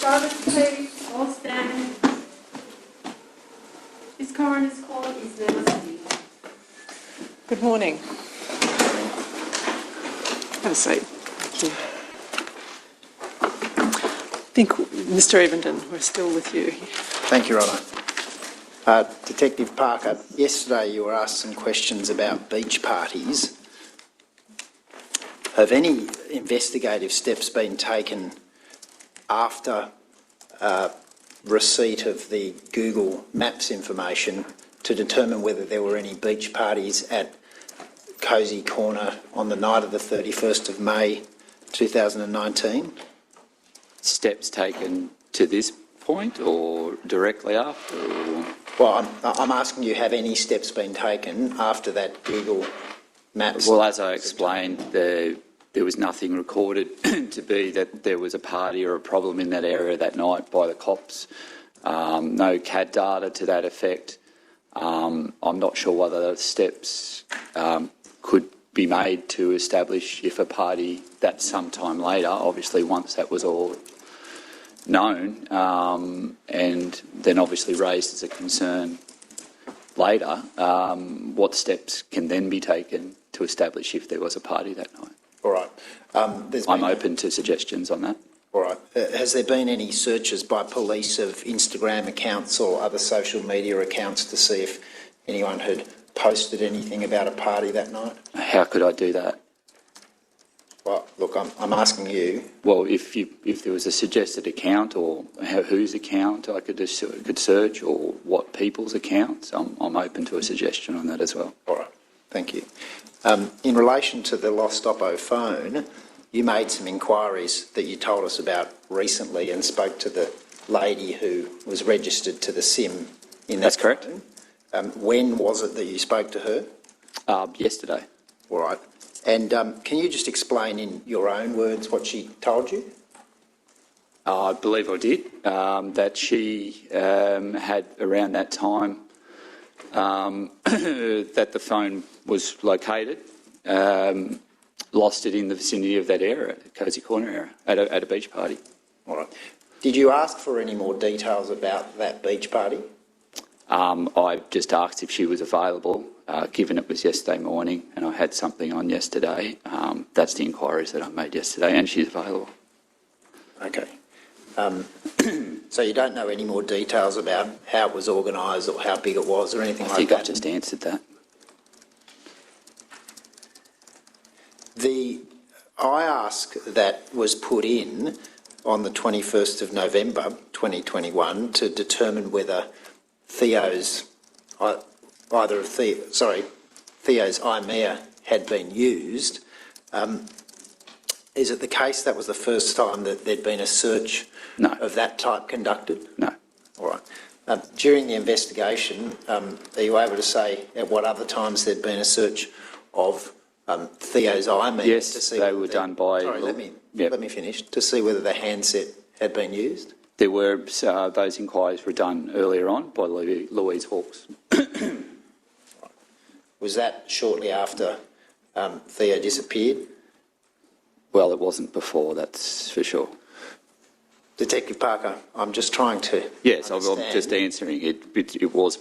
Brothers, please, all stand. This coroner's court is now sitting. Good morning. Have a seat. Thank you. I think, Mr. Evenden, we're still with you. Thank you, Your Honour. Detective Parker, yesterday you were asked some questions about beach parties. Have any investigative steps been taken after receipt of the Google Maps information to determine whether there were any beach parties at Cosy Corner on the night of the 31st of May 2019? Steps taken to this point or directly after? Or? Well, I'm asking you, have any steps been taken after that Google Maps? Well, as I explained, there was nothing recorded to be that there was a party or a problem in that area that night by the cops. No CAD data to that effect. I'm not sure whether those steps could be made to establish if a party that sometime later, obviously once that was all known, and then obviously raised as a concern later, what steps can then be taken to establish if there was a party that night. All right. I'm open to suggestions on that. All right. Has there been any searches by police of Instagram accounts or other social media accounts to see if anyone had posted anything about a party that night? How could I do that? Well, look, I'm asking you. Well, if there was a suggested account or whose account I could search or what people's accounts, I'm open to a suggestion on that as well. All right. Thank you. In relation to the lost Oppo phone, you made some inquiries that you told us about recently and spoke to the lady who was registered to the SIM in that. That's correct. When was it that you spoke to her? Yesterday. All right. And can you just explain in your own words what she told you? I believe I did. That she had around that time that the phone was located, lost it in the vicinity of that area, Cosy Corner area, at a beach party. All right. Did you ask for any more details about that beach party? I just asked if she was available, given it was yesterday morning and I had something on yesterday. That's the inquiries that I made yesterday, and she's available. Okay. So you don't know any more details about how it was organised or how big it was or anything like that? I think I just answered that. The IASK that was put in on the 21st of November 2021 to determine whether Theo's IMEA had been used, is it the case that was the first time that there'd been a search of that type conducted? No. All right. During the investigation, are you able to say at what other times there'd been a search of Theo's IMEA? Yes, to see they were done by... Sorry, let me finish. To see whether the handset had been used? There were, those inquiries were done earlier on by Louise Hawkes. Was that shortly after Theo disappeared? Well, it wasn't before, that's for sure. Detective Parker, I'm just trying to Yes, I'm understand. just answering. It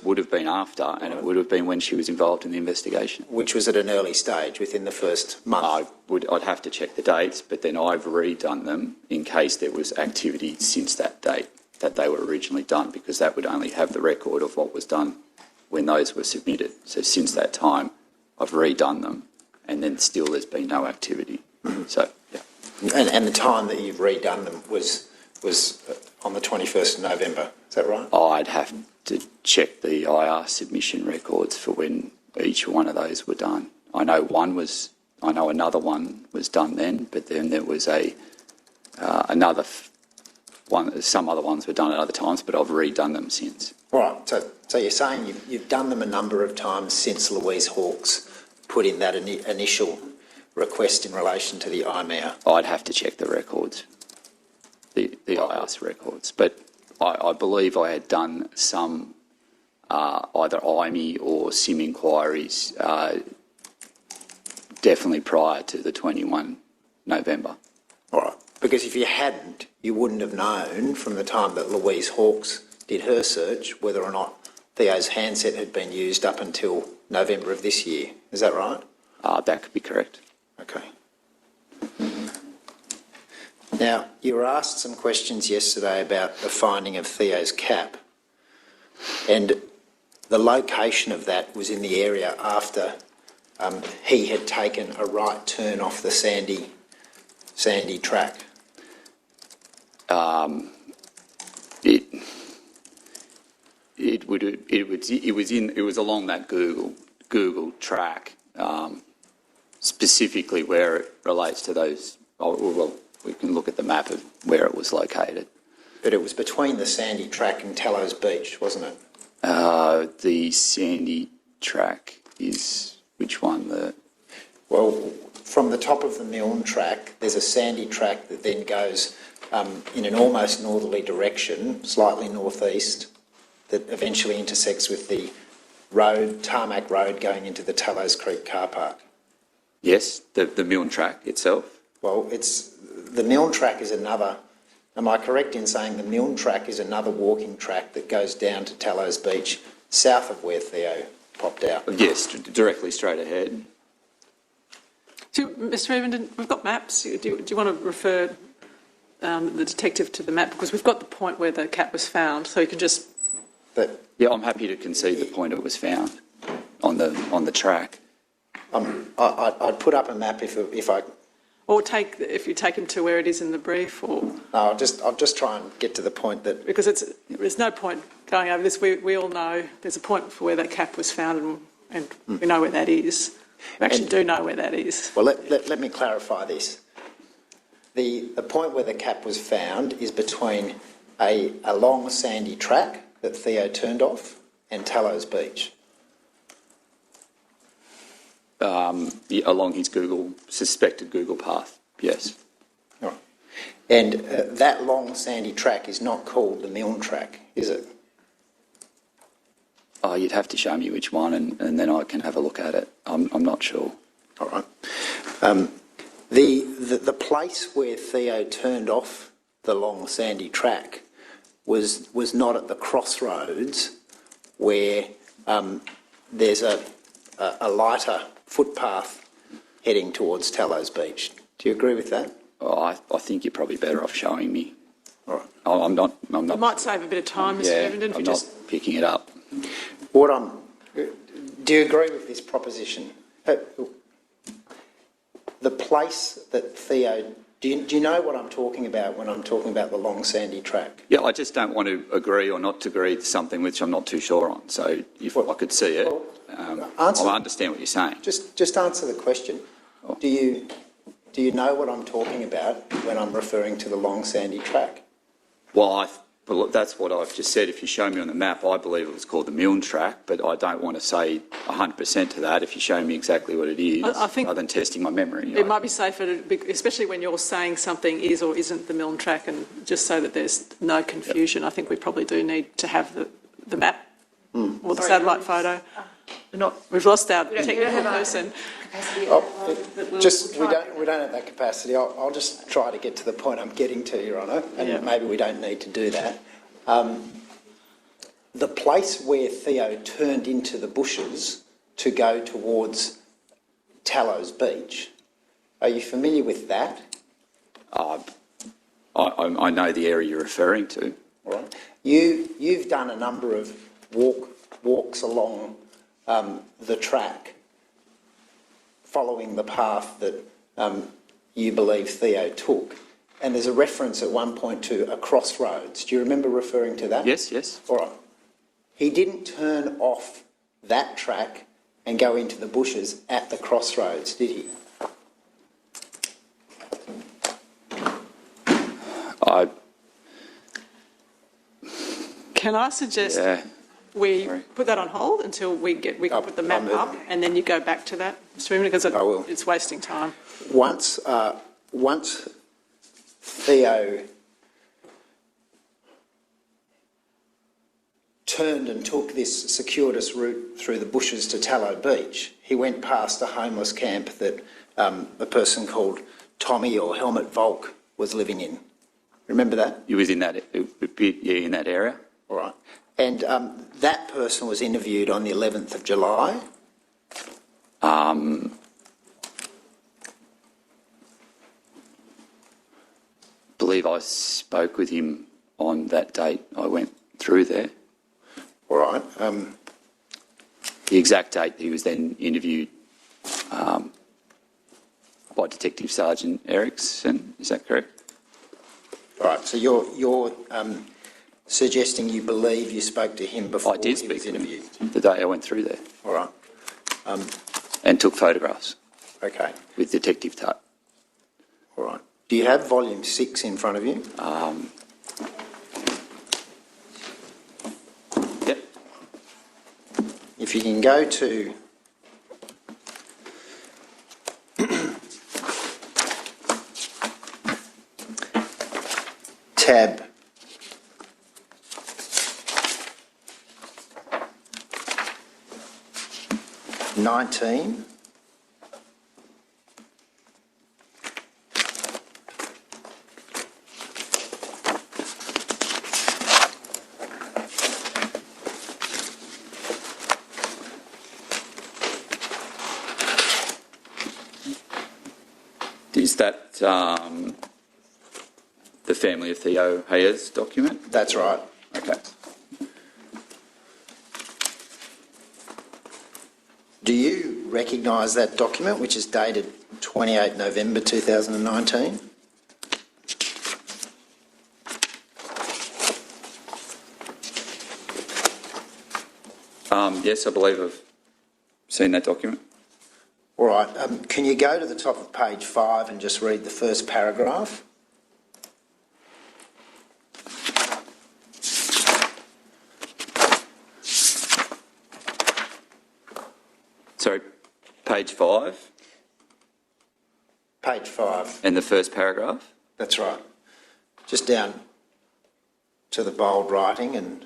would have been after, and it would have been when she was involved in the investigation. Which was at an early stage, within the first month? I'd have to check the dates, but then I've redone them in case there was activity since that date that they were originally done, because that would only have the record of what was done when those were submitted. So since that time, I've redone them, and then still there's been no activity. Mm-hmm. So, yeah. And the time that you've redone them was on the 21st of November, is that right? I'd have to check the IR submission records for when each one of those were done. I know another one was done then, but then there was another one. Some other ones were done at other times, but I've redone them since. All right. So you're saying you've done them a number of times since Louise Hawkes put in that initial request in relation to the IMEA? I'd have to check the records, the IAS records, but I believe I had done some either IME or SIM inquiries definitely prior to the 21 November. All right. Because if you hadn't, you wouldn't have known from the time that Louise Hawkes did her search whether or not Theo's handset had been used up until November of this year. Is that right? That could be correct. Okay. Now, you were asked some questions yesterday about the finding of Theo's cap, and the location of that was in the area after he had taken a right turn off the sandy track. It was along that Google track, specifically where it relates to those. Well, we can look at the map of where it was located. But it was between the sandy track and Tallows Beach, wasn't it? The sandy track is which one? Well, from the top of the Milne track, there's a sandy track that then goes in an almost northerly direction, slightly northeast, that eventually intersects with the road, tarmac road going into the Tallows Creek car park. Yes, the Milne track itself. Well, the Milne track is another. Am I correct in saying the Milne track is another walking track that goes down to Tallows Beach, south of where Theo popped out? Yes, directly straight ahead. Mr. Evenden, we've got maps. Do you want to refer the detective to the map? Because we've got the point where the cap was found, so you can just... Yeah, I'm happy to concede the point it was found on the track. I'd put up a map if I... Or if you take him to where it is in the brief, or... No, I'll just try and get to the point that... Because there's no point going over this. We all know there's a point for where that cap was found, and we know where that is. We actually do know where that is. Well, let me clarify this. The point where the cap was found is between a long sandy track that Theo turned off and Tallows Beach. Along his suspected Google path, yes. Right. And that long sandy track is not called the Milne track, is it? Oh, you'd have to show me which one, and then I can have a look at it. I'm not sure. All right. The place where Theo turned off the long sandy track was not at the crossroads where there's a lighter footpath heading towards Tallows Beach. Do you agree with that? Oh, I think you're probably better off showing me. All right. I'm not. It might save a bit of time, Mr. Evenden, if you just... picking it up. Do you agree with this proposition? The place that Theo... Do you know what I'm talking about when I'm talking about the long sandy track? Yeah, I just don't want to agree or not to agree to something which I'm not too sure on. So if I could see it, I understand what you're saying. Just answer the question. Oh. Do you know what I'm talking about when I'm referring to the long sandy track? Well, that's what I've just said. If you show me on the map, I believe it was called the Milne track, but I don't want to say 100% to that if you show me exactly what it is, I think rather than testing my memory. It might be safer, especially when you're saying something is or isn't the Milne track, and just so that there's no confusion. I think we probably do need to have the map or the satellite photo. We've lost our technical person. We don't have that capacity. I'll just try to get to the point I'm getting to, Your Honour, and maybe we don't need to do that. The place where Theo turned into the bushes to go towards Tallows Beach, are you familiar with that? I know the area you're referring to. All right. You've done a number of walks along the track, following the path that you believe Theo took. And there's a reference at one point to a crossroads. Do you remember referring to that? Yes. All right. He didn't turn off that track and go into the bushes at the crossroads, did he? Can I suggest we put that on hold until we can put the map up, and then you go back to that, Mr. Freeman, because it's wasting time. Once Theo turned and took this circuitous route through the bushes to Tallow Beach, he went past a homeless camp that a person called Tommy or Helmut Volk was living in. Remember that? He was in that, in that area. All right. And that person was interviewed on the 11th of July. Believe I spoke with him on that date. I went through there. All right. The exact date he was then interviewed by Detective Sergeant Erickson. Is that correct? All right. So you're suggesting you believe you spoke to him before I did he speak was to him interviewed? the day I went through there. All right. And took photographs Okay. with Detective Tutt. All right. Do you have volume 6 in front of you? Yep. If you can go to tab 19. Is that the family of Theo Hayez document? That's right. Okay. Do you recognise that document, which is dated 28 November 2019? Yes, I believe I've seen that document. All right. Can you go to the top of page 5 and just read the first paragraph? Sorry, page 5 Page 5. and the first paragraph. That's right. Just down to the bold writing and...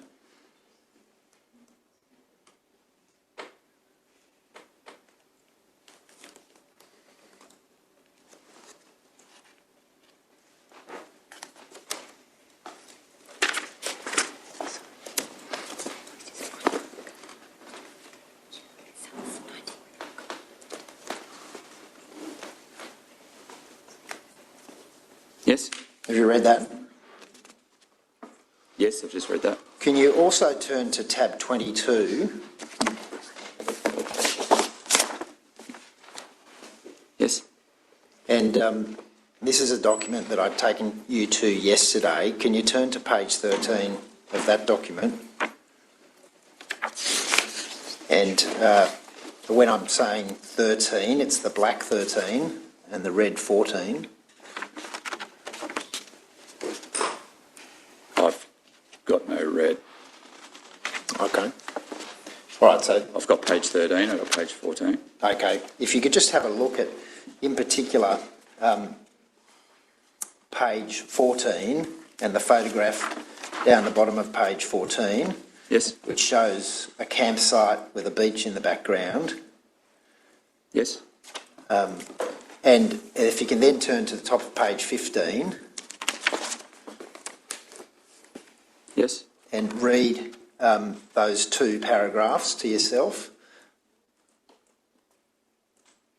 Yes? Have you read that? Yes, I've just read that. Can you also turn to tab 22? Yes? And this is a document that I'd taken you to yesterday. Can you turn to page 13 of that document? And when I'm saying 13, it's the black 13 and the red 14. I've got no red. Okay. All right, so... I've got page 13, I've got page 14. Okay, if you could just have a look at, in particular, page 14 and the photograph down the bottom of page 14, Yes? which shows a campsite with a beach in the background. Yes? And if you can then turn to the top of page 15 Yes? and read those two paragraphs to yourself.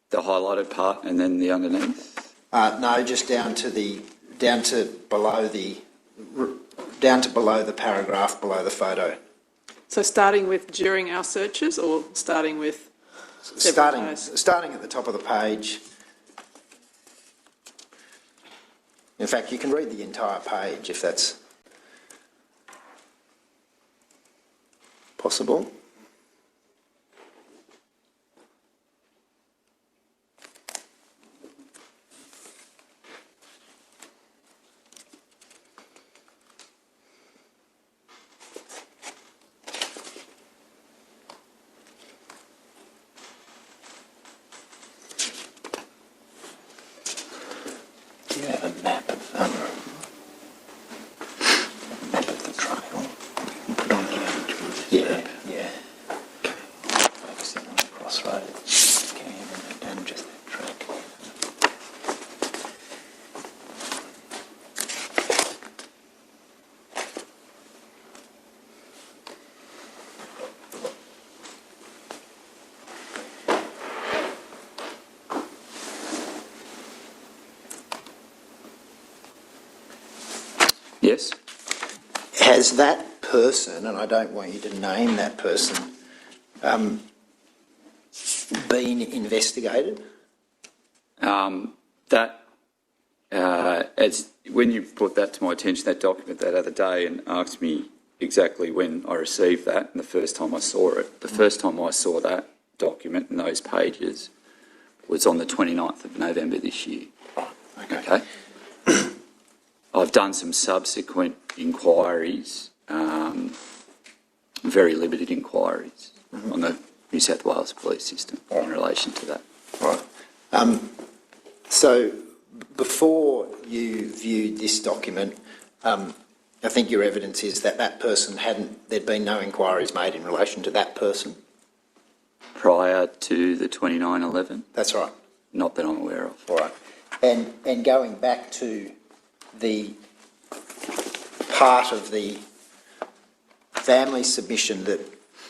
The highlighted part and then the underneath? No, just down to below the paragraph below the photo. So starting with during our searches or starting with several days? Starting at the top of the page. In fact, you can read the entire page if that's possible. Do you have a map of the trail? Put on here. Yeah, yeah. Yes. Has that person, and I don't want you to name that person, been investigated? When you brought that to my attention, that document that other day, and asked me exactly when I received that and the first time I saw it, the first time I saw that document and those pages was on the 29th of November this year. Okay. I've done some subsequent inquiries, very limited inquiries on the New South Wales police system in relation to that. Right. So before you viewed this document, I think your evidence is that that person there'd been no inquiries made in relation to that person? Prior to the 29/11? That's right. Not that I'm aware of. All right. And going back to the part of the family submission that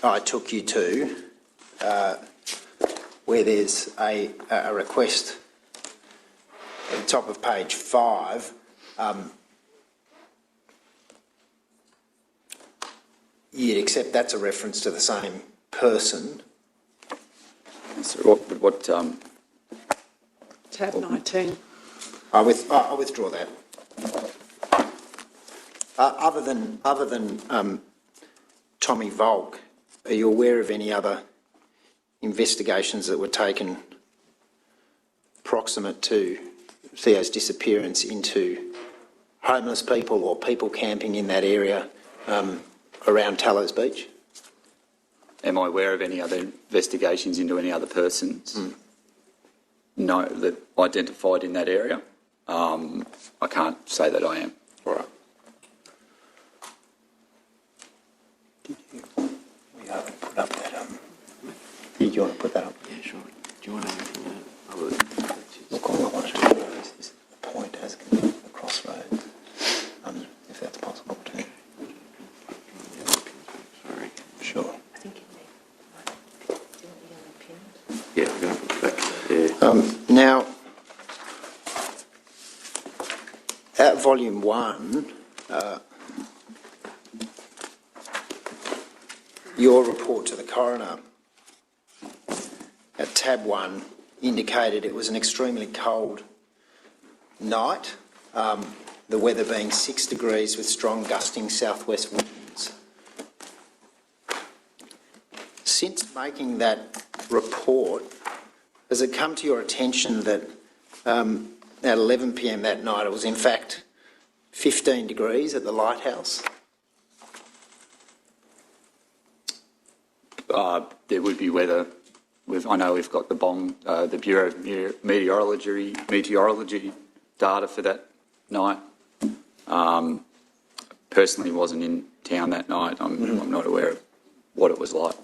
I took you to, where there's a request at the top of page 5, you'd accept that's a reference to the same person. So what Tab 19. I withdraw that. Other than Tommy Volk, are you aware of any other investigations that were taken proximate to Theo's disappearance into homeless people or people camping in that area around Tallows Beach? Am I aware of any other investigations into any other persons? No, that identified in that area. I can't say that I am. All right. We haven't put up that. Do you want to put that up? Yeah, sure. Do you want anything other Look, all I want to do is point as the crossroads, if that's possible too. Sorry. Sure. I think it may. Do you want the yellow pin? Yeah, I'm going to put it back there. Now, at volume 1, your report to the coroner at tab 1 indicated it was an extremely cold night, the weather being 6 degrees with strong gusting southwest winds. Since making that report, has it come to your attention that at 11 p.m. that night it was in fact 15 degrees at the lighthouse? There would be weather. I know we've got the Bureau of Meteorology data for that night. Personally wasn't in town that night. I'm not aware of what it was like.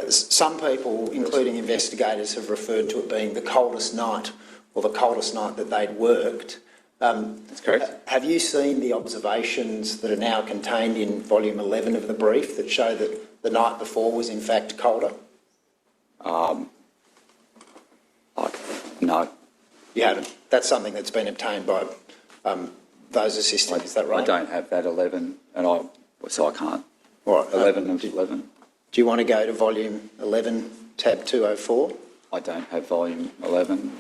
Some people, including investigators, have referred to it being the coldest night or the coldest night that they'd worked. That's correct. Have you seen the observations that are now contained in volume 11 of the brief that show that the night before was in fact colder? No. You haven't? That's something that's been obtained by those assisting, is that right? I don't have that 11, so I can't. All right. 11 of 11. Do you want to go to volume 11, tab 204? I don't have volume 11.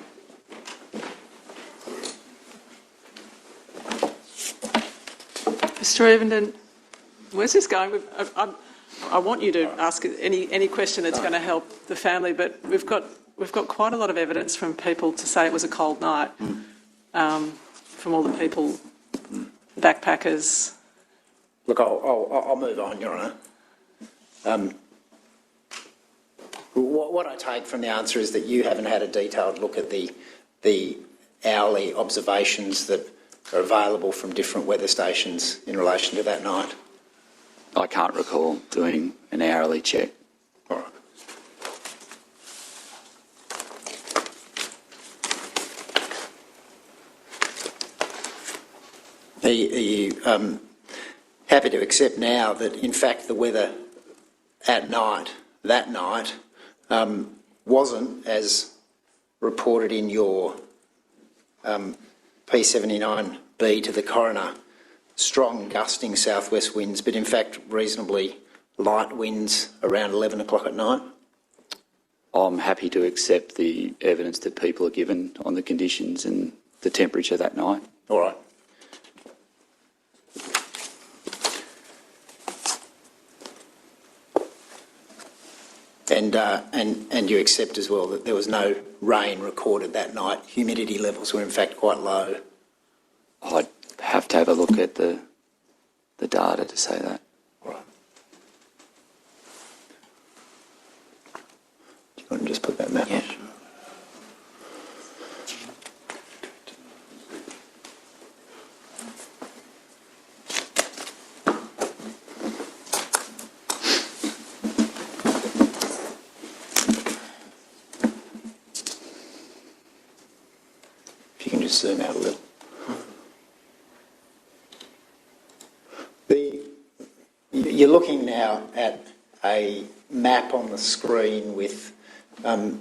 Mr. Evenden, where's this going? I want you to ask any question that's going to help the family, but we've got quite a lot of evidence from people to say it was a cold night, from all the people, backpackers. Look, I'll move on, Your Honour. What I take from the answer is that you haven't had a detailed look at the hourly observations that are available from different weather stations in relation to that night. I can't recall doing an hourly check. All right. Are you happy to accept now that, in fact, the weather at night, that night, wasn't, as reported in your P79B to the coroner, strong gusting southwest winds, but in fact reasonably light winds around 11 o'clock at night? I'm happy to accept the evidence that people are given on the conditions and the temperature that night. All right. And you accept as well that there was no rain recorded that night. Humidity levels were in fact quite low. I'd have to have a look at the data to say that. All right. Do you want to just put that map up? If you can just zoom out a little. You're looking now at a map on the screen with a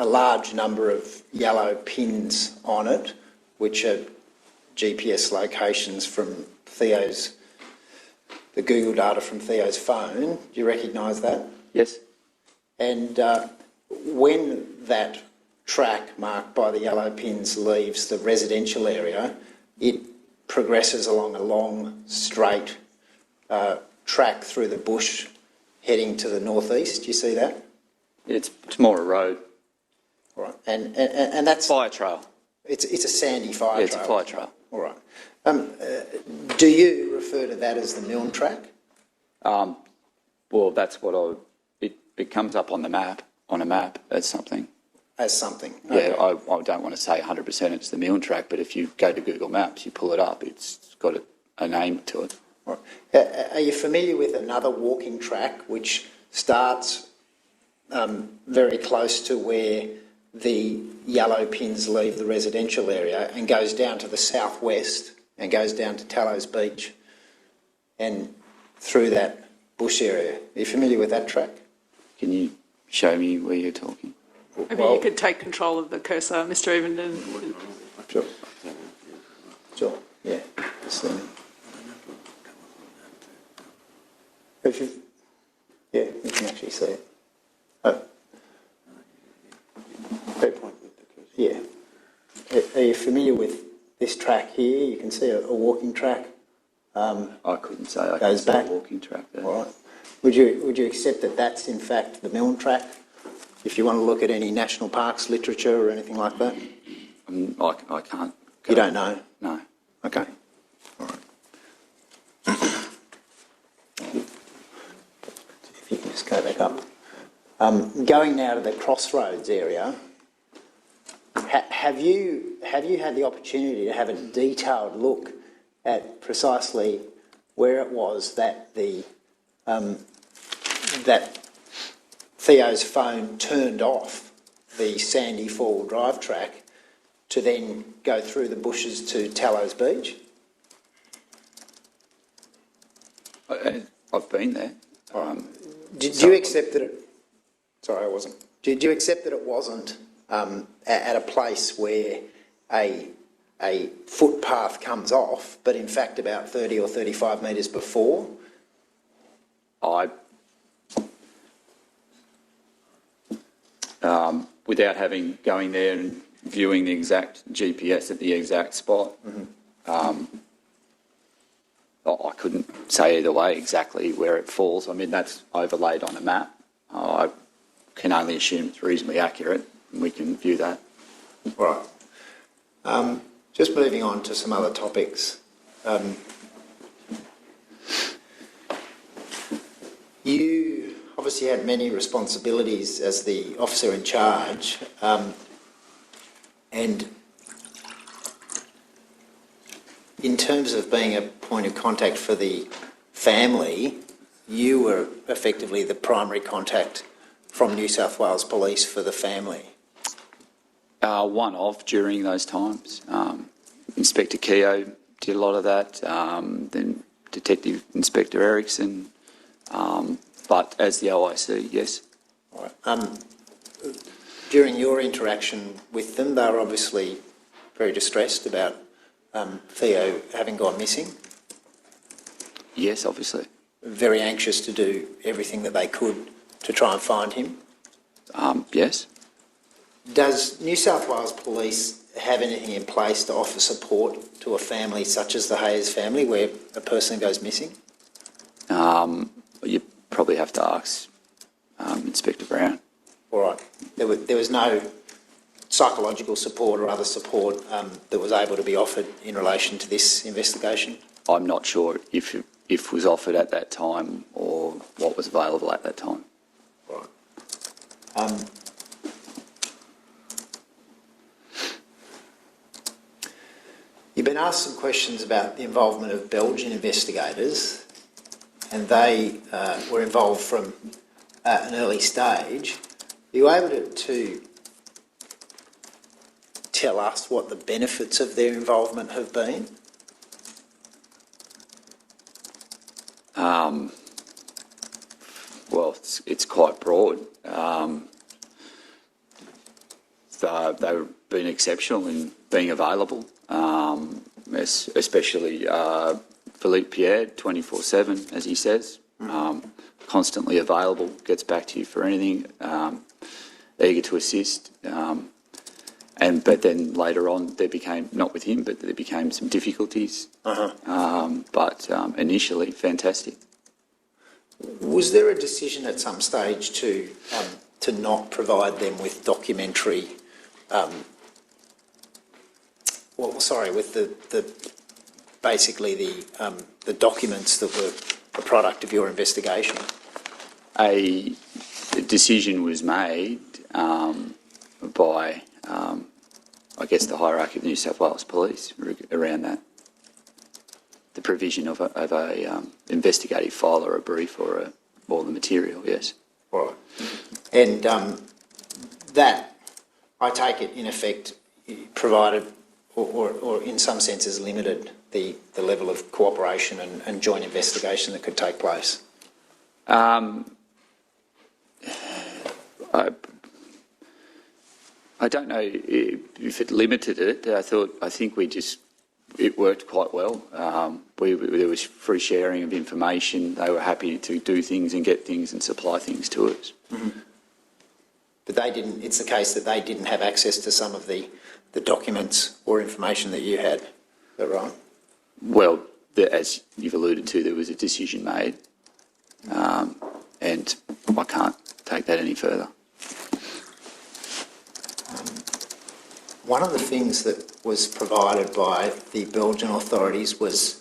large number of yellow pins on it, which are GPS locations from the Google data from Theo's phone. Do you recognise that? Yes. And when that track marked by the yellow pins leaves the residential area, it progresses along a long, straight track through the bush heading to the northeast. Do you see that? It's more a road. All right. And that's... Fire trail. It's a sandy fire trail. Yeah, it's a fire trail. All right. Do you refer to that as the Milne track? Well, that's what it comes up on a map as something. As something? Yeah, Okay. I don't want to say 100% it's the Milne track, but if you go to Google Maps, you pull it up, it's got a name to it. Right. Are you familiar with another walking track which starts very close to where the yellow pins leave the residential area and goes down to the southwest and goes down to Tallows Beach and through that bush area? Are you familiar with that track? Can you show me where you're talking? Maybe you could take control of the cursor, Mr. Evenden. Sure. Sure, yeah. Just, yeah, you can actually see it. Oh. Yeah. Are you familiar with this track here? You can see a walking track. I couldn't say I Goes could see back. a walking track there. All right. Would you accept that that's in fact the Milne track? If you want to look at any national parks literature or anything like that? I can't. You don't know? No. Okay. All right. If you can just go back up. Going now to the Crossroads area, have you had the opportunity to have a detailed look at precisely where it was that that Theo's phone turned off the Sandy Fall Drive track to then go through the bushes to Tallows Beach? I've been there. Did you accept that it... Sorry, I wasn't. Did you accept that it wasn't at a place where a footpath comes off, but in fact about 30 or 35 metres before? Without going there and viewing the exact GPS at the exact spot, I couldn't say either way exactly where it falls. I mean, that's overlaid on a map. I can only assume it's reasonably accurate, and we can view that. Right. Just moving on to some other topics. You obviously had many responsibilities as the officer in charge, and in terms of being a point of contact for the family, you were effectively the primary contact from New South Wales Police for the family. One of during those times. Inspector Keogh did a lot of that, then Detective Inspector Erickson, but as the OIC, yes. Right. During your interaction with them, they were obviously very distressed about Theo having gone missing. Yes, obviously. Very anxious to do everything that they could to try and find him. Yes. Does New South Wales Police have anything in place to offer support to a family such as the Hayez family where a person goes missing? You probably have to ask Inspector Brown. All right. There was no psychological support or other support that was able to be offered in relation to this investigation? I'm not sure if was offered at that time or what was available at that time. All right. You've been asked some questions about the involvement of Belgian investigators, and they were involved from an early stage. Are you able to tell us what the benefits of their involvement have been? Well, it's quite broad. They've been exceptional in being available, especially Philippe Pierre, 24/7, as he says, constantly available, gets back to you for anything, eager to assist. But then later on, there became, not with him, but there became some difficulties. But initially, fantastic. Was there a decision at some stage to not provide them with documentary? With the documents that were a product of your investigation? A decision was made by, I guess, the hierarchy of New South Wales Police around that. The provision of a investigative file or a brief or all the material, yes. Right. And that, I take it, in effect, provided or in some senses limited the level of cooperation and joint investigation that could take place? I don't know if it limited it. I think it worked quite well. There was free sharing of information. They were happy to do things and get things and supply things to us. Mm-hmm. But they didn't. It's the case that they didn't have access to some of the documents or information that you had. Is that right? Well, as you've alluded to, there was a decision made, and I can't take that any further. One of the things that was provided by the Belgian authorities was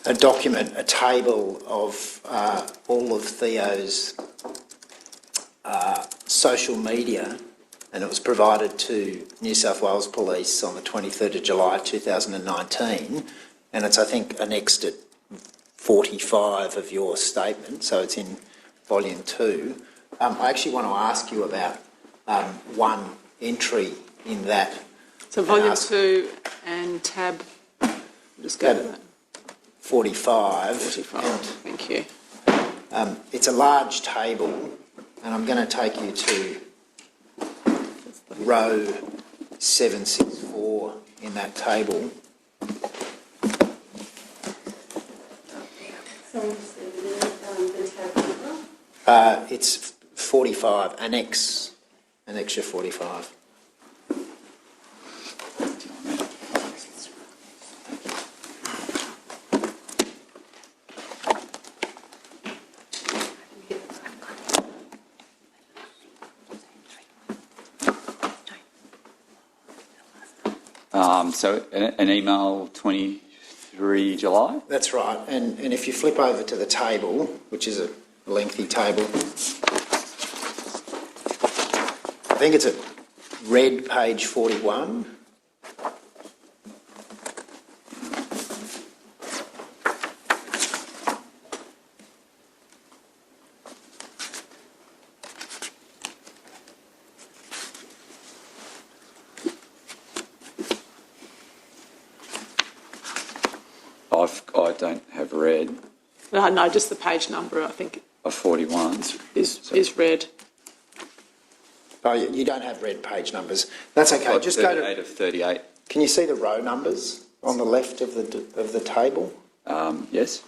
a document, a table of all of Theo's social media, and it was provided to New South Wales Police on the 23rd of July 2019, and it's, I think, annexed at 45 of your statement, so it's in volume 2. I actually want to ask you about one entry in that. So volume 2 and tab, just go to that. 45. 45, thank you. It's a large table, and I'm going to take you to row 764 in that table. It's 45, annexure 45. So an email 23 July? That's right, and if you flip over to the table, which is a lengthy table, I think it's at red page 41. I don't have red. No, just the page number, I think, Of 41. is red. Oh, you don't have red page numbers. That's okay. Just go to 38 of 38. Can you see the row numbers on the left of the table? Yes.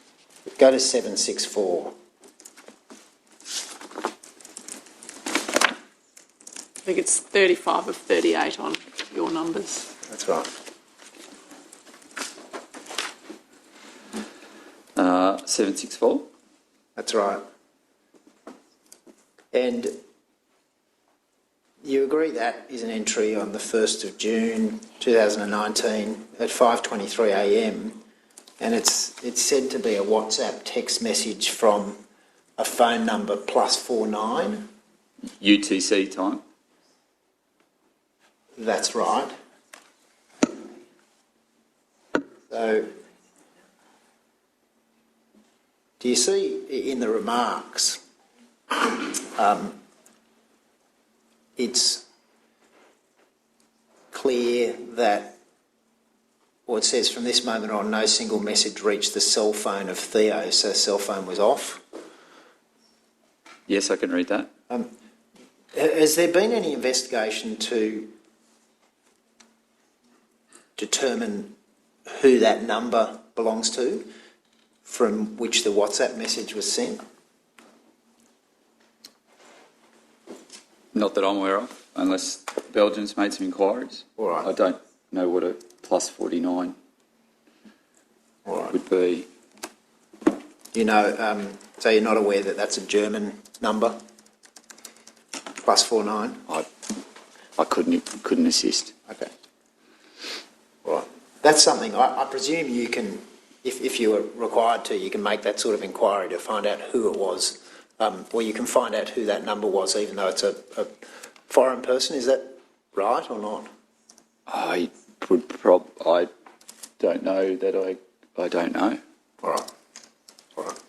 Go to 764. I think it's 35 of 38 on your numbers. That's right. 764. That's right. And you agree that is an entry on the 1st of June 2019 at 5:23 a.m. and it's said to be a WhatsApp text message from a phone number +49. UTC time. That's right. So, do you see in the remarks, it's clear that, or it says from this moment on, no single message reached the cell phone of Theo, so the cell phone was off. Yes, I can read that. Has there been any investigation to determine who that number belongs to from which the WhatsApp message was sent? Not that I'm aware of, unless Belgium's made some inquiries. All right. I don't know what a +49 All right. would be. You know, so you're not aware that that's a German number? +49? I couldn't assist. Okay. All right. That's something, I presume you can, if you were required to, you can make that sort of inquiry to find out who it was, or you can find out who that number was, even though it's a foreign person. Is that right or not? I don't know that I don't know. All right. All right.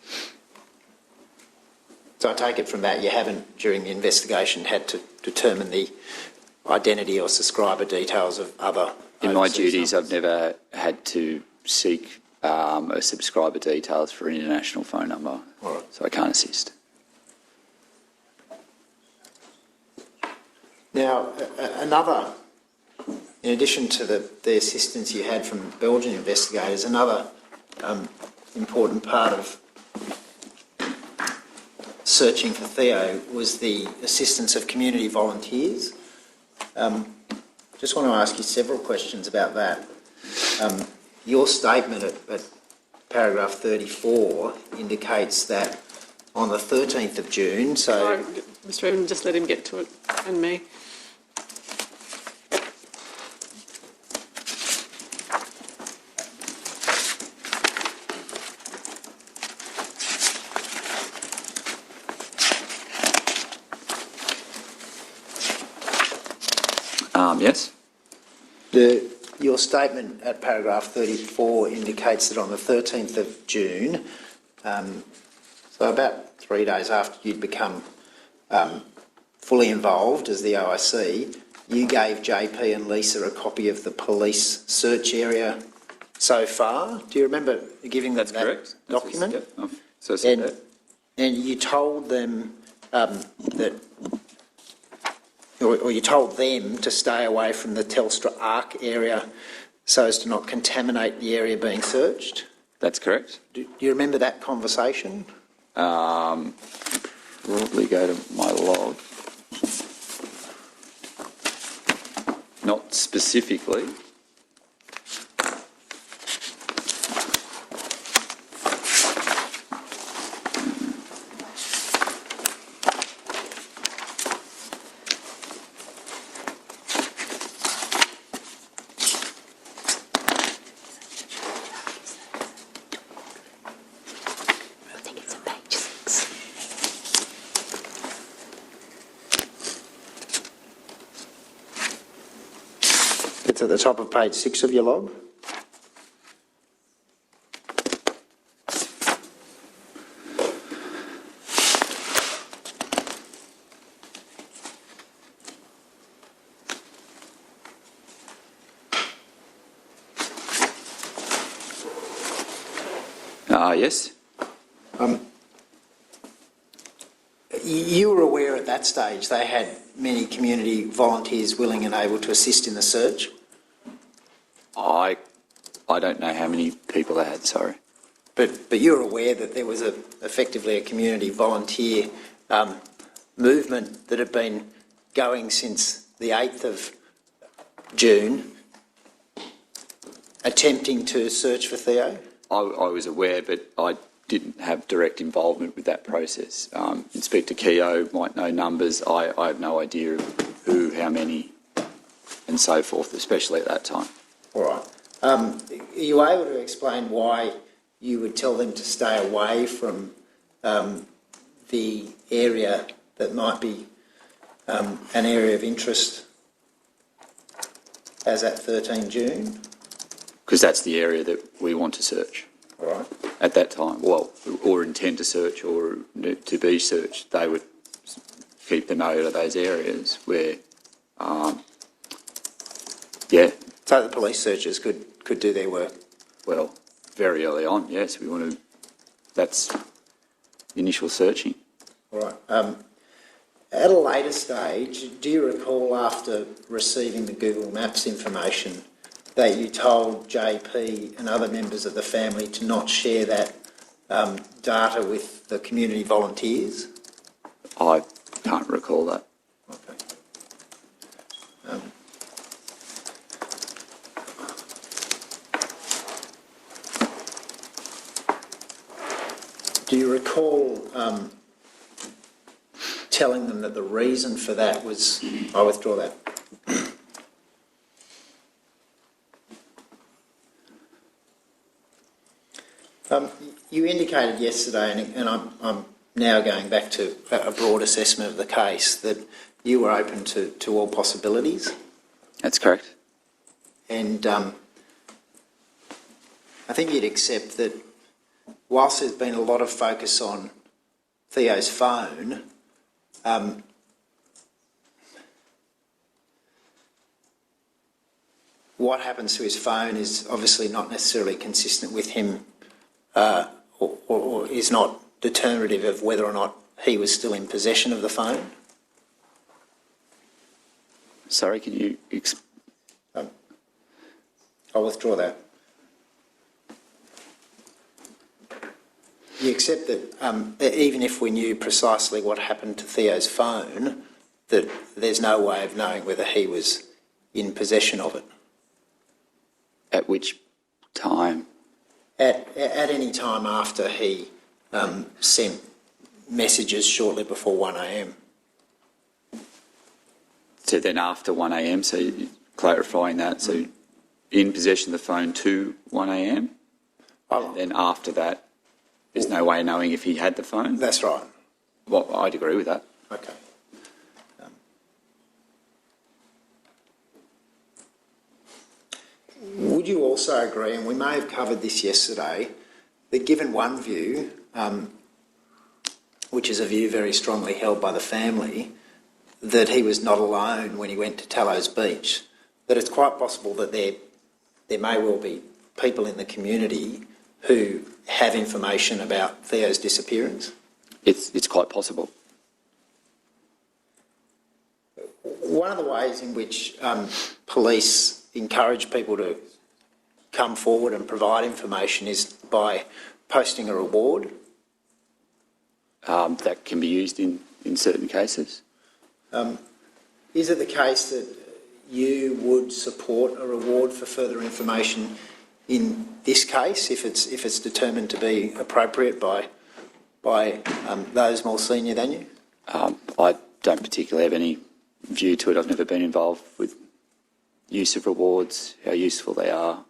So I take it from that you haven't, during the investigation, had to determine the identity or subscriber details of other In my overseas duties, numbers? I've never had to seek a subscriber details for an international phone number, All right. so I can't assist. Now, another, in addition to the assistance you had from Belgian investigators, another important part of searching for Theo was the assistance of community volunteers. Just want to ask you several questions about that. Your statement at paragraph 34 indicates that on the 13th of June, Sorry, Mr. Evan, just let him get to it, and me. Yes? Your statement at paragraph 34 indicates that on the 13th of June, so about 3 days after you'd become fully involved as the OIC, you gave JP and Lisa a copy of the police search area so far. Do you remember giving them That's that correct. document? Yep. So I said that. And you told them that, or you told them to stay away from the Telstra Arc area so as to not contaminate the area being searched? That's correct. Do you remember that conversation? Probably go to my log. Not specifically. I think it's on page 6. It's at the top of page 6 of your log. Yes. You were aware at that stage they had many community volunteers willing and able to assist in the search? I don't know how many people they had, sorry. But you're aware that there was effectively a community volunteer movement that had been going since the 8th of June, attempting to search for Theo? I was aware, but I didn't have direct involvement with that process. Inspector Keogh might know numbers. I have no idea of who, how many, and so forth, especially at that time. All right. Are you able to explain why you would tell them to stay away from the area that might be an area of interest as at 13 June? Because that's the area that we want to search. All right. At that time, well, or intend to search or to be searched, they would keep them out of those areas where, So the police searchers could do their work? well, very early on, yes, we want to, that's initial searching. All right. At a later stage, do you recall after receiving the Google Maps information that you told JP and other members of the family to not share that data with the community volunteers? I can't recall that. Okay. Do you recall telling them that the reason for that was... I withdraw that. You indicated yesterday, and I'm now going back to a broad assessment of the case, that you were open to all possibilities. That's correct. And I think you'd accept that whilst there's been a lot of focus on Theo's phone, what happens to his phone is obviously not necessarily consistent with him or is not determinative of whether or not he was still in possession of the phone. Sorry, can you... I'll withdraw that. You accept that even if we knew precisely what happened to Theo's phone, that there's no way of knowing whether he was in possession of it? At which time? At any time after he sent messages shortly before 1 a.m. So then after 1 a.m, so you're clarifying that, so in possession of the phone to 1 a.m, and then after that, there's no way of knowing if he had the phone? That's right. Well, I'd agree with that. Okay. Would you also agree, and we may have covered this yesterday, that given one view, which is a view very strongly held by the family, that he was not alone when he went to Tallows Beach, that it's quite possible that there may well be people in the community who have information about Theo's disappearance? It's quite possible. One of the ways in which police encourage people to come forward and provide information is by posting a reward. That can be used in certain cases. Is it the case that you would support a reward for further information in this case, if it's determined to be appropriate by those more senior than you? I don't particularly have any view to it. I've never been involved with use of rewards, how useful they are,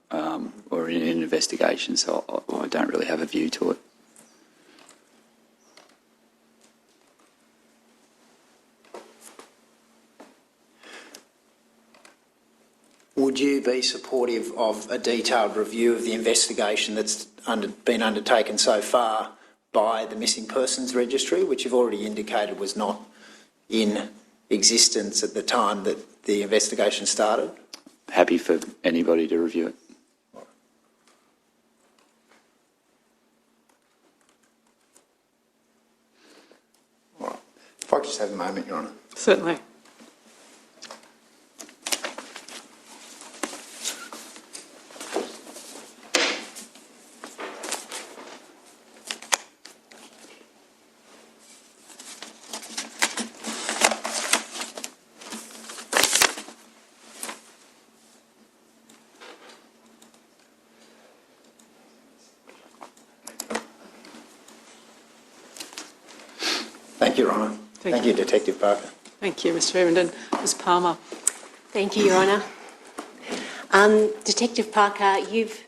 or in an investigation, so I don't really have a view to it. Would you be supportive of a detailed review of the investigation that's been undertaken so far by the Missing Persons Registry, which you've already indicated was not in existence at the time that the investigation started? Happy for anybody to review it. All right. If I could just have a moment, Your Honour. Certainly. Thank you, Your Honour. Thank you, Detective Parker. Thank you, Mr Everenden. Ms Palmer. Thank you, Your Honour. Detective Parker, you've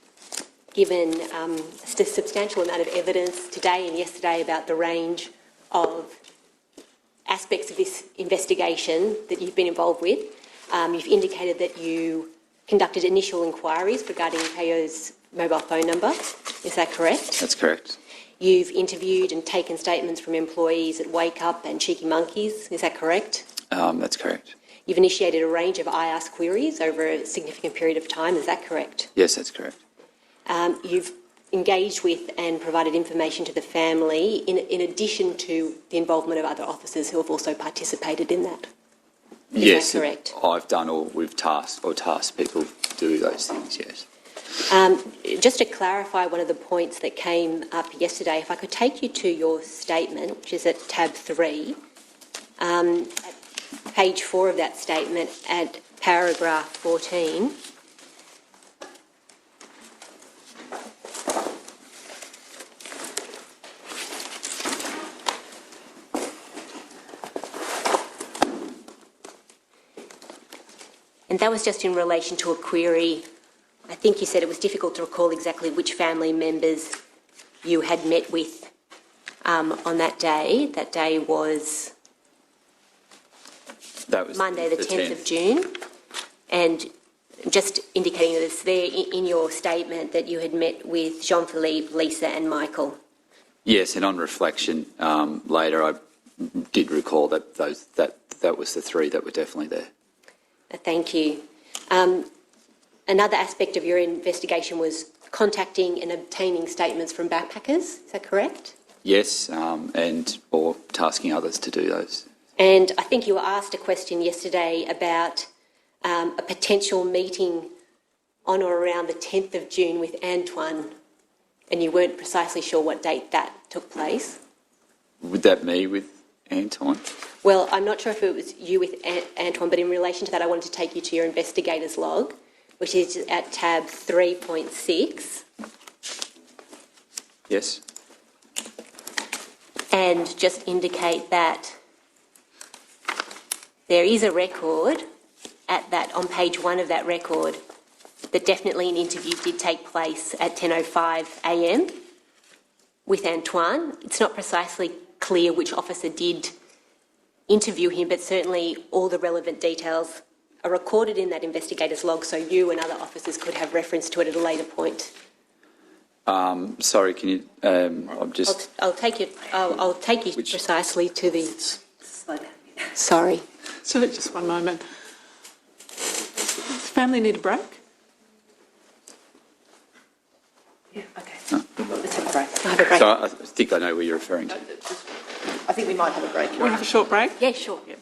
given a substantial amount of evidence today and yesterday about the range of aspects of this investigation that you've been involved with. You've indicated that you conducted initial inquiries regarding Theo's mobile phone number. Is that correct? That's correct. You've interviewed and taken statements from employees at Wake Up and Cheeky Monkeys. Is that correct? That's correct. You've initiated a range of IASK queries over a significant period of time. Is that correct? Yes, that's correct. You've engaged with and provided information to the family in addition to the involvement of other officers who have also participated in that. Is that correct? I've done all we've tasked people to do those things, yes. Just to clarify one of the points that came up yesterday, if I could take you to your statement, which is at tab 3, at page 4 of that statement at paragraph 14. And that was just in relation to a query. I think you said it was difficult to recall exactly which family members you had met with on that day. That day was Monday, the 10th of June. And just indicating that it's there in your statement that you had met with Jean-Philippe, Lisa and Michael. Yes, and on reflection later, I did recall that that was the three that were definitely there. Thank you. Another aspect of your investigation was contacting and obtaining statements from backpackers. Is that correct? Yes, or tasking others to do those. And I think you were asked a question yesterday about a potential meeting on or around the 10th of June with Antoine, and you weren't precisely sure what date that took place. Would that be with Antoine? Well, I'm not sure if it was you with Antoine, but in relation to that, I wanted to take you to your investigator's log, which is at tab 3.6. Yes. And just indicate that there is a record on page 1 of that record that definitely an interview did take place at 10:05 a.m. with Antoine. It's not precisely clear which officer did interview him, but certainly all the relevant details are recorded in that investigator's log, so you and other officers could have reference to it at a later point. Sorry, can you? I'm just. I'll take you precisely to the. Sorry. So just one moment. Does the family need a break? Yeah, okay. Let's have a break. I'll have a break. So I think I know where you're referring to. I think we might have a break. We'll have a short break? Yeah, sure. Yeah.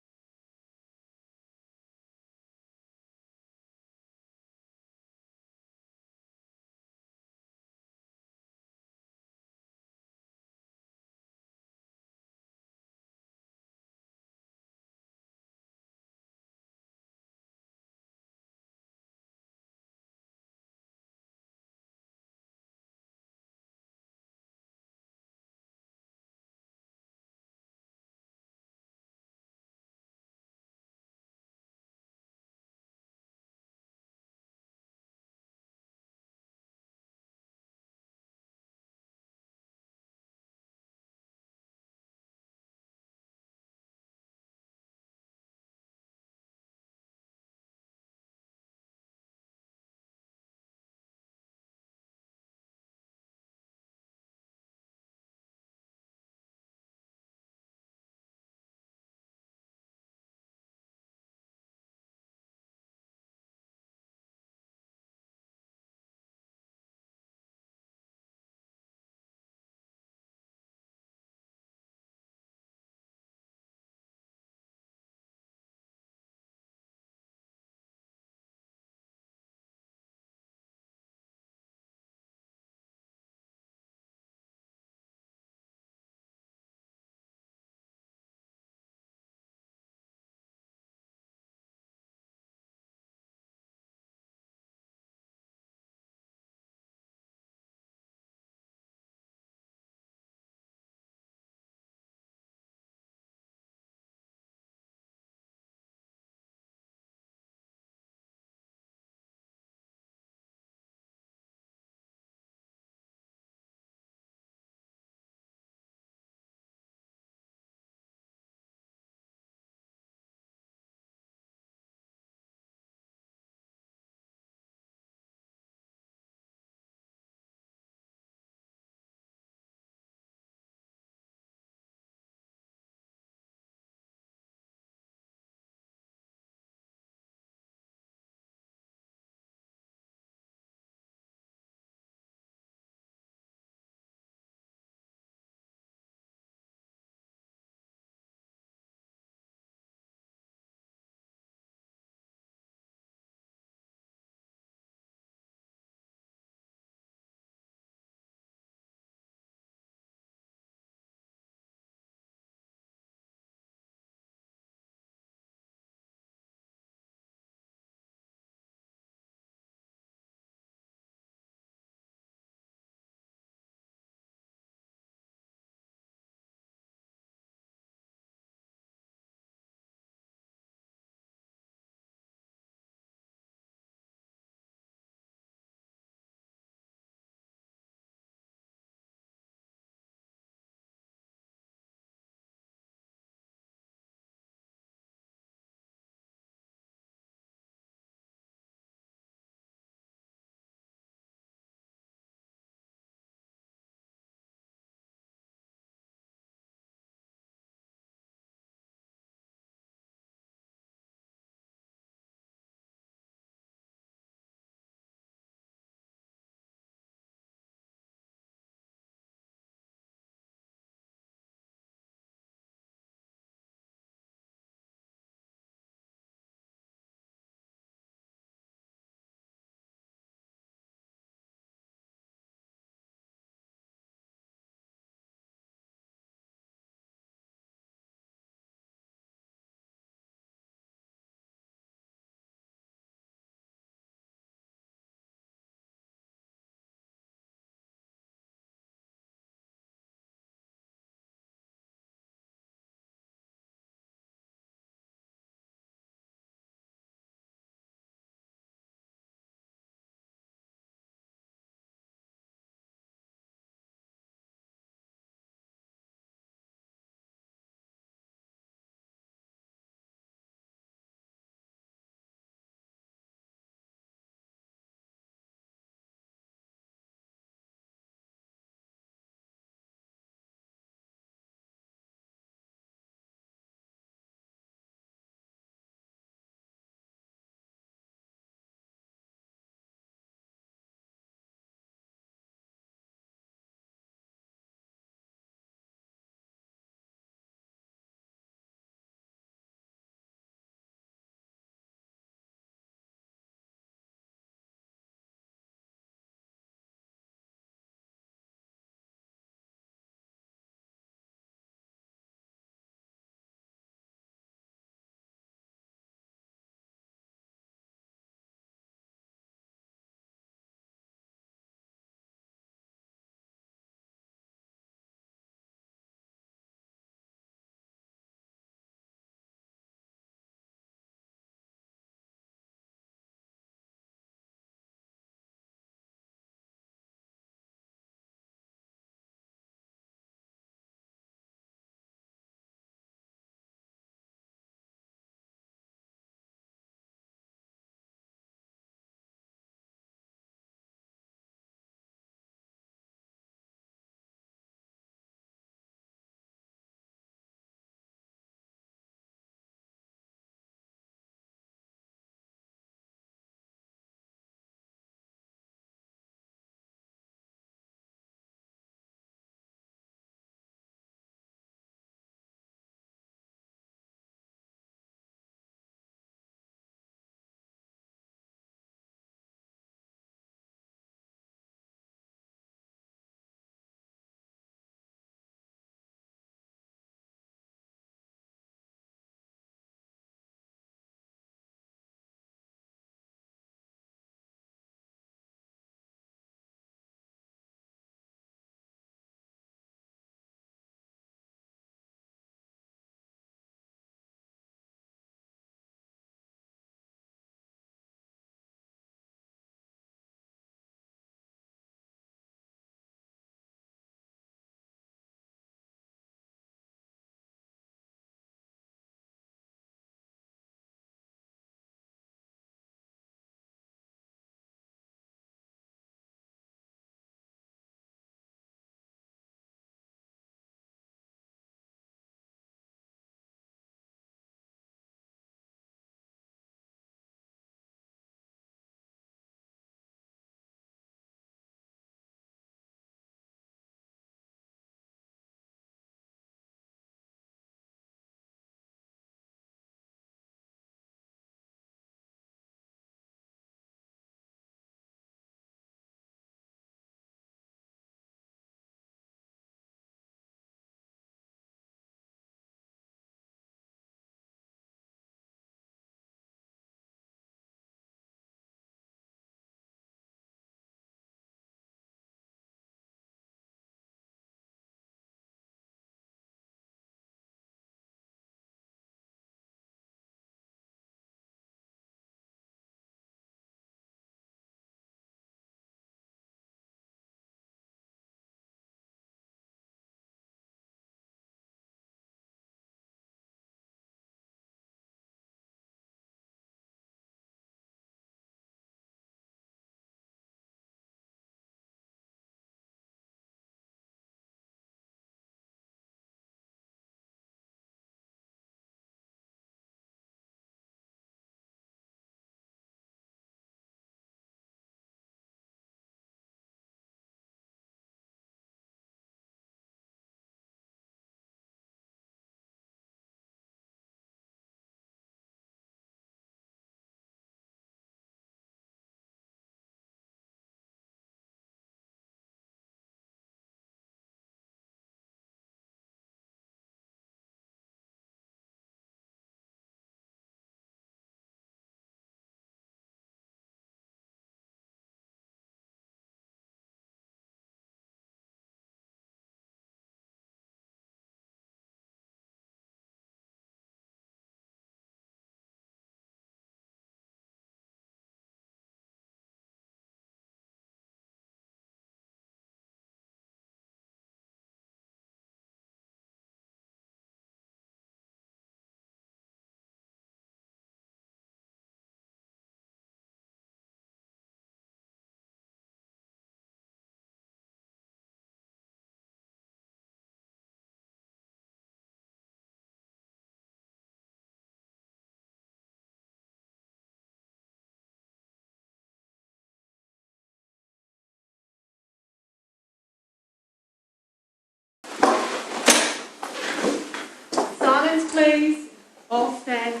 please, all stand.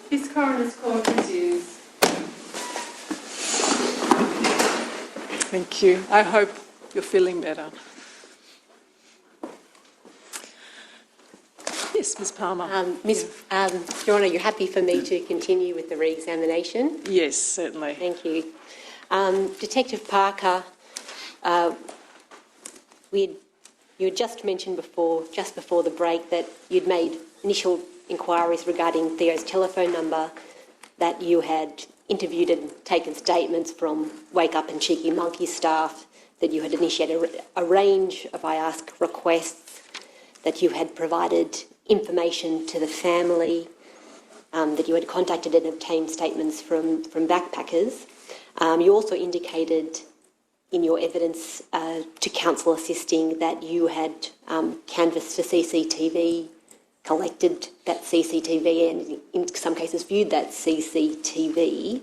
This coroner's court resumes. Thank you. I hope you're feeling better. Yes, Ms Palmer. Your Honour, you're happy for me to continue with the re-examination? Yes, certainly. Thank you. Detective Parker, you had just mentioned just before the break, that you'd made initial inquiries regarding Theo's telephone number, that you had interviewed and taken statements from Wake Up and Cheeky Monkey staff, that you had initiated a range of I Ask requests, that you had provided information to the family, that you had contacted and obtained statements from backpackers. You also indicated in your evidence to counsel assisting that you had canvassed for CCTV, collected that CCTV and in some cases viewed that CCTV.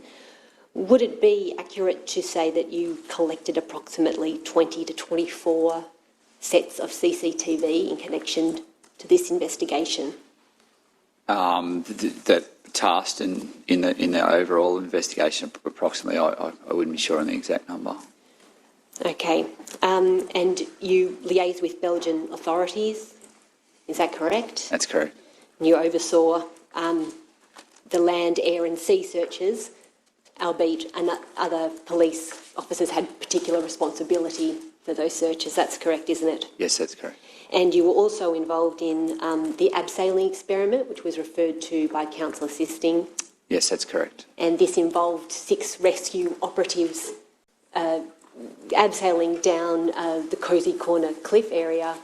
Would it be accurate to say that you collected approximately 20 to 24 sets of CCTV in connection to this investigation? That tasked in the overall investigation, approximately, I wouldn't be sure on the exact number. Okay. And you liaised with Belgian authorities, is that correct? That's correct. You oversaw the land, air and sea searches, albeit other police officers had particular responsibility for those searches. That's correct, isn't it? Yes, that's correct. And you were also involved in the abseiling experiment, which was referred to by counsel assisting. Yes, that's correct. And this involved 6 rescue operatives abseiling down the Cosy Corner cliff area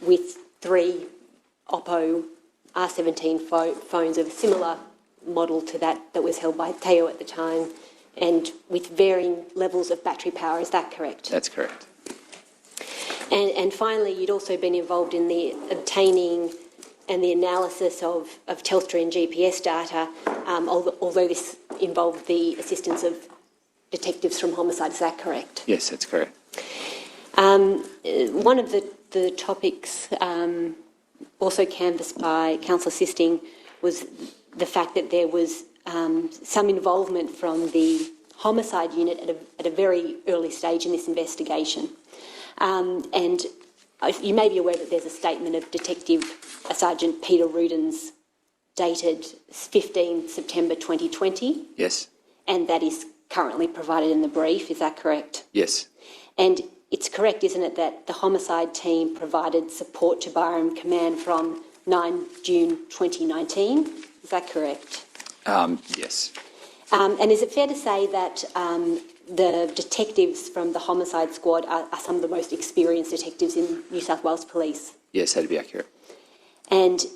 with 3 Oppo R17 phones of a similar model to that was held by Theo at the time, and with varying levels of battery power. Is that correct? That's correct. And finally, you'd also been involved in the obtaining and the analysis of Telstra and GPS data, although this involved the assistance of detectives from homicide. Is that correct? Yes, that's correct. One of the topics also canvassed by counsel assisting was the fact that there was some involvement from the homicide unit at a very early stage in this investigation. And you may be aware that there's a statement of Detective Sergeant Peter Rudin's dated 15 September 2020. Yes. And that is currently provided in the brief, is that correct? Yes. And it's correct, isn't it, that the homicide team provided support to Byron Command from 9 June 2019? Is that correct? Yes. And is it fair to say that the detectives from the homicide squad are some of the most experienced detectives in New South Wales Police? Yes, that'd be accurate. And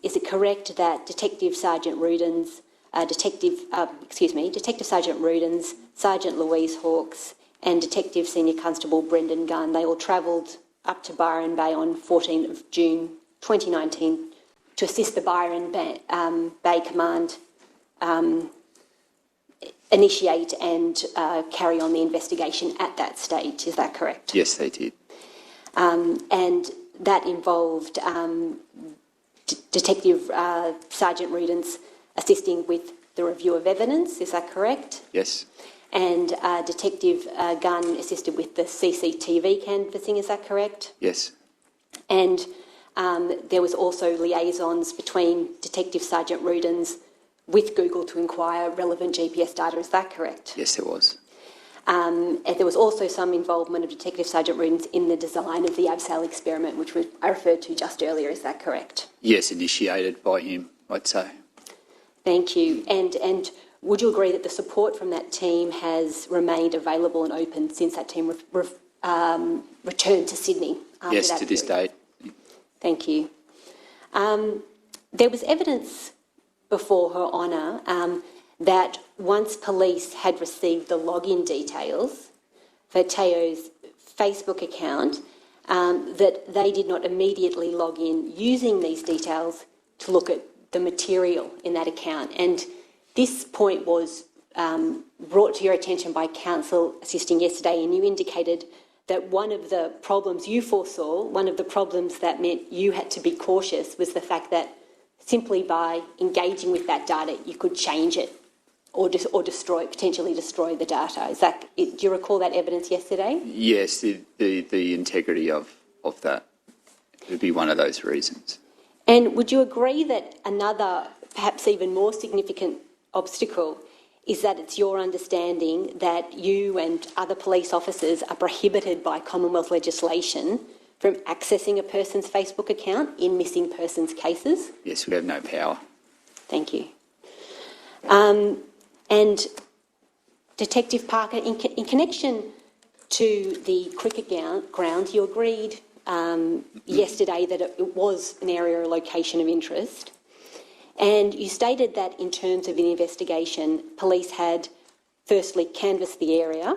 is it correct that Detective Sergeant Rudin's, Detective Sergeant Rudin's, Sergeant Louise Hawkes and Detective Senior Constable Brendan Gunn, they all travelled up to Byron Bay on 14th of June 2019 to assist the Byron Bay Command initiate and carry on the investigation at that stage, is that correct? Yes, they did. And that involved Detective Sergeant Rudin's assisting with the review of evidence, is that correct? Yes. And Detective Gunn assisted with the CCTV canvassing, is that correct? Yes. And there was also liaisons between Detective Sergeant Rudin's with Google to inquire relevant GPS data, is that correct? Yes, there was. And there was also some involvement of Detective Sergeant Rudin's in the design of the abseil experiment, which I referred to just earlier, is that correct? Yes, initiated by him, I'd say. Thank you. And would you agree that the support from that team has remained available and open since that team returned to Sydney? Yes, to this date. Thank you. There was evidence before Her Honour that once police had received the login details for Theo's Facebook account, that they did not immediately log in using these details to look at the material in that account. And this point was brought to your attention by counsel assisting yesterday, and you indicated that one of the problems you foresaw, one of the problems that meant you had to be cautious, was the fact that simply by engaging with that data, you could change it or potentially destroy the data. Do you recall that evidence yesterday? Yes, the integrity of that would be one of those reasons. And would you agree that another, perhaps even more significant obstacle is that it's your understanding that you and other police officers are prohibited by Commonwealth legislation from accessing a person's Facebook account in missing persons cases? Yes, we have no power. Thank you. And Detective Parker, in connection to the cricket ground, you agreed yesterday that it was an area or location of interest. And you stated that in terms of the investigation, police had firstly canvassed the area,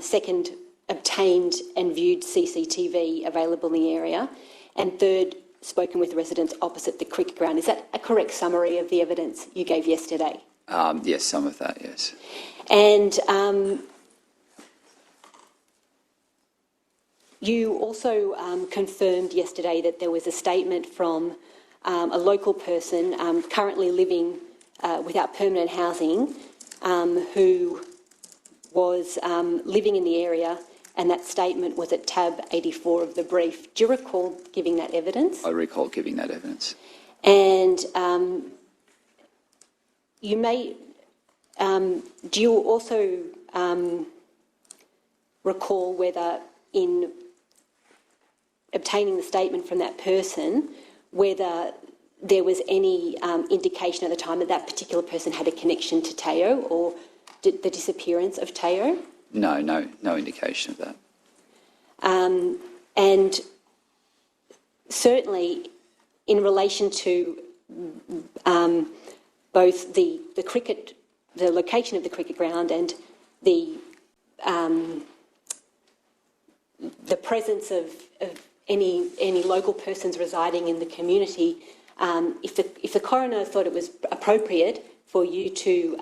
second obtained and viewed CCTV available in the area, and third spoken with residents opposite the cricket ground. Is that a correct summary of the evidence you gave yesterday? Yes, some of that, yes. And you also confirmed yesterday that there was a statement from a local person currently living without permanent housing who was living in the area, and that statement was at tab 84 of the brief. Do you recall giving that evidence? I recall giving that evidence. And you may... do you also recall whether in obtaining the statement from that person, whether there was any indication at the time that that particular person had a connection to Theo or the disappearance of Theo? No indication of that. And certainly in relation to both the location of the cricket ground and the presence of any local persons residing in the community, if the coroner thought it was appropriate for you to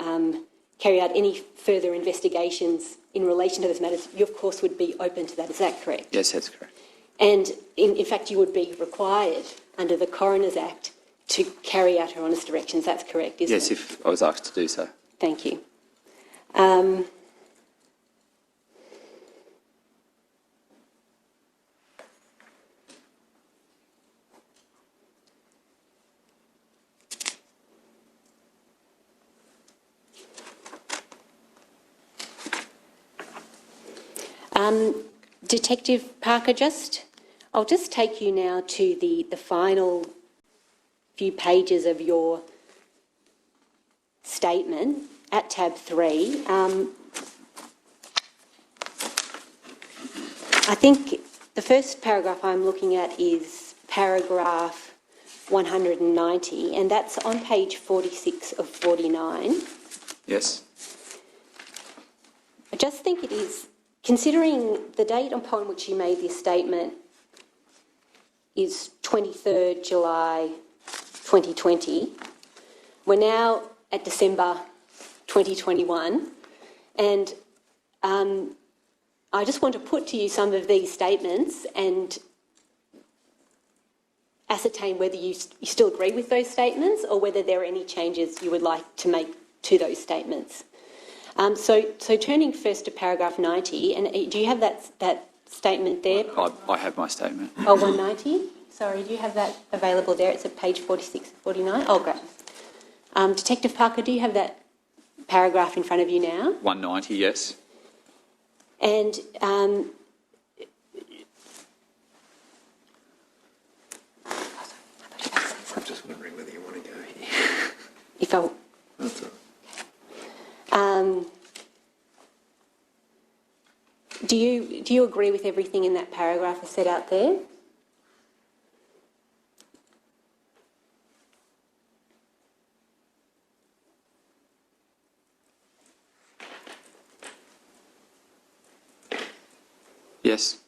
carry out any further investigations in relation to those matters, you of course would be open to that. Is that correct? Yes, that's correct. And in fact, you would be required under the Coroners Act to carry out her honest directions. That's correct, isn't it? Yes, if I was asked to do so. Thank you. Detective Parker, I'll just take you now to the final few pages of your statement at tab 3. I think the first paragraph I'm looking at is paragraph 190, and that's on page 46 of 49. Yes. I just think it is, considering the date upon which you made this statement is 23rd July 2020, we're now at December 2021, and I just want to put to you some of these statements and ascertain whether you still agree with those statements or whether there are any changes you would like to make to those statements. So turning first to paragraph 90, and do you have that statement there? I have my statement. Oh, 190? Sorry, do you have that available there? It's at page 46, 49? Oh, great. Detective Parker, do you have that paragraph in front of you now? 190, yes. And I'm just wondering whether you want to go here. if I... That's all. Do you agree with everything in that paragraph I set out there? Yes.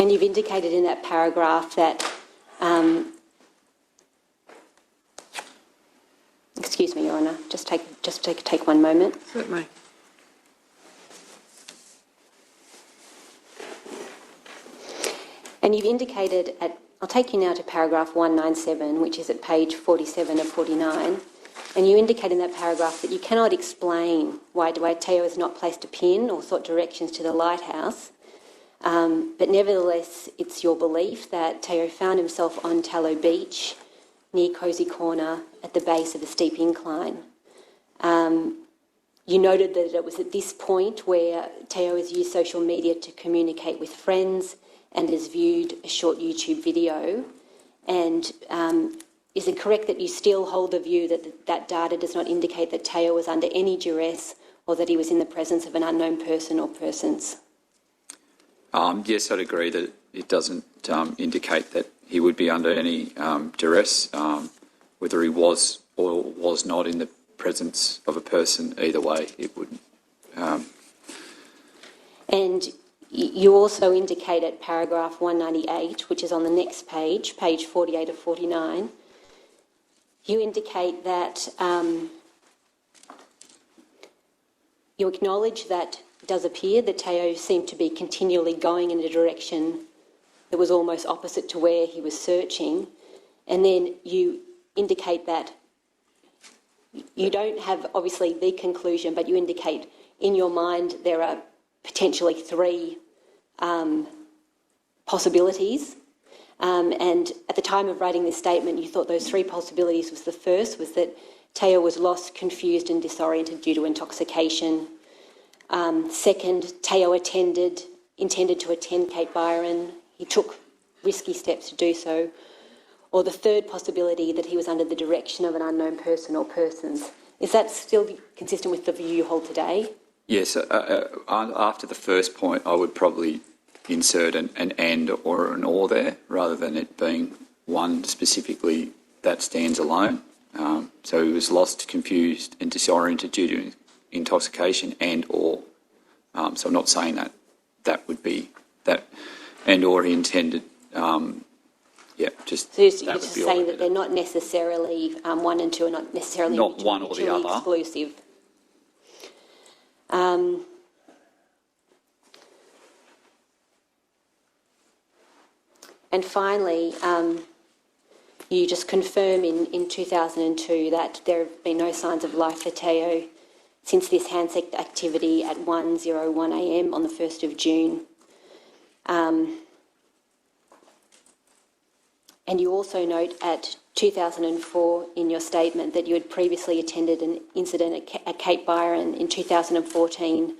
And you've indicated in that paragraph that, excuse me, Your Honour, just take one moment. Certainly. And you've indicated I'll take you now to paragraph 197, which is at page 47 of 49. And you indicate in that paragraph that you cannot explain why Theo has not placed a pin or sought directions to the lighthouse. But nevertheless, it's your belief that Theo found himself on Tallow Beach, near Cosy Corner, at the base of a steep incline. You noted that it was at this point where Theo has used social media to communicate with friends and has viewed a short YouTube video. And is it correct that you still hold the view that that data does not indicate that Theo was under any duress or that he was in the presence of an unknown person or persons? Yes, I'd agree that it doesn't indicate that he would be under any duress, whether he was or was not in the presence of a person. Either way, it wouldn't. And you also indicate at paragraph 198, which is on the next page, page 48 of 49, you indicate that you acknowledge that it does appear that Theo seemed to be continually going in a direction that was almost opposite to where he was searching. And then you indicate that you don't have, obviously, the conclusion, but you indicate in your mind there are potentially three possibilities. And at the time of writing this statement, you thought those three possibilities was the first was that Theo was lost, confused and disoriented due to intoxication. Second, Theo intended to attend Cape Byron. He took risky steps to do so. Or the third possibility, that he was under the direction of an unknown person or persons. Is that still consistent with the view you hold today? Yes, after the first point, I would probably insert an and or an or there, rather than it being one specifically that stands alone. So he was lost, confused and disoriented due to intoxication and or. So I'm not saying that would be that and or he intended. Just so you're that just would be saying that they're not necessarily, one and two are not necessarily not one or the mutually other. exclusive. And finally, you just confirm in 2002 that there have been no signs of life for Theo since this handshake activity at 1:01 a.m. on the 1st of June. And you also note at 2004 in your statement that you had previously attended an incident at Cape Byron in 2014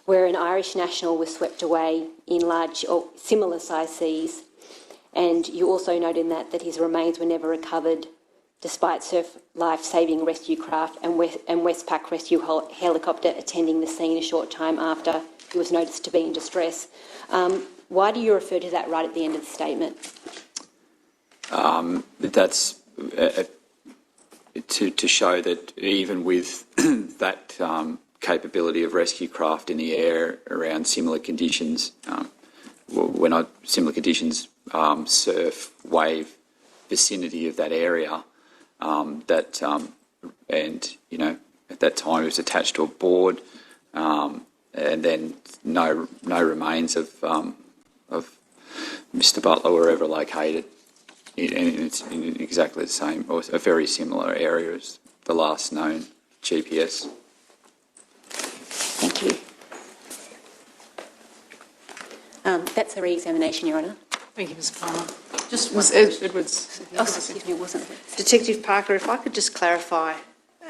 where an Irish national was swept away in large or similar sized seas. And you also note in that his remains were never recovered despite surf life-saving rescue craft and Westpac rescue helicopter attending the scene a short time after he was noticed to be in distress. Why do you refer to that right at the end of the statement? That's to show that even with that capability of rescue craft in the air around similar conditions, surf, wave vicinity of that area, and at that time it was attached to a board, and then no remains of Mr. Butler were ever located. And it's in exactly the same, or a very similar area as the last known GPS. Thank you. That's a re-examination, Your Honour. Thank you, Ms. Palmer. Just Ms. one Edwards. Oh, excuse me, wasn't it? Detective Parker, if I could just clarify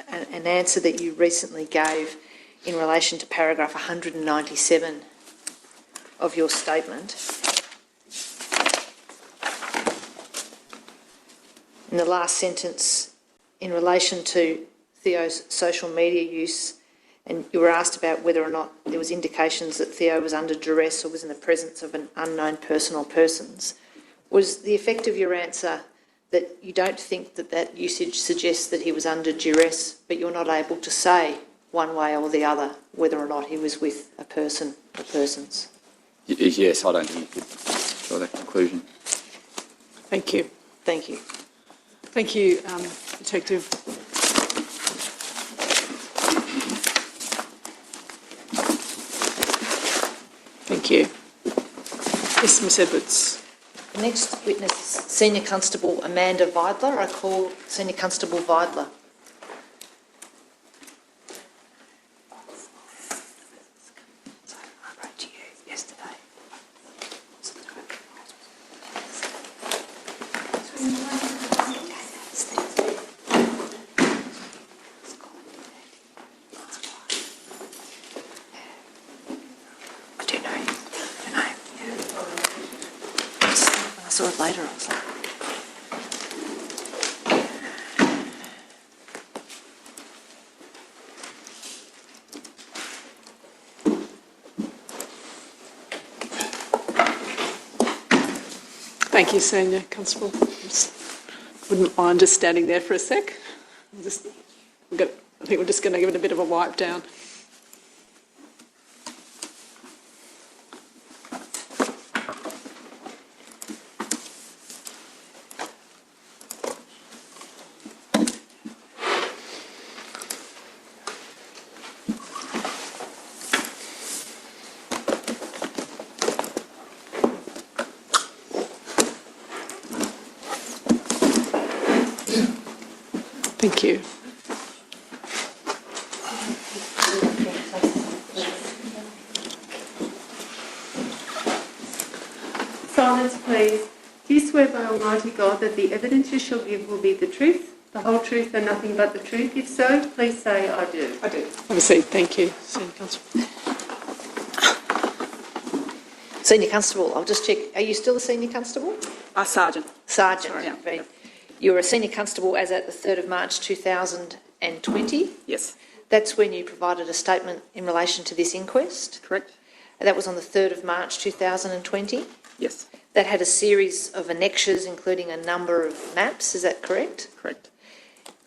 an answer that you recently gave in relation to paragraph 197 of your statement. In the last sentence, in relation to Theo's social media use, and you were asked about whether or not there was indications that Theo was under duress or was in the presence of an unknown person or persons, was the effect of your answer that you don't think that usage suggests that he was under duress, but you're not able to say one way or the other whether or not he was with a person or persons? Yes, I don't think you could draw that conclusion. Thank you. Thank you. Thank you, Detective. Thank you. Yes, Ms Edwards. The next witness is Senior Constable Amanda Vidler. I call Senior Constable Vidler. I wrote to you yesterday. I do know. When I saw it later, I was like, Thank you, Senior Constable. Wouldn't mind just standing there for a sec. I think we're just going to give it a bit of a wipe down. Thank you. Silence, please. Do you swear by Almighty God that the evidence you shall give will be the truth, the whole truth and nothing but the truth? If so, please say, I do. I do. Have a seat. Thank you, Senior Constable. Senior Constable, I'll just check. Are you still a Senior Constable? Sergeant. Sergeant. Sorry, yeah. You were a Senior Constable as at the 3rd of March 2020. Yes. That's when you provided a statement in relation to this inquest. Correct. That was on the 3rd of March 2020. Yes. That had a series of annexures, including a number of maps. Is that correct? Correct.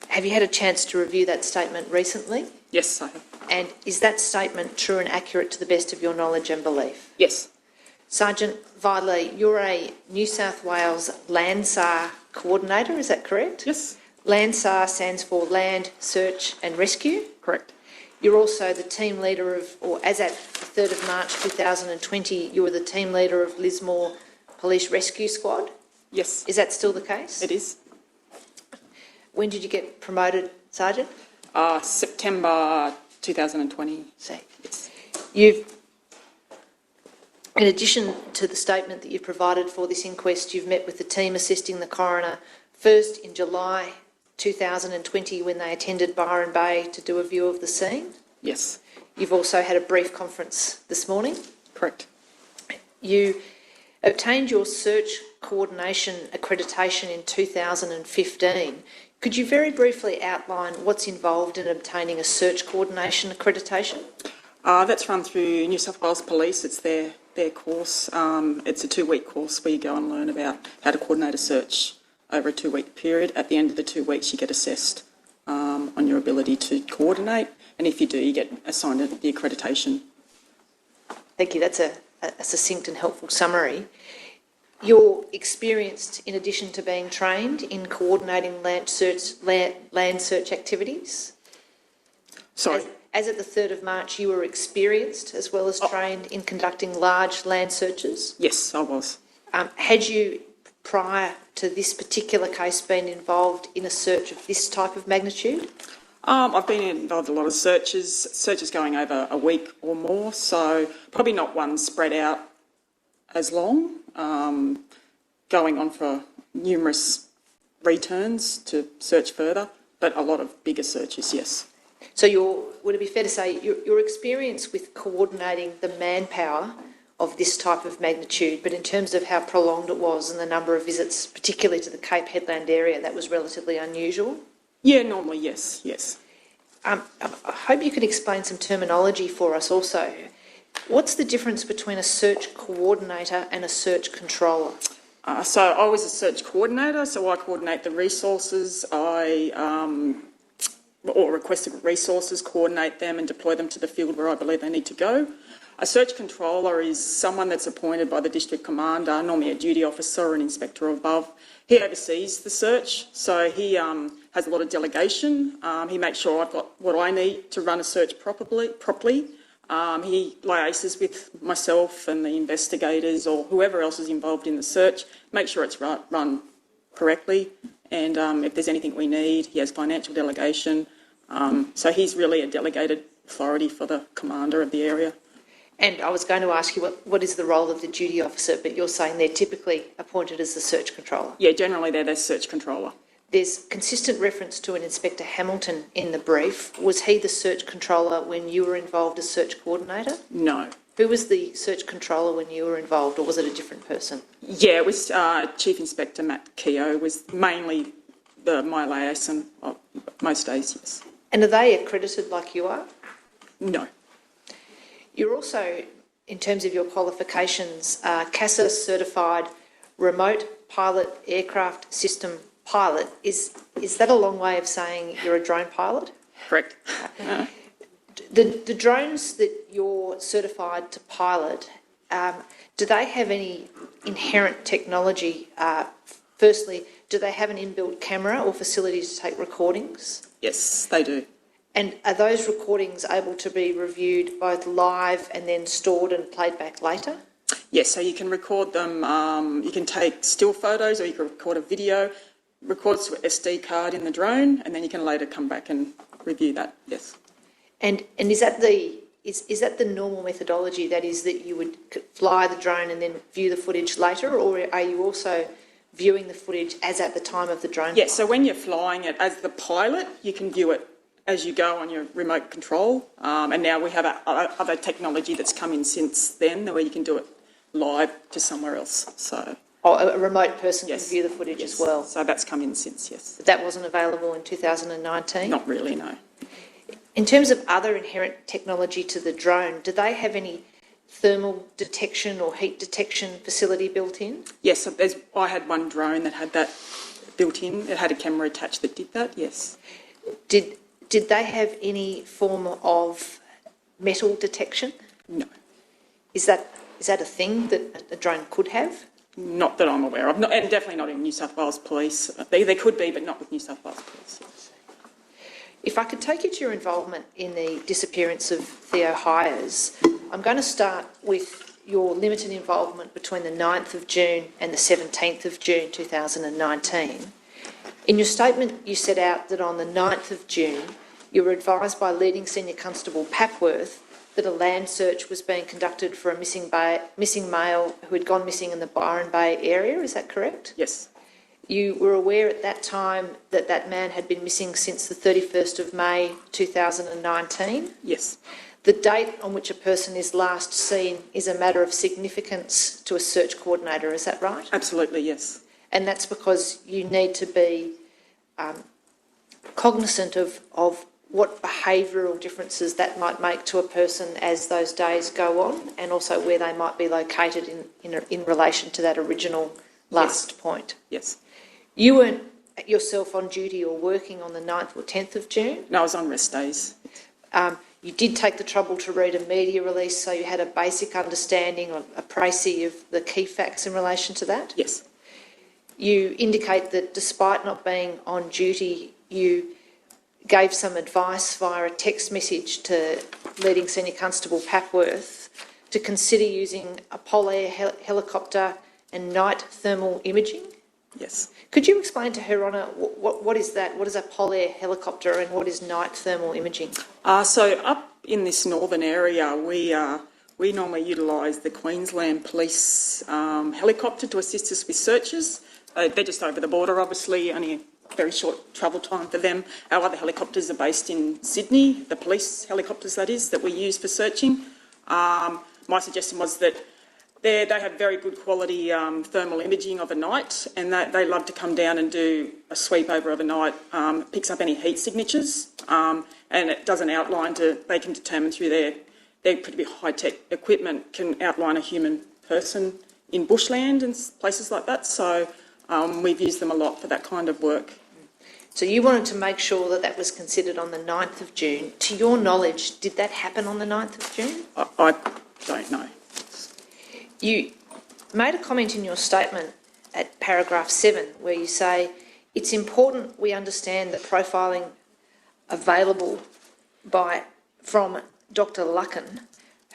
Have you had a chance to review that statement recently? Yes, I have. And is that statement true and accurate to the best of your knowledge and belief? Yes. Sergeant Vidler, you're a New South Wales LANDSAR coordinator, is that correct? Yes. LANDSAR stands for Land, Search and Rescue. Correct. You're also the team leader of, or as at the 3rd of March 2020, you were the team leader of Lismore Police Rescue Squad. Yes. Is that still the case? It is. When did you get promoted, Sergeant? September 2020. So Yes. you've, in addition to the statement that you provided for this inquest, you've met with the team assisting the coroner first in July 2020 when they attended Byron Bay to do a view of the scene. Yes. You've also had a brief conference this morning. Correct. You obtained your search coordination accreditation in 2015. Could you very briefly outline what's involved in obtaining a search coordination accreditation? That's run through New South Wales Police. It's their course. It's a 2-week course where you go and learn about how to coordinate a search over a 2-week period. At the end of the 2 weeks, you get assessed on your ability to coordinate, and if you do, you get assigned the accreditation. Thank you. That's a succinct and helpful summary. You're experienced, in addition to being trained, in coordinating land search activities? Sorry. As at the 3rd of March, you were experienced as well as trained in conducting large land searches? Yes, I was. Had you, prior to this particular case, been involved in a search of this type of magnitude? I've been involved in a lot of searches going over a week or more, so probably not one spread out as long, going on for numerous returns to search further, but a lot of bigger searches, yes. So would it be fair to say your experience with coordinating the manpower of this type of magnitude, but in terms of how prolonged it was and the number of visits, particularly to the Cape Headland area, that was relatively unusual? Yeah, normally, yes. I hope you could explain some terminology for us also. What's the difference between a search coordinator and a search controller? So I was a search coordinator, so I coordinate the resources. Or requested resources, coordinate them and deploy them to the field where I believe they need to go. A search controller is someone that's appointed by the district commander, normally a duty officer or an inspector or above. He oversees the search, so he has a lot of delegation. He makes sure I've got what I need to run a search properly. He liaises with myself and the investigators or whoever else is involved in the search, make sure it's run correctly, and if there's anything we need, he has financial delegation. So he's really a delegated authority for the commander of the area. And I was going to ask you what is the role of the duty officer, but you're saying they're typically appointed as the search controller. Yeah, generally they're the search controller. There's consistent reference to an Inspector Hamilton in the brief. Was he the search controller when you were involved as search coordinator? No. Who was the search controller when you were involved, or was it a different person? Yeah, it was Chief Inspector Matt Keogh was mainly my liaison most days, yes. And are they accredited like you are? No. You're also, in terms of your qualifications, CASA certified remote pilot aircraft system pilot. Is that a long way of saying you're a drone pilot? Correct. The drones that you're certified to pilot, do they have any inherent technology? Firstly, do they have an inbuilt camera or facilities to take recordings? Yes, they do. And are those recordings able to be reviewed both live and then stored and played back later? Yes, so you can record them, you can take still photos or you can record a video, records to an SD card in the drone, and then you can later come back and review that, yes. And is that the normal methodology, that is that you would fly the drone and then view the footage later, or are you also viewing the footage as at the time of the drone? Yes, so when you're flying it as the pilot, you can view it as you go on your remote control, and now we have other technology that's come in since then where you can do it live to somewhere else. So a remote person yes, can view the footage as well? So that's come in since, yes. But that wasn't available in 2019? Not really, no. In terms of other inherent technology to the drone, do they have any thermal detection or heat detection facility built in? Yes, so I had one drone that had that built in. It had a camera attached that did that, yes. Did they have any form of metal detection? No. Is that a thing that a drone could have? Not that I'm aware of, and definitely not in New South Wales Police. They could be, but not with New South Wales Police. Yes. If I could take you to your involvement in the disappearance of Theo Hayez, I'm going to start with your limited involvement between the 9th of June and the 17th of June 2019. In your statement, you set out that on the 9th of June, you were advised by leading Senior Constable Papworth that a land search was being conducted for a missing male who had gone missing in the Byron Bay area. Is that correct? Yes. You were aware at that time that that man had been missing since the 31st of May 2019? Yes. The date on which a person is last seen is a matter of significance to a search coordinator, is that right? Absolutely, yes. And that's because you need to be cognisant of what behavioural differences that might make to a person as those days go on, and also where they might be located in relation to that original last point. Yes. You weren't yourself on duty or working on the 9th or 10th of June? No, I was on rest days. You did take the trouble to read a media release, so you had a basic understanding or a précis of the key facts in relation to that? Yes. You indicate that despite not being on duty, you gave some advice via a text message to leading Senior Constable Papworth to consider using a Polair helicopter and night thermal imaging? Yes. Could you explain to Her Honour what is that? What is a Polair helicopter and what is night thermal imaging? So up in this northern area, we normally utilise the Queensland Police helicopter to assist us with searches. They're just over the border, obviously, only a very short travel time for them. Our other helicopters are based in Sydney, the police helicopters, that is, that we use for searching. My suggestion was that they have very good quality thermal imaging overnight, and they love to come down and do a sweep over overnight, picks up any heat signatures, and it does an outline they can determine through their pretty high-tech equipment, can outline a human person in bushland and places like that. So we've used them a lot for that kind of work. So you wanted to make sure that that was considered on the 9th of June. To your knowledge, did that happen on the 9th of June? don't know. You made a comment in your statement at paragraph 7 where you say, it's important we understand that profiling available from Dr. Luckin,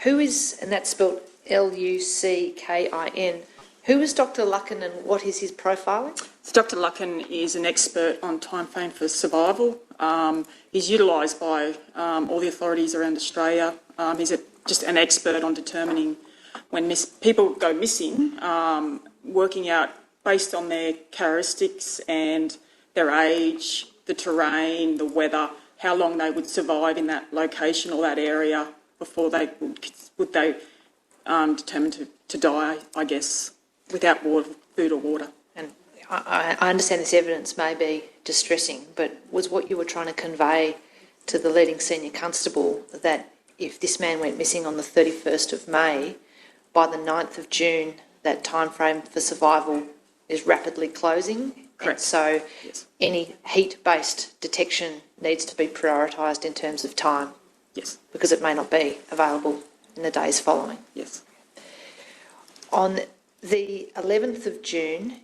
who is, and that's spelled Luckin, who is Dr. Luckin and what is his profiling? So Dr. Luckin is an expert on timeframe for survival. He's utilised by all the authorities around Australia. He's just an expert on determining when people go missing, working out based on their characteristics and their age, the terrain, the weather, how long they would survive in that location or that area before they would determine to die, I guess, without food or water. And I understand this evidence may be distressing, but was what you were trying to convey to the leading senior constable that if this man went missing on the 31st of May, by the 9th of June, that time frame for survival is rapidly closing? Correct. And so Yes. any heat-based detection needs to be prioritised in terms of time? Yes. Because it may not be available in the days following. Yes. On the 11th of June,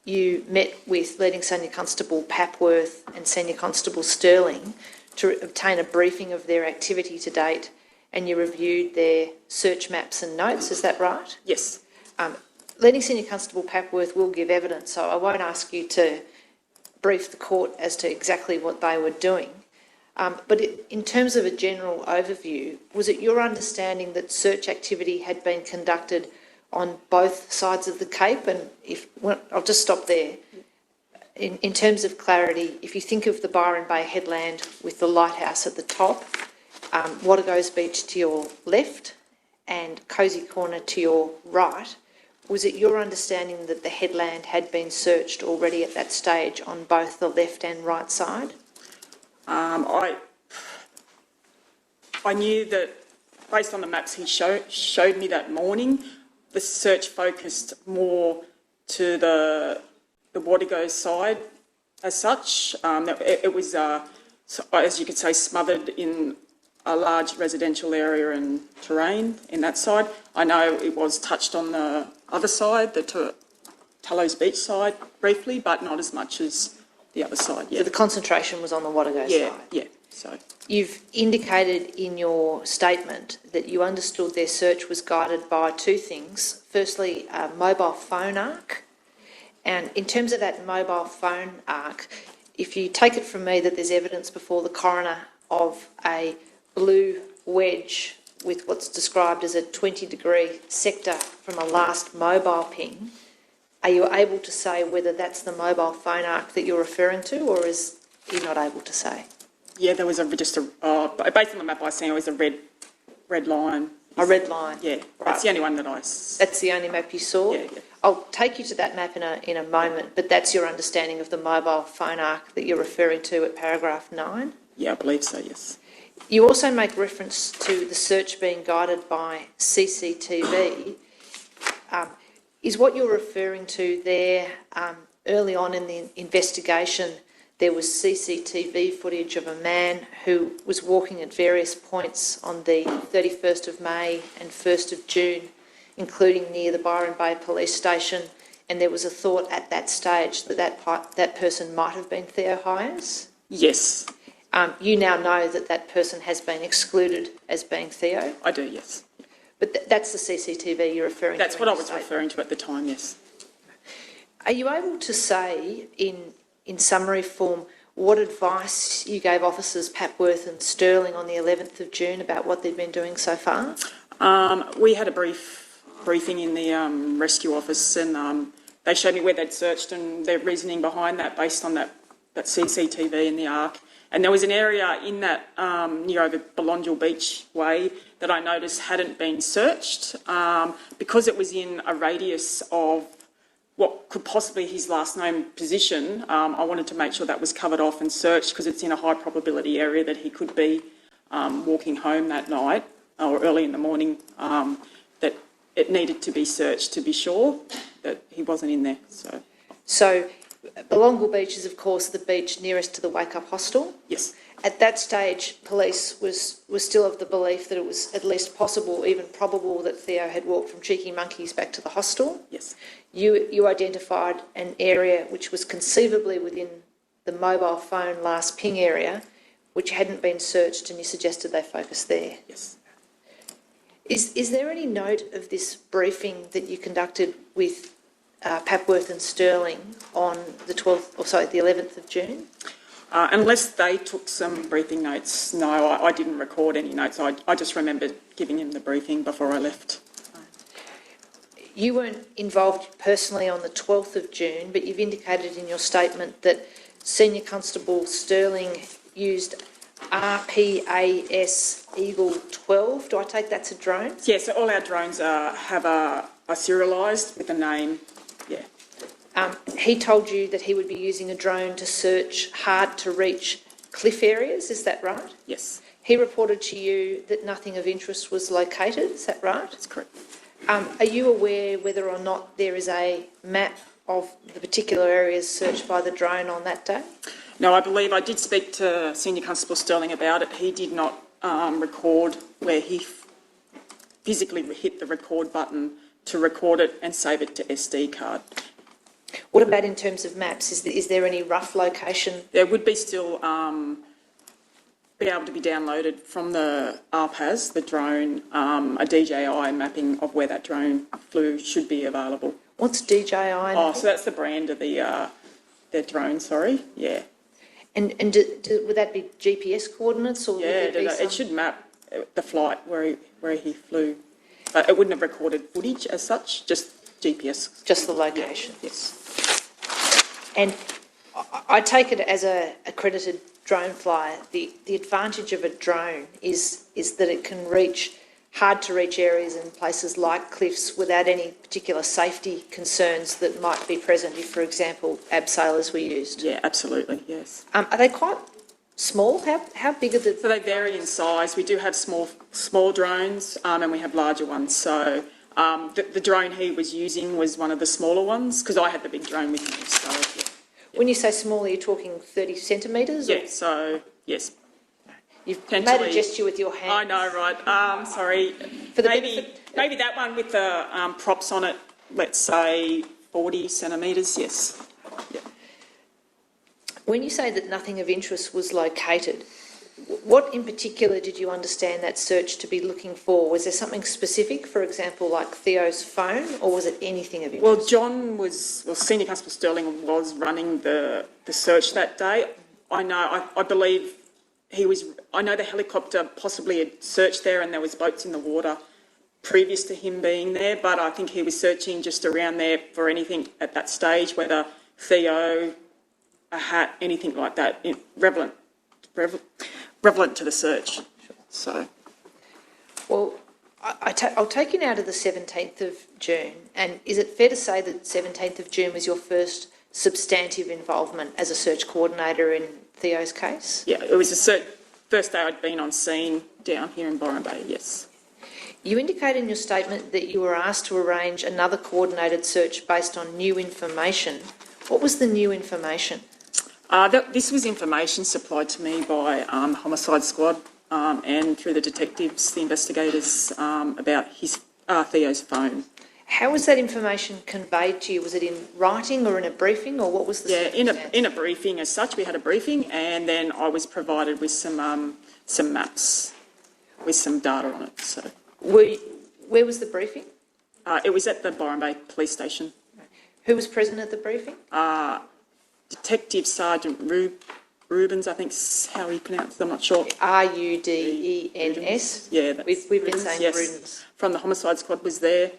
you met with Leading Senior Constable Papworth and Senior Constable Sterling to obtain a briefing of their activity to date, and you reviewed their search maps and notes, is that right? Yes. Leading Senior Constable Papworth will give evidence, so I won't ask you to brief the court as to exactly what they were doing. But in terms of a general overview, was it your understanding that search activity had been conducted on both sides of the Cape? And I'll just stop there. In terms of clarity, if you think of the Byron Bay headland with the lighthouse at the top, Watergoes Beach to your left and Cosy Corner to your right, was it your understanding that the headland had been searched already at that stage on both the left and right side? I knew that based on the maps he showed me that morning, the search focused more to the Watergoes side as such. It was, as you could say, smothered in a large residential area and terrain in that side. I know it was touched on the other side, the Tallows Beach side, briefly, but not as much as the other side. Yeah. So the concentration was on the Watergoes side? Yeah. So You've indicated in your statement that you understood their search was guided by two things. Firstly, a mobile phone arc. And in terms of that mobile phone arc, if you take it from me that there's evidence before the coroner of a blue wedge with what's described as a 20-degree sector from a last mobile ping, are you able to say whether that's the mobile phone arc that you're referring to, or is you not able to say? yeah, there was based on the map I seen, it was a red line. A red line? Yeah, Right. that's the only one that That's the only map you saw? Yeah. I'll take you to that map in a moment, but that's your understanding of the mobile phone arc that you're referring to at paragraph 9? Yeah, I believe so, yes. You also make reference to the search being guided by CCTV. Is what you're referring to there, early on in the investigation, there was CCTV footage of a man who was walking at various points on the 31st of May and 1st of June, including near the Byron Bay Police Station, and there was a thought at that stage that that person might have been Theo Hayez? Yes, You now know that that person has been excluded as being Theo, I do, yes. but that's the CCTV you're referring to? That's what I was referring to at the time, yes. Are you able to say in summary form what advice you gave officers Papworth and Sterling on the 11th of June about what they'd been doing so far? We had a briefing in the rescue office, and they showed me where they'd searched and their reasoning behind that based on that CCTV in the arc. And there was an area in that near over Belongil Beach Way that I noticed hadn't been searched because it was in a radius of what could possibly his last known position. I wanted to make sure that was covered off and searched because it's in a high probability area that he could be walking home that night or early in the morning, that it needed to be searched to be sure that he wasn't in there. So Belongle Beach is, of course, the beach nearest to the Wake Up Hostel. Yes. At that stage, police was still of the belief that it was at least possible, even probable, that Theo had walked from Cheeky Monkeys back to the hostel. Yes. You identified an area which was conceivably within the mobile phone last ping area, which hadn't been searched, and you suggested they focus there. Yes. Is there any note of this briefing that you conducted with Papworth and Sterling on the 11th of June? Unless they took some briefing notes, no, I didn't record any notes. I just remember giving him the briefing before I left. You weren't involved personally on the 12th of June, but you've indicated in your statement that Senior Constable Sterling used RPAS Eagle 12. Do I take that's a drone? Yeah, so all our drones are serialised with a name, yeah. He told you that he would be using a drone to search hard-to-reach cliff areas, is that right? Yes, He reported to you that nothing of interest was located, is that right? that's correct. Are you aware whether or not there is a map of the particular areas searched by the drone on that day? No, I believe I did speak to Senior Constable Sterling about it. He did not record where he physically hit the record button to record it and save it to SD card. What about in terms of maps? Is there any rough location? There would be still be able to be downloaded from the RPAS, the drone, a DJI mapping of where that drone flew should be available. What's DJI? Oh, so that's the brand of their drone, sorry, yeah. And would that be GPS coordinates? Or Yeah, would there be it should map the flight where he flew. But it wouldn't have recorded footage as such, just GPS. Just the location? Yeah, yes. And I take it as a accredited drone flyer, the advantage of a drone is that it can reach hard-to-reach areas in places like cliffs without any particular safety concerns that might be present if, for example, abseilers were used. Yeah, absolutely, yes. Are they quite small? How big are the... So they vary in size. We do have small drones and we have larger ones. So the drone he was using was one of the smaller ones because I had the big drone with me. So, yeah. When you say small, are you talking 30 centimetres? Yeah, so, yes. You've made a gesture with your hand. I know, right. Sorry. Maybe that one with the props on it, let's say 40 centimetres, yes. Yeah. When you say that nothing of interest was located, what in particular did you understand that search to be looking for? Was there something specific, for example, like Theo's phone, or was it anything of interest? Well, Senior Constable Sterling was running the search that day. I believe I know the helicopter possibly had searched there and there was boats in the water previous to him being there, but I think he was searching just around there for anything at that stage, whether Theo, a hat, anything like that, relevant to the search. So, Well, I'll take you now to the 17th of June, and is it fair to say that 17th of June was your first substantive involvement as a search coordinator in Theo's case? yeah, it was the first day I'd been on scene down here in Byron Bay, yes. You indicate in your statement that you were asked to arrange another coordinated search based on new information. What was the new information? This was information supplied to me by the Homicide Squad and through the detectives, the investigators, about Theo's phone. How was that information conveyed to you? Was it in writing or in a briefing, or what was the circumstance? in a briefing as such. We had a briefing, and then I was provided with some maps with some data on it. So, where was the briefing? it was at the Byron Bay Police Station. Who was present at the briefing? Detective Sergeant Rubens, I think is how he pronounced it. I'm not sure. Rudens. Yeah, that's We've been Rudens, saying yes. Rudens. From the Homicide Squad was there.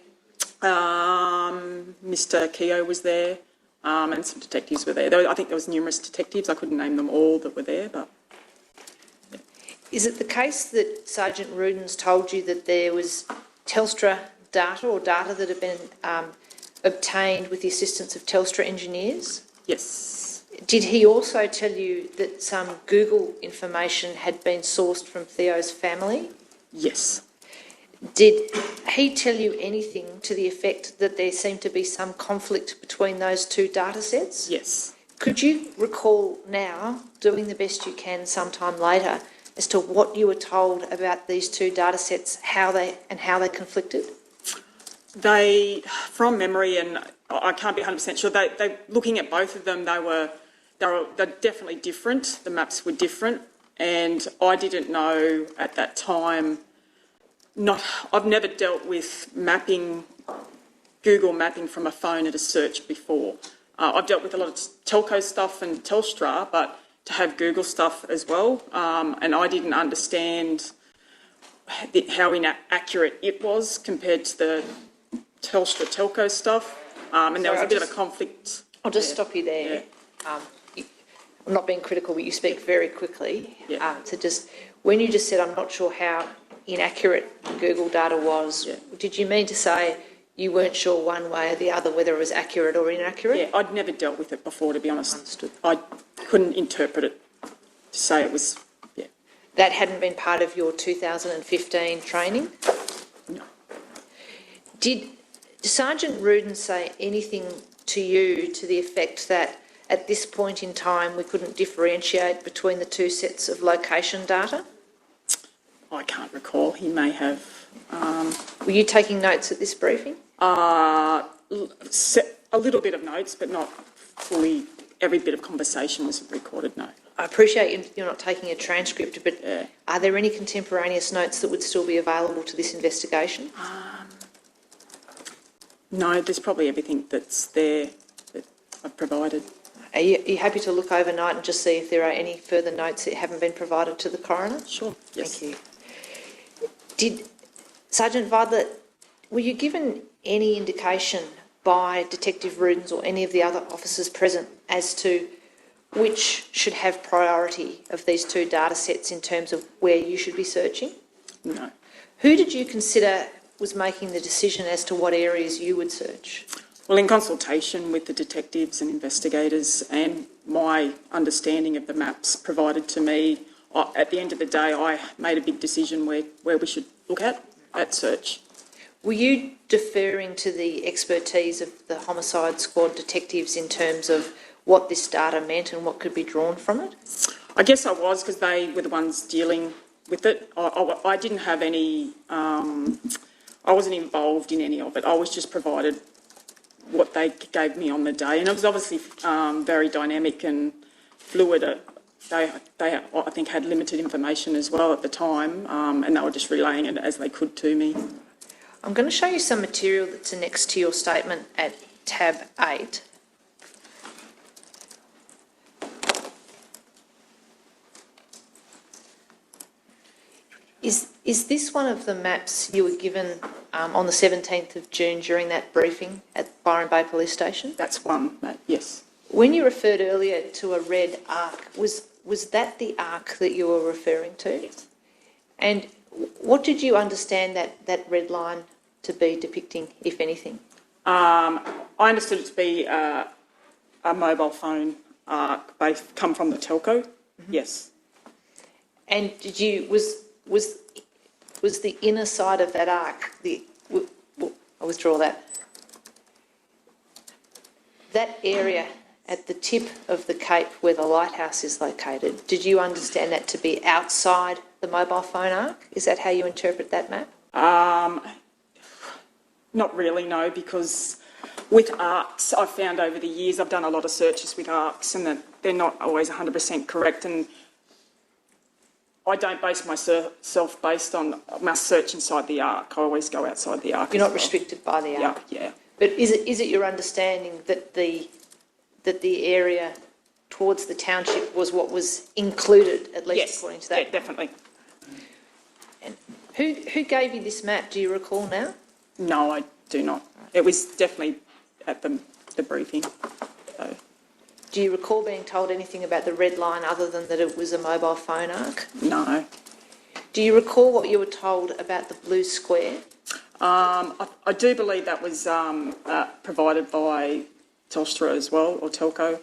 Mr. Keogh was there, and some detectives were there. I think there was numerous detectives. I couldn't name them all that were there, but... Yeah. Is it the case that Sergeant Rudens told you that there was Telstra data or data that had been obtained with the assistance of Telstra engineers? Yes. Did he also tell you that some Google information had been sourced from Theo's family? Yes. Did he tell you anything to the effect that there seemed to be some conflict between those two data sets? Yes. Could you recall now, doing the best you can sometime later, as to what you were told about these two data sets, how they conflicted? They, from memory, and I can't be 100% sure, they looking at both of them, they're definitely different. The maps were different, and I didn't know at that time. I've never dealt with mapping, Google mapping from a phone at a search before. I've dealt with a lot of telco stuff and Telstra, but to have Google stuff as well, and I didn't understand how inaccurate it was compared to the Telstra telco stuff, and there was a bit of a conflict. I'll just stop you there. Yeah. I'm not being critical, but you speak very quickly. Yeah. So just, when you just said, I'm not sure how inaccurate Google data was, did you mean to say you weren't sure one way or the other whether it was accurate or inaccurate? Yeah, I'd never dealt with it before, to be honest. Understood. I couldn't interpret it to say it was, yeah. That hadn't been part of your 2015 training? No. Did Sergeant Rudin say anything to you to the effect that at this point in time we couldn't differentiate between the two sets of location data? I can't recall. He may have. Were you taking notes at this briefing? A little bit of notes, but not fully. Every bit of conversation was recorded, no. I appreciate you're not taking a transcript, but are there any contemporaneous notes that would still be available to this investigation? No, there's probably everything that's there that I've provided. Are you happy to look overnight and just see if there are any further notes that haven't been provided to the coroner? Sure, yes. Thank you. Did Sergeant Vidler, were you given any indication by Detective Rudins or any of the other officers present as to which should have priority of these two data sets in terms of where you should be searching? No. Who did you consider was making the decision as to what areas you would search? Well, in consultation with the detectives and investigators and my understanding of the maps provided to me, at the end of the day, I made a big decision where we should look at search. Were you deferring to the expertise of the homicide squad detectives in terms of what this data meant and what could be drawn from it? I guess I was, because they were the ones dealing with it. I didn't have any, I wasn't involved in any of it. I was just provided what they gave me on the day. And it was obviously very dynamic and fluid. They, I think, had limited information as well at the time, and they were just relaying it as they could to me. I'm going to show you some material that's annexed to your statement at tab 8. Is this one of the maps you were given on the 17th of June during that briefing at Byron Bay Police Station? That's one, yes. When you referred earlier to a red arc, was that the arc that you were referring to? Yes. And what did you understand that red line to be depicting, if anything? I understood it to be a mobile phone arc, come from the telco, yes. And did you was the inner side of that arc I'll withdraw that. That area at the tip of the Cape where the lighthouse is located, did you understand that to be outside the mobile phone arc? Is that how you interpret that map? Not really, no, because with arcs, I've found over the years, I've done a lot of searches with arcs and that they're not always 100% correct, and I don't base myself based on my search inside the arc. I always go outside the arc. You're not restricted by the arc? Yeah. But is it your understanding that the area towards the township was what was included, at least yes, according to that? Yeah, definitely. And who gave you this map? Do you recall now? No, I do not. It was definitely at the briefing. So. Do you recall being told anything about the red line other than that it was a mobile phone arc? No. Do you recall what you were told about the blue square? I do believe that was provided by Telstra as well, or Telco,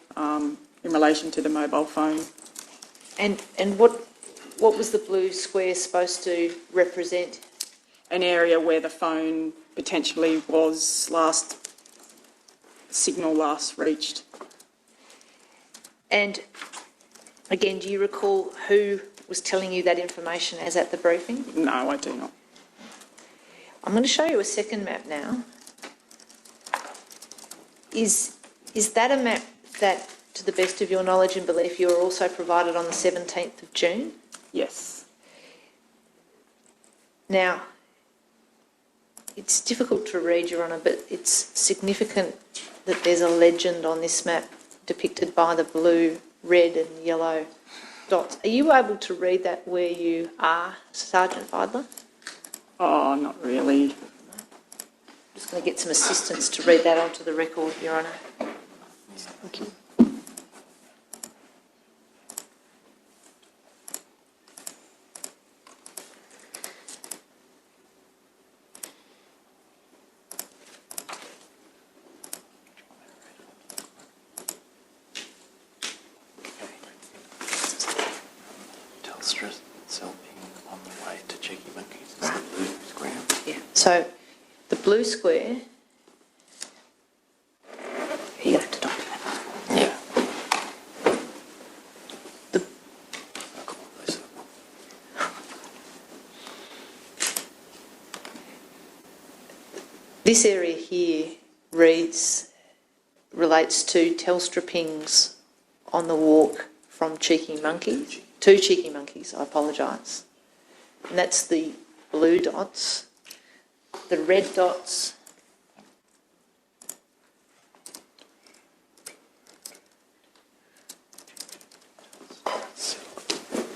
in relation to the mobile phone. And what was the blue square supposed to represent? an area where the phone potentially was signal last reached. And again, do you recall who was telling you that information as at the briefing? No, I do not. I'm going to show you a second map now. Is that a map that, to the best of your knowledge and belief, you were also provided on the 17th of June? Yes. Now, it's difficult to read, Your Honour, but it's significant that there's a legend on this map depicted by the blue, red and yellow dots. Are you able to read that where you are, Sergeant Vidler? Oh, not really. I'm just going to get some assistance to read that onto the record, Your Honour. Thank you. Telstra cell ping on the way to Cheeky Monkeys. Is the blue square? Yeah. So the blue square, you're going to have to talk to that. Yeah. The, I'll call those up. this area here relates to Telstra pings on the walk from Cheeky Monkeys, to Cheeky Monkeys, I apologise. And that's the blue dots. The red dots,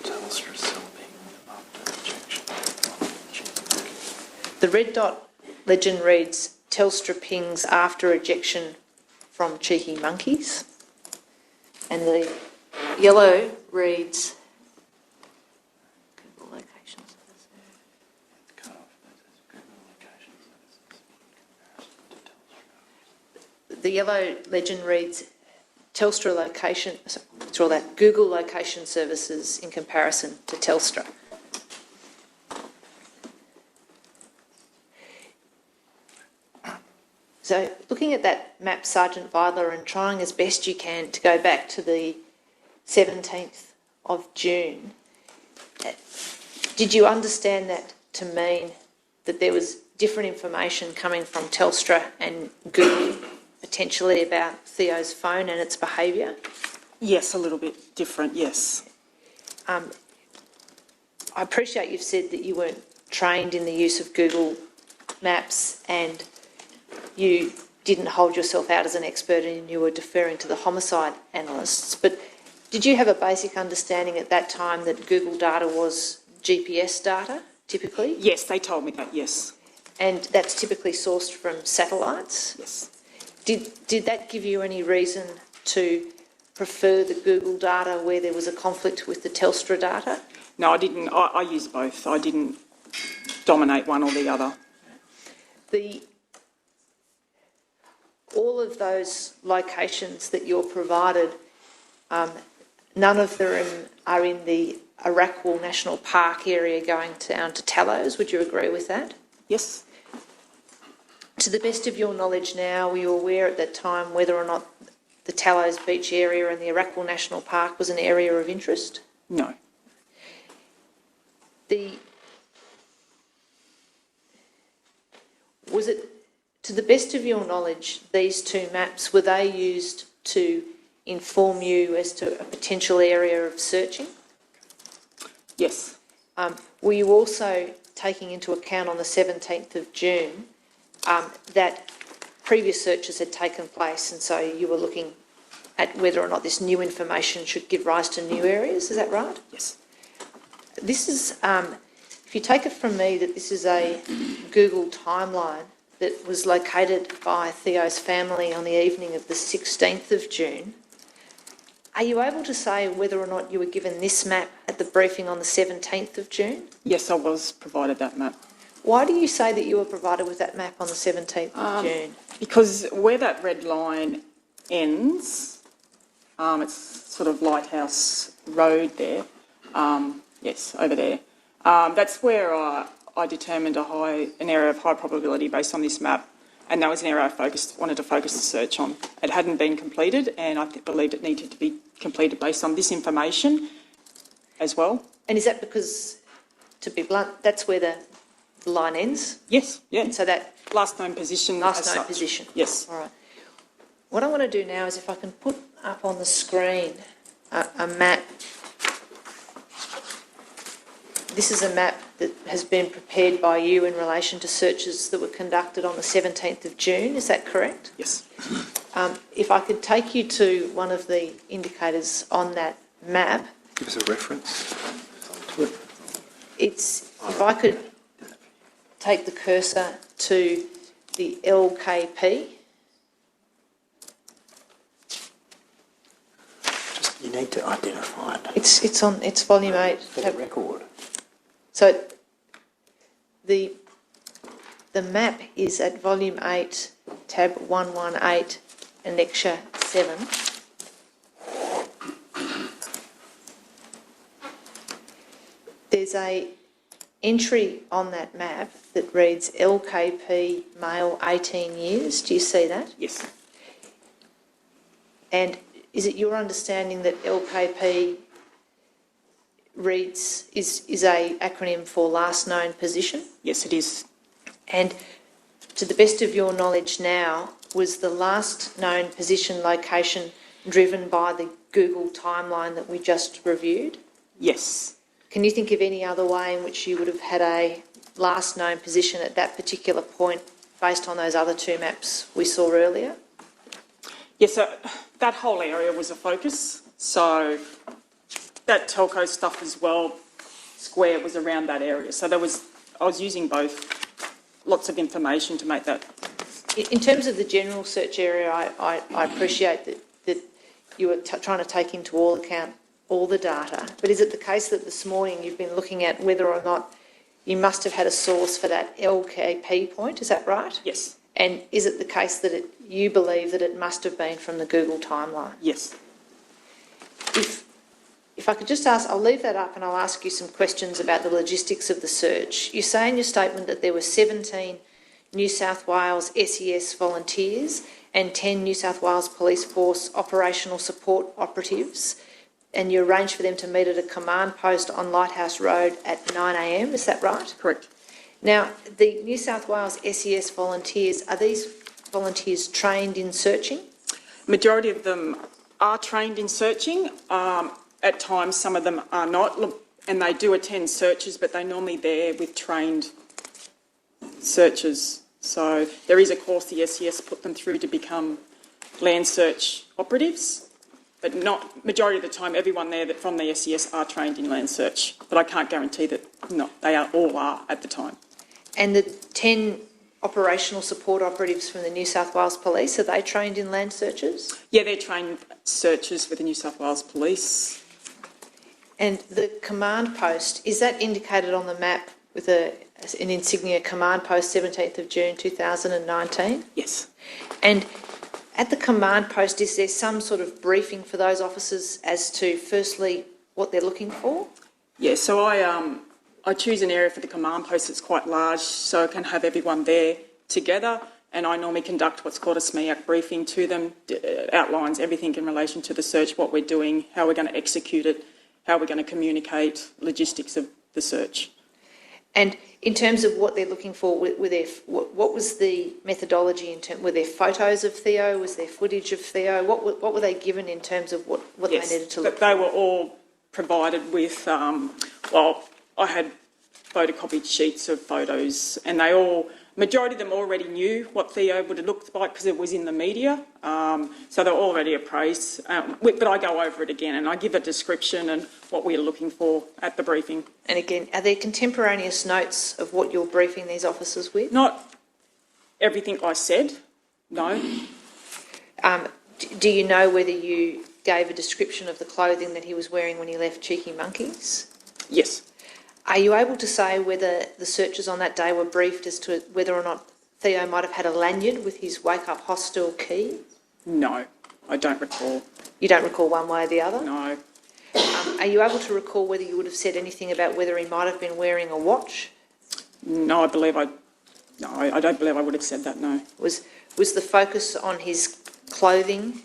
Telstra cell ping after ejection from Cheeky Monkeys. the red dot legend reads Telstra pings after ejection from Cheeky Monkeys. And the yellow reads Google location services. Cut off those Google location services in comparison to Telstra. The yellow legend reads Telstra location, it's all that, Google location services in comparison to Telstra. So looking at that map, Sergeant Vidler, and trying as best you can to go back to the 17th of June, did you understand that to mean that there was different information coming from Telstra and Google potentially about Theo's phone and its behaviour? Yes, a little bit different, yes. I appreciate you've said that you weren't trained in the use of Google Maps and you didn't hold yourself out as an expert and you were deferring to the homicide analysts, but did you have a basic understanding at that time that Google data was GPS data, typically? Yes, they told me that, yes. And that's typically sourced from satellites? Yes. Did that give you any reason to prefer the Google data where there was a conflict with the Telstra data? No, I didn't. I used both. I didn't dominate one or the other. All of those locations that you're provided, none of them are in the Arakwal National Park area going down to Tallows. Would you agree with that? Yes. To the best of your knowledge now, were you aware at that time whether or not the Tallows Beach area and the Arakwal National Park was an area of interest? No. Was it, to the best of your knowledge, these two maps, were they used to inform you as to a potential area of searching? Yes. Were you also taking into account on the 17th of June that previous searches had taken place and so you were looking at whether or not this new information should give rise to new areas? Is that right? Yes. This is, if you take it from me that this is a Google timeline that was located by Theo's family on the evening of the 16th of June, are you able to say whether or not you were given this map at the briefing on the 17th of June? Yes, I was provided that map. Why do you say that you were provided with that map on the 17th of June? Because where that red line ends, it's sort of Lighthouse Road there. Yes, over there. That's where I determined an area of high probability based on this map, and that was an area I wanted to focus the search on. It hadn't been completed, and I believed it needed to be completed based on this information as well. And is that because, to be blunt, that's where the line ends? Yes, yeah. So that Last known position. last as known such. position? Yes. All right. What I want to do now is if I can put up on the screen a map. This is a map that has been prepared by you in relation to searches that were conducted on the 17th of June, is that correct? Yes. If I could take you to one of the indicators on that map. Give us a reference. If I could take the cursor to the LKP. You need to identify it. It's volume 8. For the record. So the map is at volume 8, tab 118, annexure 7. There's a entry on that map that reads LKP male 18 years. Do you see that? Yes. And is it your understanding that LKP is a acronym for last known position? Yes, it is. And to the best of your knowledge now, was the last known position location driven by the Google timeline that we just reviewed? Yes. Can you think of any other way in which you would have had a last known position at that particular point based on those other two maps we saw earlier? Yes, so that whole area was a focus. So that telco stuff as well, square was around that area. So I was using both, lots of information to make that. In terms of the general search area, I appreciate that you were trying to take into account all the data, but is it the case that this morning you've been looking at whether or not you must have had a source for that LKP point, is that right? Yes. And is it the case that you believe that it must have been from the Google timeline? Yes. If I could just ask, I'll leave that up and I'll ask you some questions about the logistics of the search. You say in your statement that there were 17 New South Wales SES volunteers and 10 New South Wales Police Force operational support operatives, and you arranged for them to meet at a command post on Lighthouse Road at 9 a.m, is that right? Correct. Now, the New South Wales SES volunteers, are these volunteers trained in searching? Majority of them are trained in searching. At times, some of them are not, and they do attend searches, but they're normally there with trained searchers. So there is a course the SES put them through to become land search operatives, but not majority of the time. Everyone there that from the SES are trained in land search, but I can't guarantee that they all are at the time. And the 10 operational support operatives from the New South Wales Police, are they trained in land searches? Yeah, they're trained searchers with the New South Wales Police. And the command post, is that indicated on the map with an insignia command post 17th of June 2019? Yes. And at the command post, is there some sort of briefing for those officers as to, firstly, what they're looking for? Yeah, so I choose an area for the command post that's quite large so I can have everyone there together, and I normally conduct what's called a SMEAC briefing to them. It outlines everything in relation to the search, what we're doing, how we're going to execute it, how we're going to communicate, logistics of the search. And in terms of what they're looking for, what was the methodology? Were there photos of Theo? Was there footage of Theo? What were they given in terms of what Yes, they needed to look for? they were all provided with, I had photocopied sheets of photos, and majority of them already knew what Theo would have looked like because it was in the media, so they're already appraised. But I go over it again and I give a description and what we're looking for at the briefing. And again, are there contemporaneous notes of what you're briefing these officers with? Not everything I said, no. Do you know whether you gave a description of the clothing that he was wearing when he left Cheeky Monkeys? Yes. Are you able to say whether the searchers on that day were briefed as to whether or not Theo might have had a lanyard with his Wake Up Hostel key? No, I don't recall. You don't recall one way or the other? No. Are you able to recall whether you would have said anything about whether he might have been wearing a watch? No, I don't believe I would have said that, no. Was the focus on his clothing?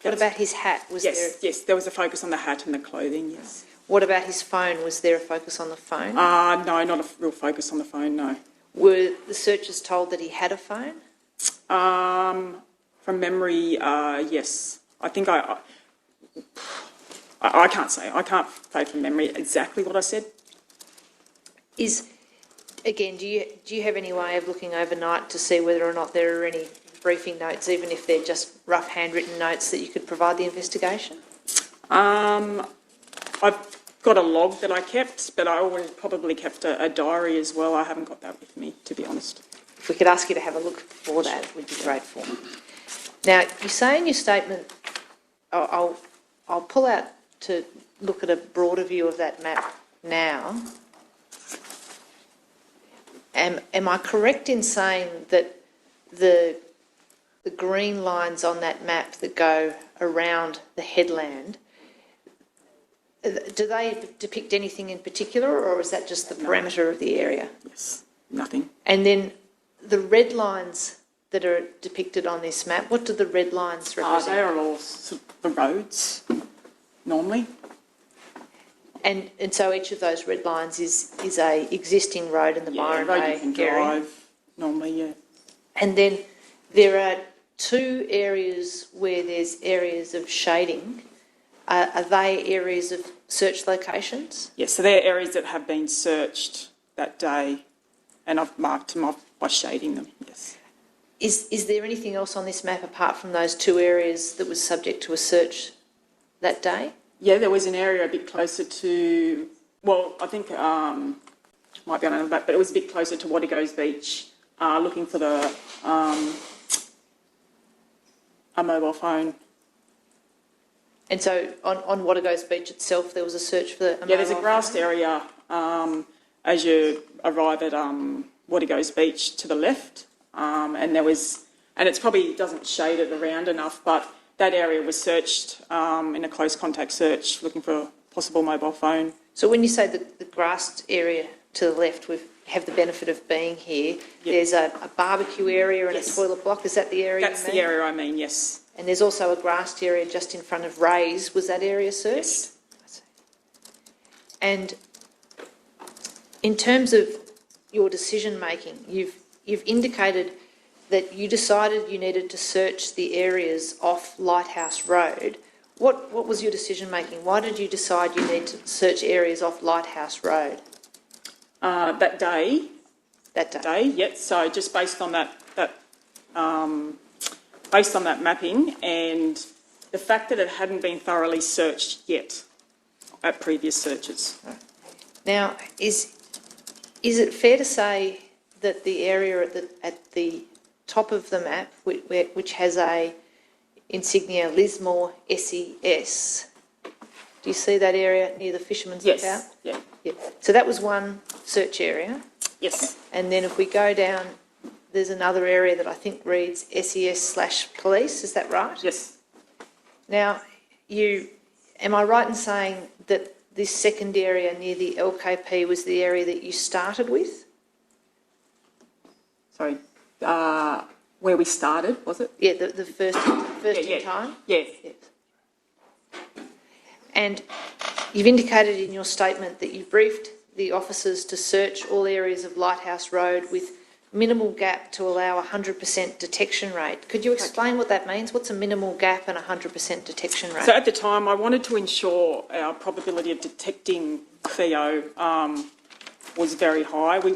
What about his hat? Yes, there was a focus on the hat and the clothing, yes. What about his phone? Was there a focus on the phone? No, not a real focus on the phone, no. Were the searchers told that he had a phone? From memory, yes. I think I can't say. I can't say from memory exactly what I said. Again, do you have any way of looking overnight to see whether or not there are any briefing notes, even if they're just rough handwritten notes, that you could provide the investigation? I've got a log that I kept, but I always probably kept a diary as well. I haven't got that with me, to be honest. If we could ask you to have a look for that, it would be grateful. Now, you say in your statement, I'll pull out to look at a broader view of that map now. Am I correct in saying that the green lines on that map that go around the headland, do they depict anything in particular, or is that just the perimeter of the area? Yes, nothing. And then the red lines that are depicted on this map, what do the red lines represent? They are all sort of the roads, normally. And so each of those red lines is a existing road in the Byron road Bay you can area. drive, normally, yeah. And then there are two areas where there's areas of shading. Are they areas of search locations? Yes, so they're areas that have been searched that day, and I've marked them off by shading them, yes. Is there anything else on this map apart from those two areas that was subject to a search that day? Yeah, there was an area a bit closer to, well, I think might be on another map, but it was a bit closer to Wadigo's Beach, looking for a mobile phone. And so on Wadigo's Beach itself, there was a search for a mobile phone? Yeah, there's a grassed area as you arrive at Wadigo's Beach to the left, and it's probably doesn't shade it around enough, but that area was searched in a close contact search, looking for a possible mobile phone. So when you say the grassed area to the left, we have the benefit of being here. Yep. There's a barbecue area and yes. a toilet block. Is that the area That's you mean? the area I mean, yes. And there's also a grassed area just in front of Ray's. Was that area searched? Yes. And in terms of your decision making, you've indicated that you decided you needed to search the areas off Lighthouse Road. What was your decision making? Why did you decide you need to search areas off Lighthouse Road? That day. That day. Yes. So just based on that mapping and the fact that it hadn't been thoroughly searched yet at previous searches. Now, is it fair to say that the area at the top of the map, which has a insignia Lismore SES, do you see that area near the Fisherman's Lookout? Yes. Yeah. So that was one search area. Yes. And then if we go down, there's another area that I think reads SES/police, is that right? Yes. Now, am I right in saying that this second area near the LKP was the area that you started with? Sorry, where we started, was it? Yeah, the first in time? Yes. Yes. And you've indicated in your statement that you briefed the officers to search all areas of Lighthouse Road with minimal gap to allow 100% detection rate. Could you explain what that means? What's a minimal gap and 100% detection rate? So at the time, I wanted to ensure our probability of detecting Theo was very high. We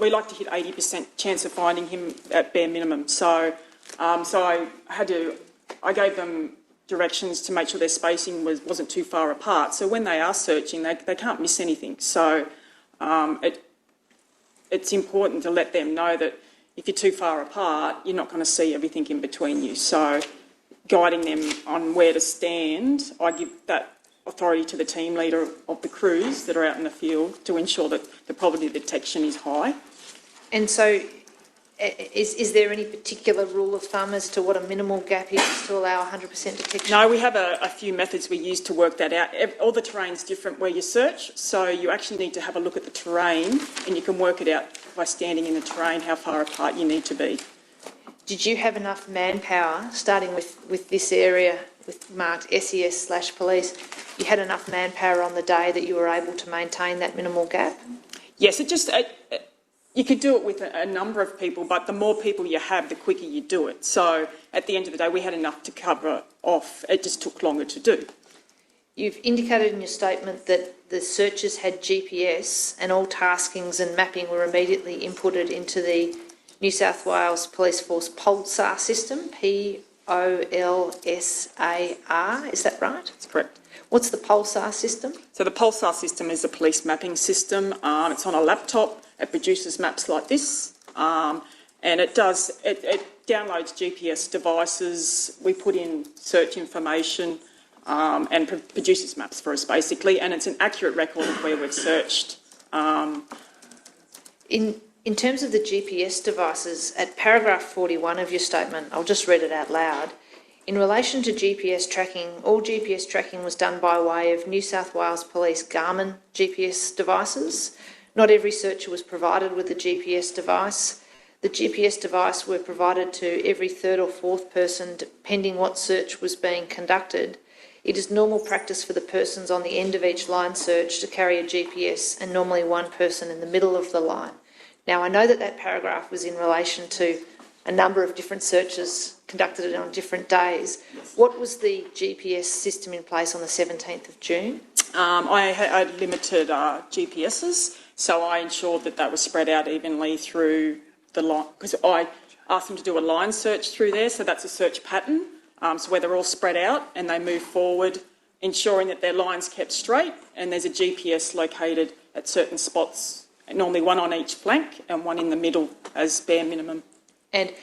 like to hit 80% chance of finding him at bare minimum. So I gave them directions to make sure their spacing wasn't too far apart. So when they are searching, they can't miss anything. So it's important to let them know that if you're too far apart, you're not going to see everything in between you. So guiding them on where to stand, I give that authority to the team leader of the crews that are out in the field to ensure that the probability of detection is high. And so is there any particular rule of thumb as to what a minimal gap is to allow 100% detection? No, we have a few methods we use to work that out. All the terrain's different where you search, so you actually need to have a look at the terrain and you can work it out by standing in the terrain how far apart you need to be. Did you have enough manpower, starting with this area with marked SES/police, you had enough manpower on the day that you were able to maintain that minimal gap? Yes, you could do it with a number of people, but the more people you have, the quicker you do it. So at the end of the day, we had enough to cover off. It just took longer to do. You've indicated in your statement that the searches had GPS and all taskings and mapping were immediately inputted into the New South Wales Police Force Pulsar system, POLSAR, is that right? That's correct. What's the Pulsar system? So the Pulsar system is a police mapping system. It's on a laptop. It produces maps like this, and it downloads GPS devices. We put in search information and produces maps for us, basically, and it's an accurate record of where we've searched. In terms of the GPS devices, at paragraph 41 of your statement, I'll just read it out loud. In relation to GPS tracking, all GPS tracking was done by way of New South Wales Police Garmin GPS devices. Not every searcher was provided with a GPS device. The GPS device were provided to every third or fourth person, depending what search was being conducted. It is normal practice for the persons on the end of each line search to carry a GPS, and normally one person in the middle of the line. Now, I know that paragraph was in relation to a number of different searches conducted on different days. What was the GPS system in place on the 17th of June? I had limited GPSs, so I ensured that was spread out evenly through the line, because I asked them to do a line search through there, so that's a search pattern, so where they're all spread out and they move forward, ensuring that their line's kept straight, and there's a GPS located at certain spots, normally one on each flank and one in the middle as bare minimum. And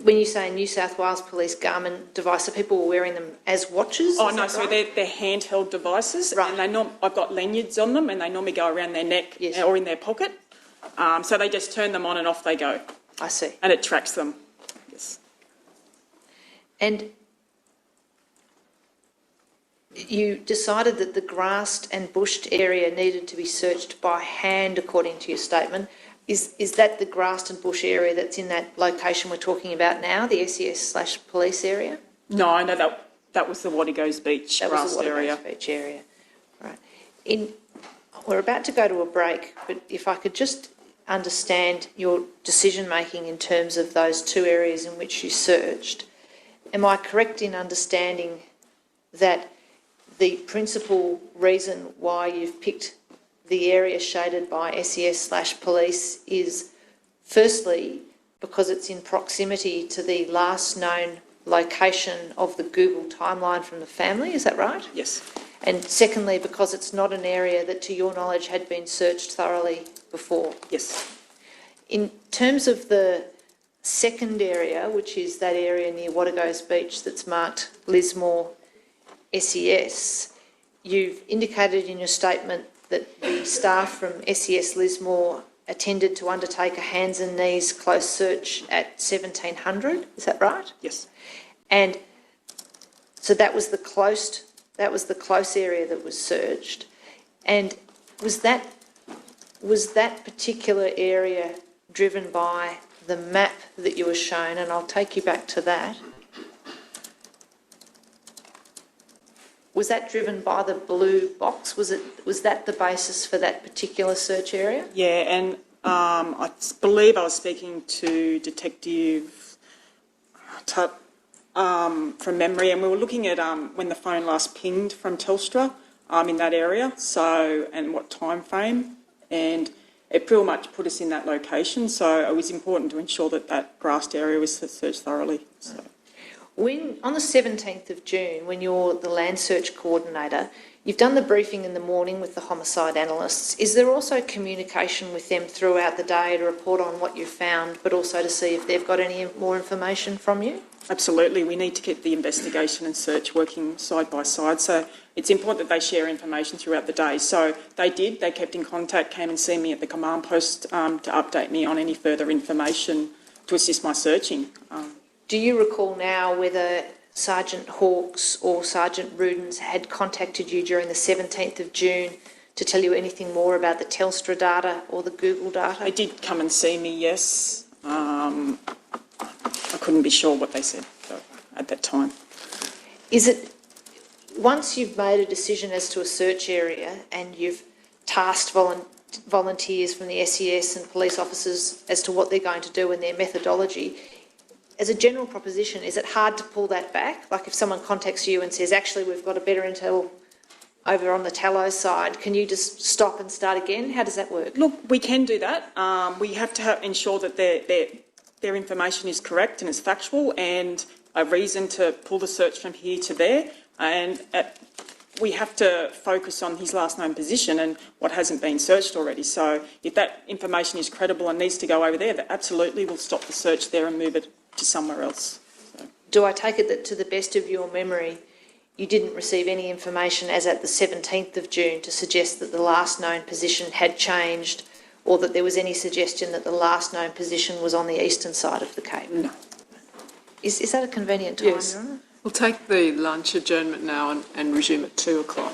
when you say New South Wales Police Garmin device, are people wearing them as watches? Oh, no, so they're handheld devices, right. And I've got lanyards on them, and they normally go around their neck or in their pocket. So they just turn them on and off they go. I see. And it tracks them. Yes. And you decided that the grassed and bushed area needed to be searched by hand, according to your statement. Is that the grassed and bush area that's in that location we're talking about now, the SES/police area? No, I know that was the Waddigo's Beach grassed area. That was the Waddigo's Beach area. Right. We're about to go to a break, but if I could just understand your decision-making in terms of those two areas in which you searched, am I correct in understanding that the principal reason why you've picked the area shaded by SES/police is firstly because it's in proximity to the last known location of the Google timeline from the family, is that right? Yes. And secondly, because it's not an area that to your knowledge had been searched thoroughly before? Yes. In terms of the second area, which is that area near Waddigo's Beach that's marked Lismore SES, you've indicated in your statement that the staff from SES Lismore attended to undertake a hands and knees close search at 1700, is that right? Yes. And so that was the close area that was searched. And was that particular area driven by the map that you were shown? And I'll take you back to that. Was that driven by the blue box? Was that the basis for that particular search area? Yeah, and I believe I was speaking to Detective from memory, and we were looking at when the phone last pinged from Telstra in that area, and what time frame, and it pretty much put us in that location. So it was important to ensure that grassed area was searched thoroughly. So. On the 17th of June, when you're the land search coordinator, you've done the briefing in the morning with the homicide analysts. Is there also communication with them throughout the day to report on what you've found, but also to see if they've got any more information from you? Absolutely. We need to keep the investigation and search working side by side. So it's important that they share information throughout the day. So they did. They kept in contact, came and see me at the command post to update me on any further information to assist my searching. Do you recall now whether Sergeant Hawkes or Sergeant Rudens had contacted you during the 17th of June to tell you anything more about the Telstra data or the Google data? They did come and see me, yes. I couldn't be sure what they said at that time. Is it, once you've made a decision as to a search area and you've tasked volunteers from the SES and police officers as to what they're going to do and their methodology, as a general proposition, is it hard to pull that back? Like if someone contacts you and says, actually, we've got a better intel over on the tallow side, can you just stop and start again? How does that work? Look, we can do that. We have to ensure that their information is correct and is factual and a reason to pull the search from here to there. And we have to focus on his last known position and what hasn't been searched already. So if that information is credible and needs to go over there, that absolutely will stop the search there and move it to somewhere else. So. Do I take it that to the best of your memory, you didn't receive any information as at the 17th of June to suggest that the last known position had changed or that there was any suggestion that the last known position was on the eastern side of the Cape? No. Is that a convenient time, Yes. Your Honour? We'll take the lunch adjournment now and resume at 2 o'clock.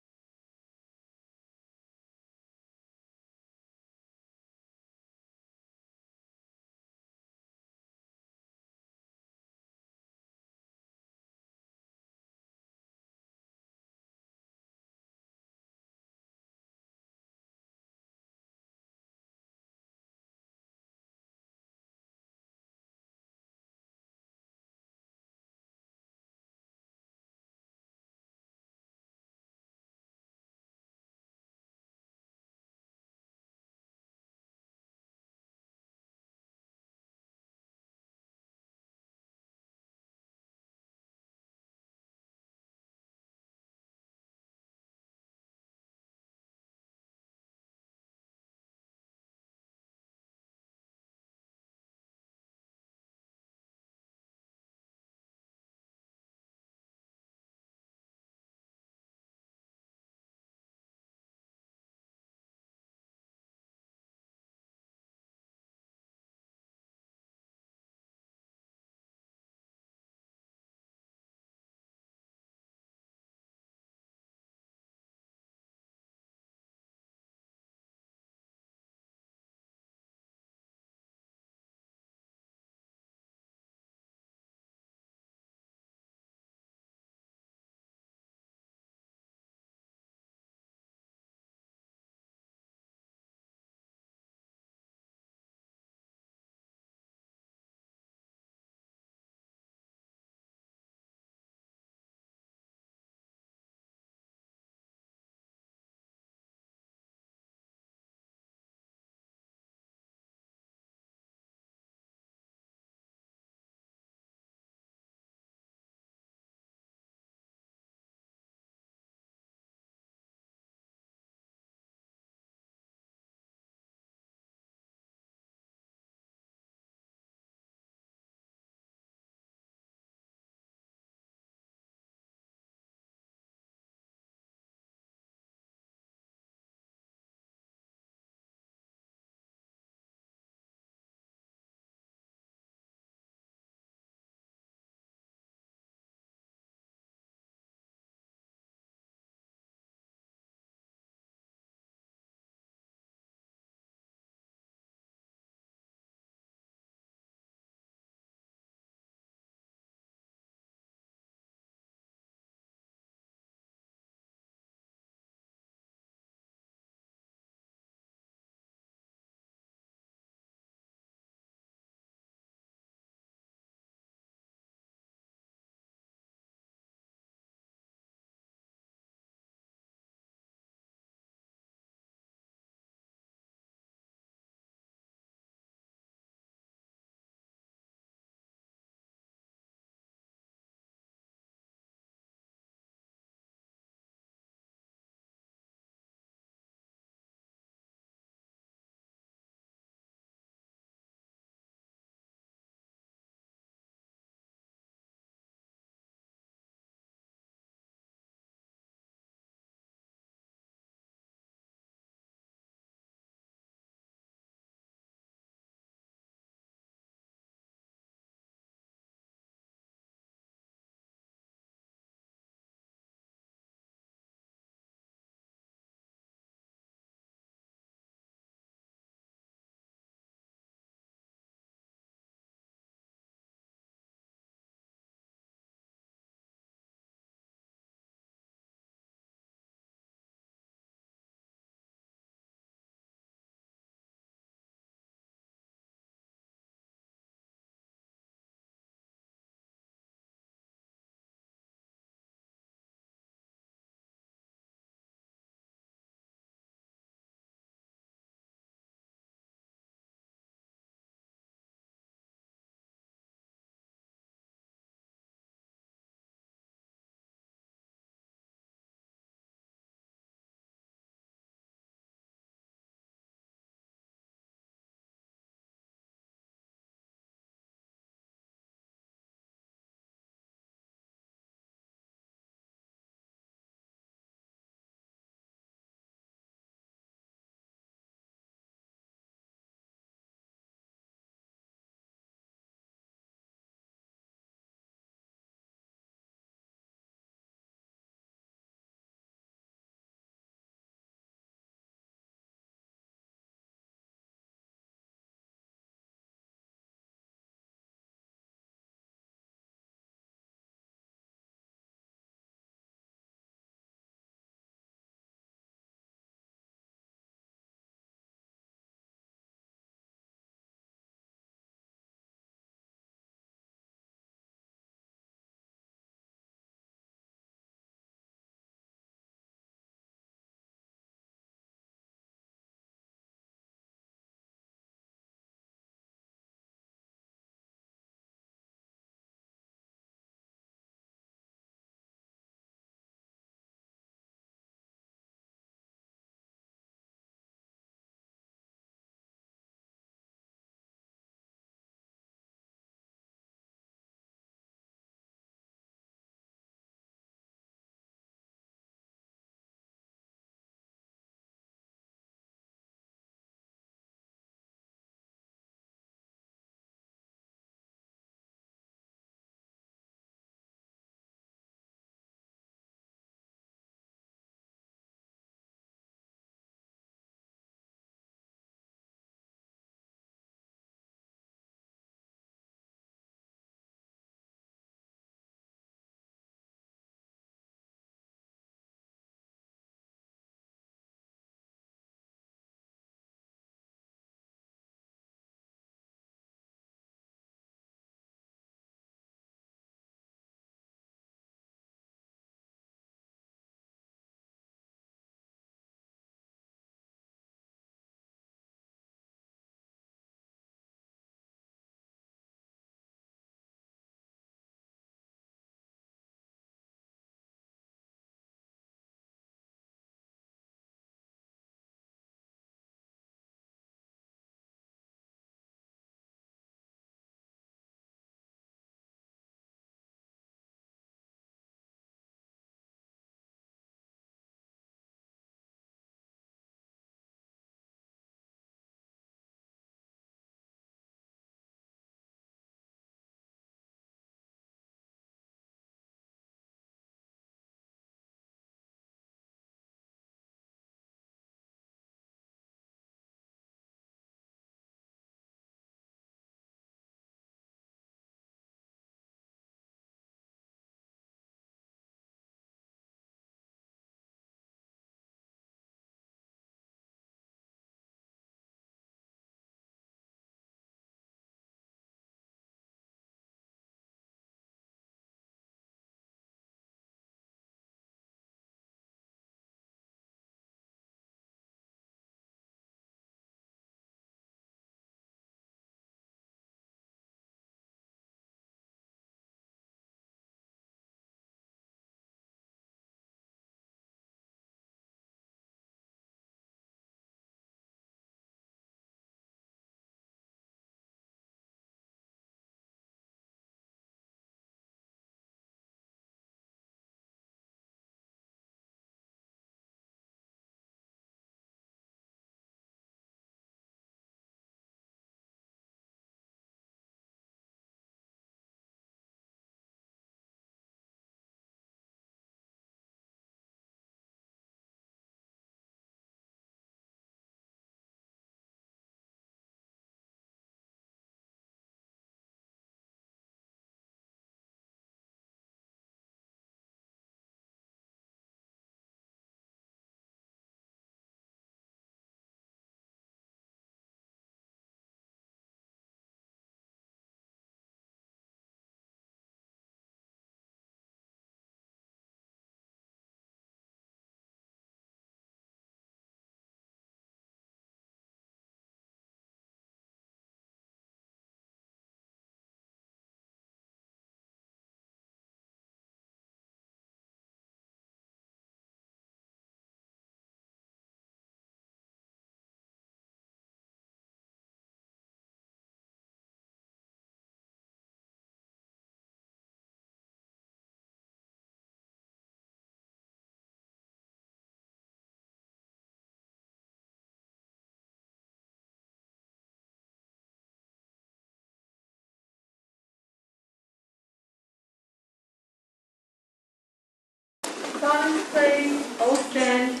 Silence, please. All stand.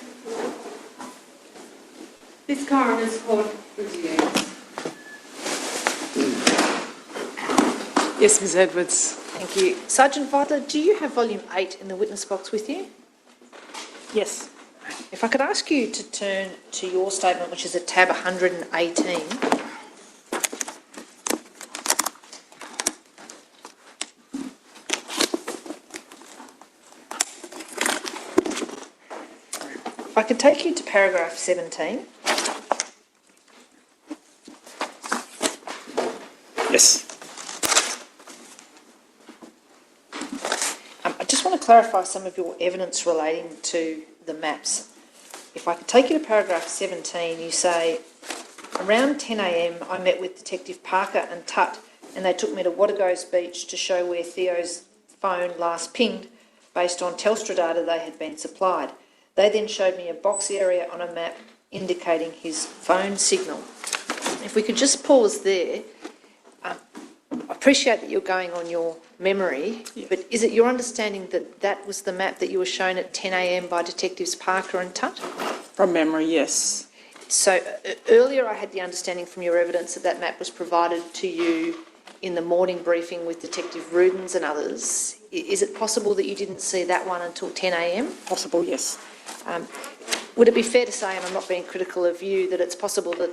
This coroner's court resumes. Yes, Ms Edwards. Thank you. Sergeant Vidler, do you have volume 8 in the witness box with you? Yes. If I could ask you to turn to your statement, which is at tab 118. If I could take you to paragraph 17. Yes. I just want to clarify some of your evidence relating to the maps. If I could take you to paragraph 17, you say, around 10 a.m. I met with Detective Parker and Tutt and they took me to Watergoes Beach to show where Theo's phone last pinged based on Telstra data they had been supplied. They then showed me a box area on a map indicating his phone signal. If we could just pause there. I appreciate that you're going on your memory, but is it your understanding that that was the map that you were shown at 10 a.m. by Detectives Parker and Tutt? From memory, yes. So earlier I had the understanding from your evidence that that map was provided to you in the morning briefing with Detective Rudens and others. Is it possible that you didn't see that one until 10 a.m? Possible, yes. Would it be fair to say, and I'm not being critical of you, that it's possible that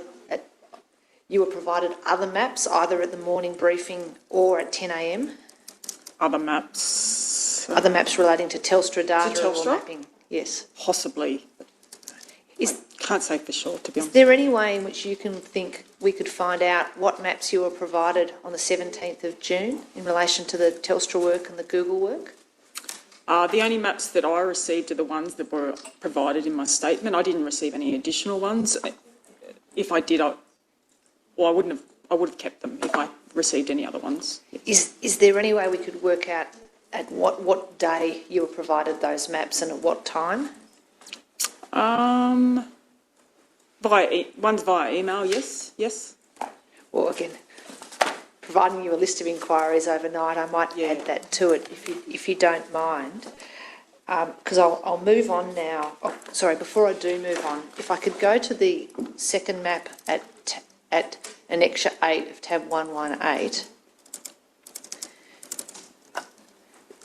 you were provided other maps either at the morning briefing or at 10 a.m? Other maps? Other maps relating to Telstra data Telstra? or mapping? Yes. Possibly. Can't say for sure, to be honest. Is there any way in which you can think we could find out what maps you were provided on the 17th of June in relation to the Telstra work and the Google work? The only maps that I received are the ones that were provided in my statement. I didn't receive any additional ones. If I did, I would have kept them if I received any other ones. Is there any way we could work out at what day you were provided those maps and at what time? One's via email, yes. Well, again, providing you a list of inquiries overnight, I might add that to it if you don't mind. Because I'll move on now. Oh, sorry, before I do move on, if I could go to the second map at Annexure 8 of tab 118.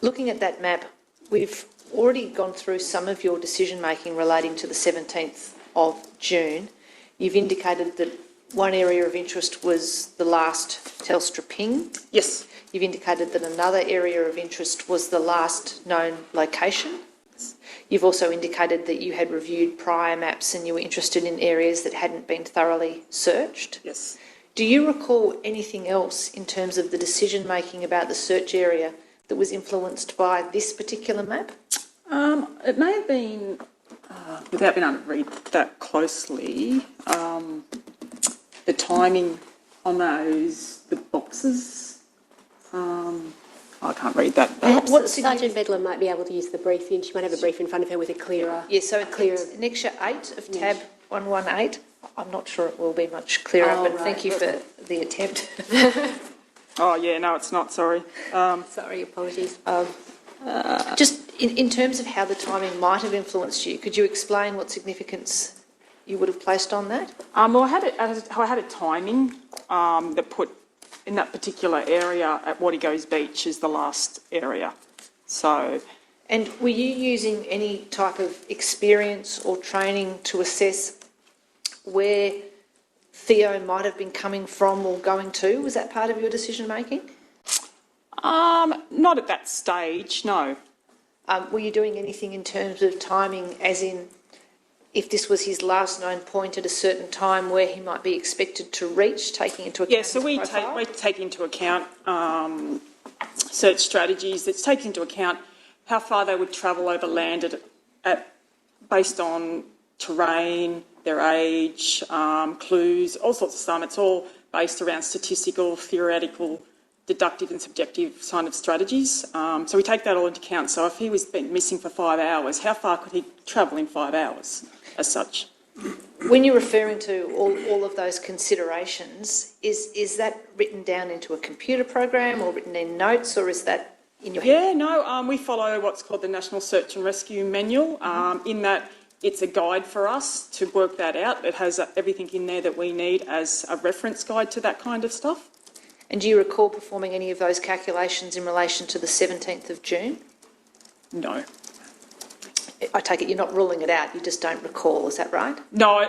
Looking at that map, we've already gone through some of your decision making relating to the 17th of June. You've indicated that one area of interest was the last Telstra ping. Yes. You've indicated that another area of interest was the last known location. You've also indicated that you had reviewed prior maps and you were interested in areas that hadn't been thoroughly searched. Yes. Do you recall anything else in terms of the decision making about the search area that was influenced by this particular map? It may have been, without being able to read that closely, the timing on those, the boxes. I can't read that. Perhaps Sergeant Bedlam might be able to use the briefing. She might have a brief in front of her with a clearer... Yes, so it's Annexure 8 of tab 118. I'm not sure it will be much clearer, but right. Thank you for the attempt. Oh, yeah, no, it's not, sorry. Sorry, apologies. Just in terms of how the timing might have influenced you, could you explain what significance you would have placed on that? Well, I had a timing that put in that particular area at Watergoes Beach is the last area. So. And were you using any type of experience or training to assess where Theo might have been coming from or going to? Was that part of your decision making? Not at that stage, no. Were you doing anything in terms of timing, as in if this was his last known point at a certain time where he might be expected to reach, taking into account so we take into account search strategies. It's taken into account how far they would travel over land based on terrain, their age, clues, all sorts of stuff. It's all based around statistical, theoretical, deductive and subjective kind of strategies. So we take that all into account. So if he was been missing for 5 hours, how far could he travel in 5 hours as such? When you're referring to all of those considerations, is that written down into a computer program or written in notes, or is that in your head? Yeah, no, we follow what's called the National Search and Rescue Manual, in that it's a guide for us to work that out. It has everything in there that we need as a reference guide to that kind of stuff. And do you recall performing any of those calculations in relation to the 17th of June? No. I take it you're not ruling it out, you just don't recall, is that right? No,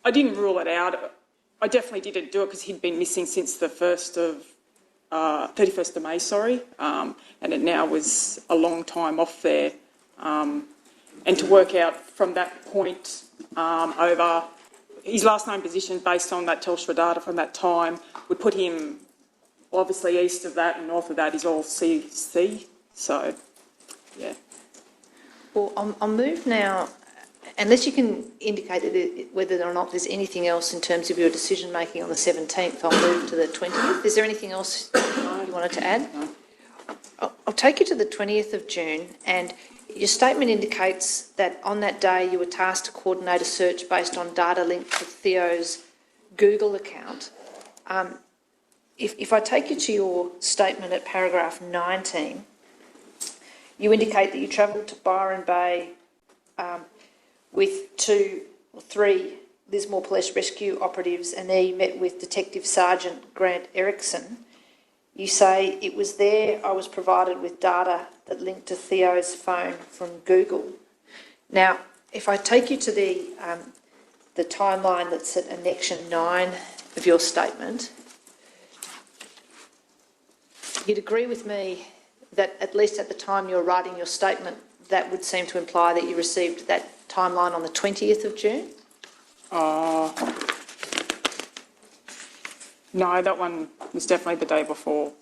I didn't rule it out. I definitely didn't do it because he'd been missing since the 31st of May, and it now was a long time off there. And to work out from that point over his last known position based on that Telstra data from that time would put him obviously east of that and north of that is all CC. So, yeah. Well, I'll move now, unless you can indicate whether or not there's anything else in terms of your decision making on the 17th, I'll move to the 20th. Is there anything else you wanted to add? No. I'll take you to the 20th of June, and your statement indicates that on that day you were tasked to coordinate a search based on data linked to Theo's Google account. If I take you to your statement at paragraph 19, you indicate that you travelled to Byron Bay with 2 or 3 Lismore Police Rescue operatives, and there you met with Detective Sergeant Grant Erickson. You say, it was there I was provided with data that linked to Theo's phone from Google. Now, if I take you to the timeline that's at annexion 9 of your statement, you'd agree with me that at least at the time you're writing your statement, that would seem to imply that you received that timeline on the 20th of June? No, that one was definitely the day before.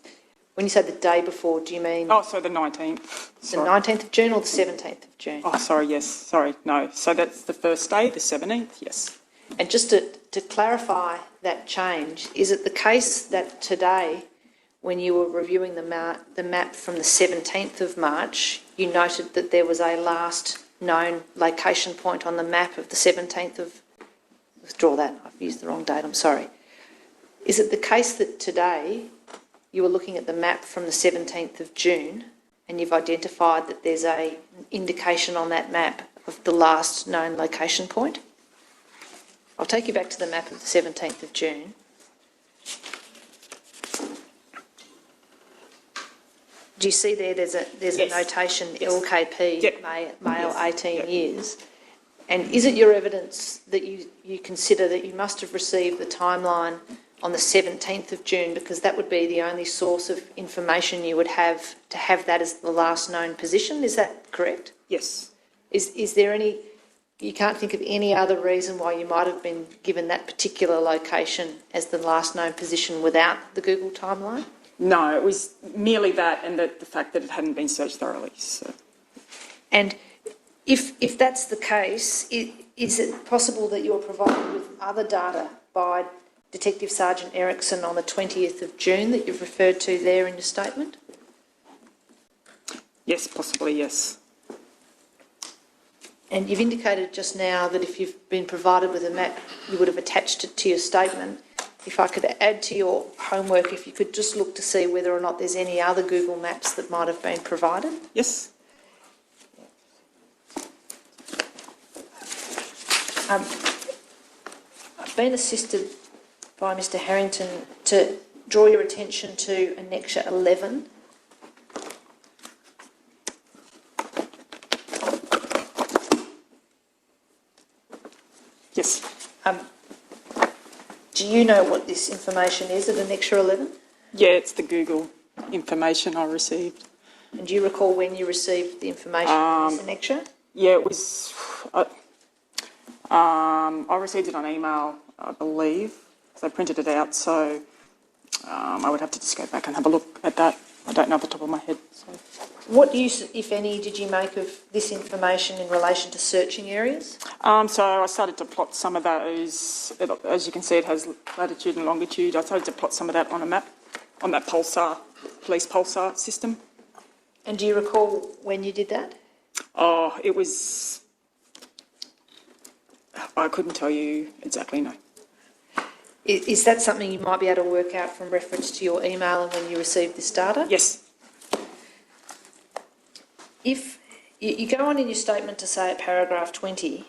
When you say the day before, do you mean Oh, so the 19th. the Sorry. 19th of June or the 17th of June? Oh, sorry, yes. Sorry, no. So that's the first day, the 17th, yes. And just to clarify that change, is it the case that today, when you were reviewing the map from the 17th of March, you noted that there was a last known location point on the map of the 17th of... Withdraw that, I've used the wrong date, I'm sorry. Is it the case that today you were looking at the map from the 17th of June and you've identified that there's an indication on that map of the last known location point? I'll take you back to the map of the 17th of June. Do you see there's a Yes. notation Yes. LKP, Yep. male Yes. 18 Yep. years? And is it your evidence that you consider that you must have received the timeline on the 17th of June, because that would be the only source of information you would have to have that as the last known position? Is that correct? Yes. Is there any... You can't think of any other reason why you might have been given that particular location as the last known position without the Google timeline? No, it was merely that and the fact that it hadn't been searched thoroughly. So. And if that's the case, is it possible that you were provided with other data by Detective Sergeant Erickson on the 20th of June that you've referred to there in your statement? Yes, possibly, yes. And you've indicated just now that if you've been provided with a map, you would have attached it to your statement. If I could add to your homework, if you could just look to see whether or not there's any other Google Maps that might have been provided. Yes. I've been assisted by Mr Harrington to draw your attention to Annexure 11. Yes. Do you know what this information is at Annexure 11? Yeah, it's the Google information I received. And do you recall when you received the information in this annexure? Yeah, it was... I received it on email, I believe, because I printed it out, so I would have to just go back and have a look at that. I don't know off the top of my head. So. What use, if any, did you make of this information in relation to searching areas? So I started to plot some of those. As you can see, it has latitude and longitude. I started to plot some of that on a map, on that pulsar, police pulsar system. And do you recall when you did that? Oh, it was... I couldn't tell you exactly, no. Is that something you might be able to work out from reference to your email and when you received this data? Yes. if you go on in your statement to say at paragraph 20,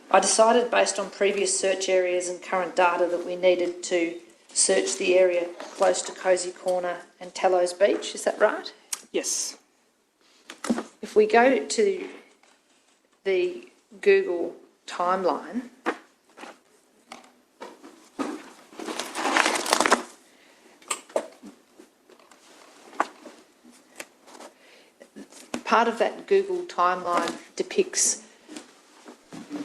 I decided based on previous search areas and current data that we needed to search the area close to Cosy Corner and Tallows Beach. Is that right? Yes. If we go to the Google timeline, part of that Google timeline depicts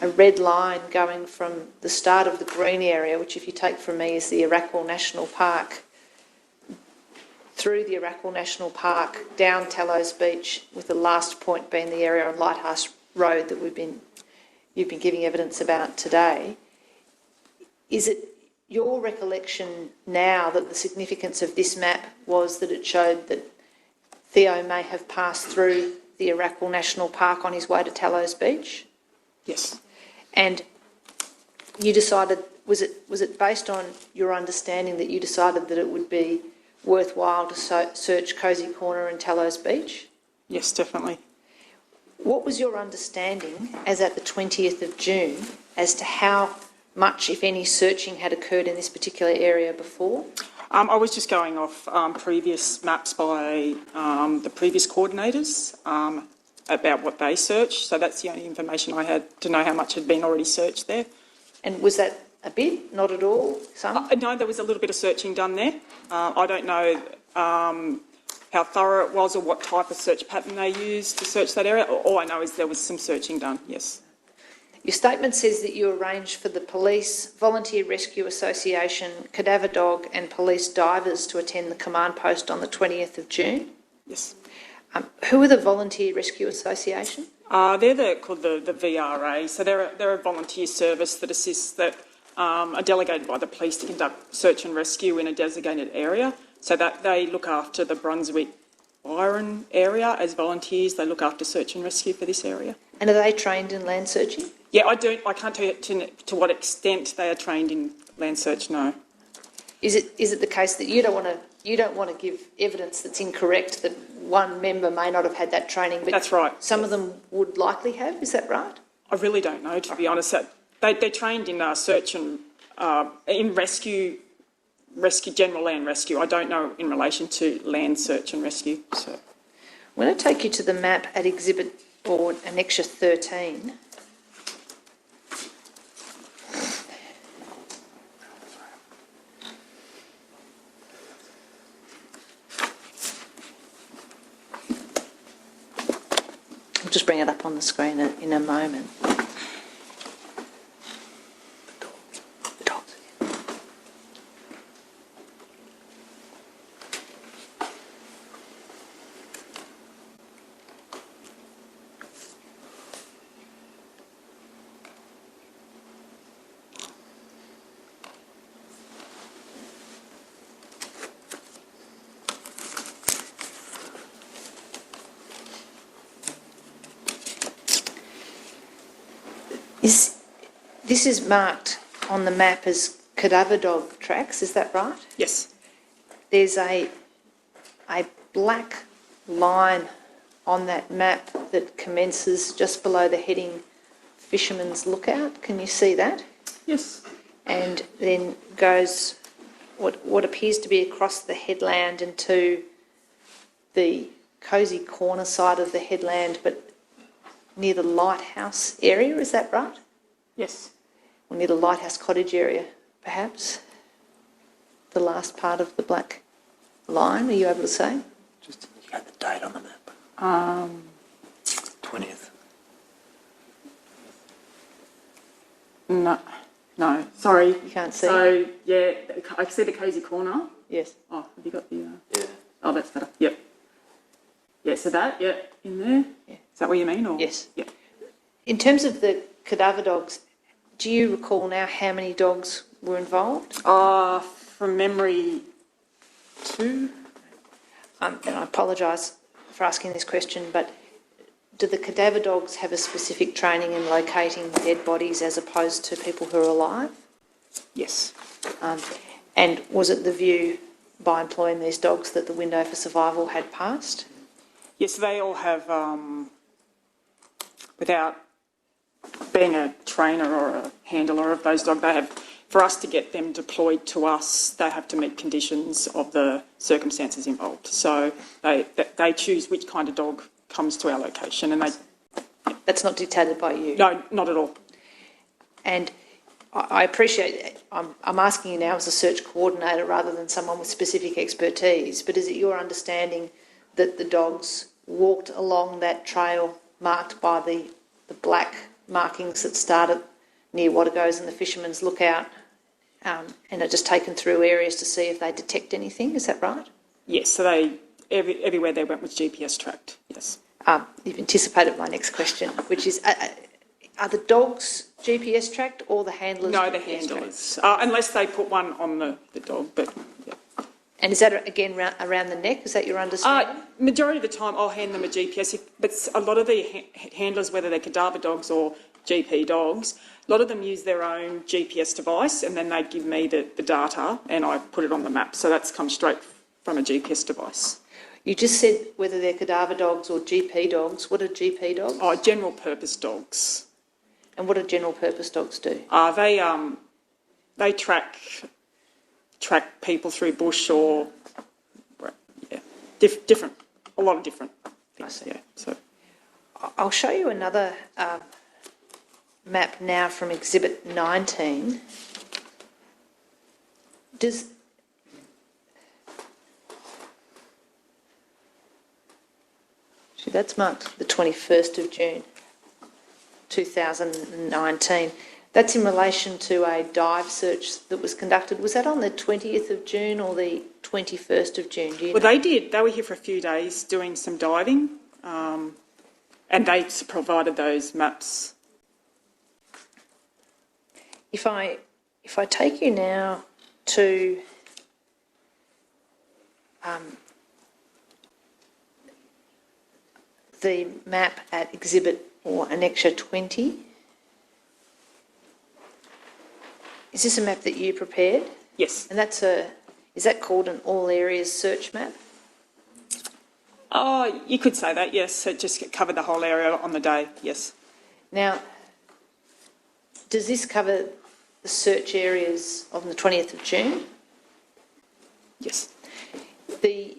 a red line going from the start of the green area, which if you take from me is the Arakwal National Park, through the Arakwal National Park, down Tallows Beach, with the last point being the area on Lighthouse Road that you've been giving evidence about today. Is it your recollection now that the significance of this map was that it showed that Theo may have passed through the Arakwal National Park on his way to Tallows Beach? Yes. And you decided, was it based on your understanding that you decided that it would be worthwhile to search Cosy Corner and Tallows Beach? Yes, definitely. What was your understanding as at the 20th of June as to how much, if any, searching had occurred in this particular area before? I was just going off previous maps by the previous coordinators about what they searched. So that's the only information I had to know how much had been already searched there. And was that a bit? Not at all? Some? No, there was a little bit of searching done there. I don't know how thorough it was or what type of search pattern they used to search that area. All I know is there was some searching done, yes. Your statement says that you arranged for the Police, Volunteer Rescue Association, Cadaver Dog and police divers to attend the command post on the 20th of June. Yes. Who are the Volunteer Rescue Association? They're called the VRA, so they're a volunteer service that assists, that are delegated by the police to conduct search and rescue in a designated area, so that they look after the Brunswick Byron area as volunteers. They look after search and rescue for this area. And are they trained in land searching? Yeah, I can't tell you to what extent they are trained in land search, no. Is it the case that you don't want to give evidence that's incorrect, that one member may not have had that training, but that's right. Some of them would likely have, is that right? I really don't know, to be honest. They're trained in search and in rescue, general land rescue. I don't know in relation to land search and rescue. So I'm going to take you to the map at Exhibit or Annexure 13. I'll just bring it up on the screen in a moment. The dogs. This is marked on the map as cadaver dog tracks, is that right? yes, There's a black line on that map that commences just below the heading Fisherman's Lookout. Can you see that? yes, And then goes what appears to be across the headland into the Cosy Corner side of the headland, but near the lighthouse area, is that right? yes. Or near the lighthouse cottage area, perhaps? The last part of the black line, are you able to say? Just, you got the date on the map? 20th. No, sorry. You can't see? So, yeah, I can see the Cosy Corner. Yes. Oh, have you got the... Yeah. Oh, that's better. Yep. Yeah, so that, yeah, in there. Yeah. Is that what you mean? Or? Yes. Yep. In terms of the cadaver dogs, do you recall now how many dogs were involved? From memory, 2. And I apologise for asking this question, but do the cadaver dogs have a specific training in locating dead bodies as opposed to people who are alive? Yes. And was it the view by employing these dogs that the window for survival had passed? Yes, they all have, without being a trainer or a handler of those dogs, they have, for us to get them deployed to us, they have to meet conditions of the circumstances involved. So they choose which kind of dog comes to our location, and they... That's not dictated by you? No, not at all. And I appreciate, I'm asking you now as a search coordinator rather than someone with specific expertise, but is it your understanding that the dogs walked along that trail marked by the black markings that started near Wattagoes and the Fisherman's Lookout, and are just taken through areas to see if they detect anything? Is that right? Yes, so they everywhere they went was GPS tracked, yes. You've anticipated my next question, which is, are the dogs GPS tracked or the handlers? No, the GPS handlers, unless they put one on the dog, but yeah. And is that, again, around the neck? Is that your understanding? Majority of the time I'll hand them a GPS, but a lot of the handlers, whether they're cadaver dogs or GP dogs, a lot of them use their own GPS device, and then they give me the data and I put it on the map. So that's come straight from a GPS device. You just said whether they're cadaver dogs or GP dogs. What are GP dogs? Oh, general purpose dogs. And what do general purpose dogs do? They track people through bush or different, a lot of different things. Yeah. So I'll show you another map now from Exhibit 19. That's marked the 21st of June 2019. That's in relation to a dive search that was conducted. Was that on the 20th of June or the 21st of June? Do you know? They did. They were here for a few days doing some diving, and they provided those maps. If I take you now to the map at Exhibit or Annexure 20. Is this a map that you prepared? Yes. And is that called an all areas search map? Oh, you could say that, yes. It just covered the whole area on the day, yes. Now, does this cover the search areas on the 20th of June? Yes. The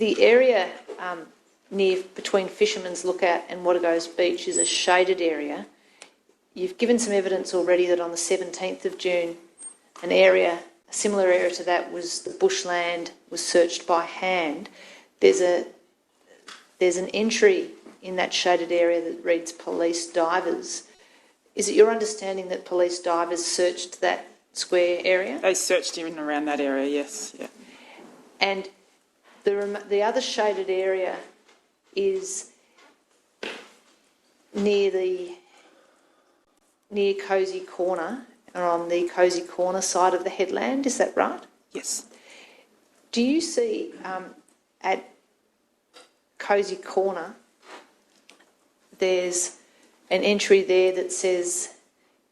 area between Fisherman's Lookout and Wattagoes Beach is a shaded area. You've given some evidence already that on the 17th of June, a similar area to that was the bushland, was searched by hand. There's an entry in that shaded area that reads police divers. Is it your understanding that police divers searched that square area? They searched in and around that area, yes. Yeah. And the other shaded area is near Cosy Corner, or on the Cosy Corner side of the headland, is that right? Yes. Do you see at Cosy Corner there's an entry there that says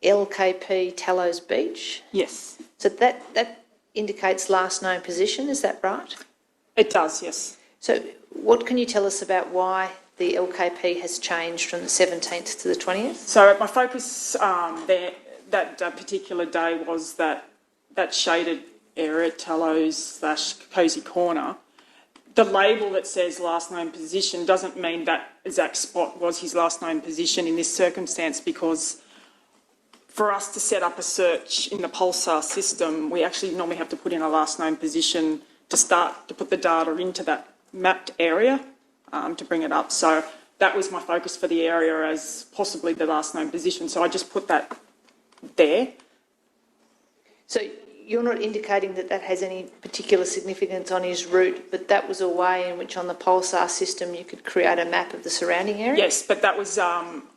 LKP Tallows Beach? Yes. So that indicates last known position, is that right? It does, yes. So what can you tell us about why the LKP has changed from the 17th to the 20th? So my focus there that particular day was that shaded area, Tallows/Cosy Corner. The label that says last known position doesn't mean that exact spot was his last known position in this circumstance, because for us to set up a search in the Pulsar system, we actually normally have to put in a last known position to put the data into that mapped area to bring it up. So that was my focus for the area as possibly the last known position. So I just put that there. So you're not indicating that has any particular significance on his route, but that was a way in which on the Pulsar system you could create a map of the surrounding area? Yes, but that was,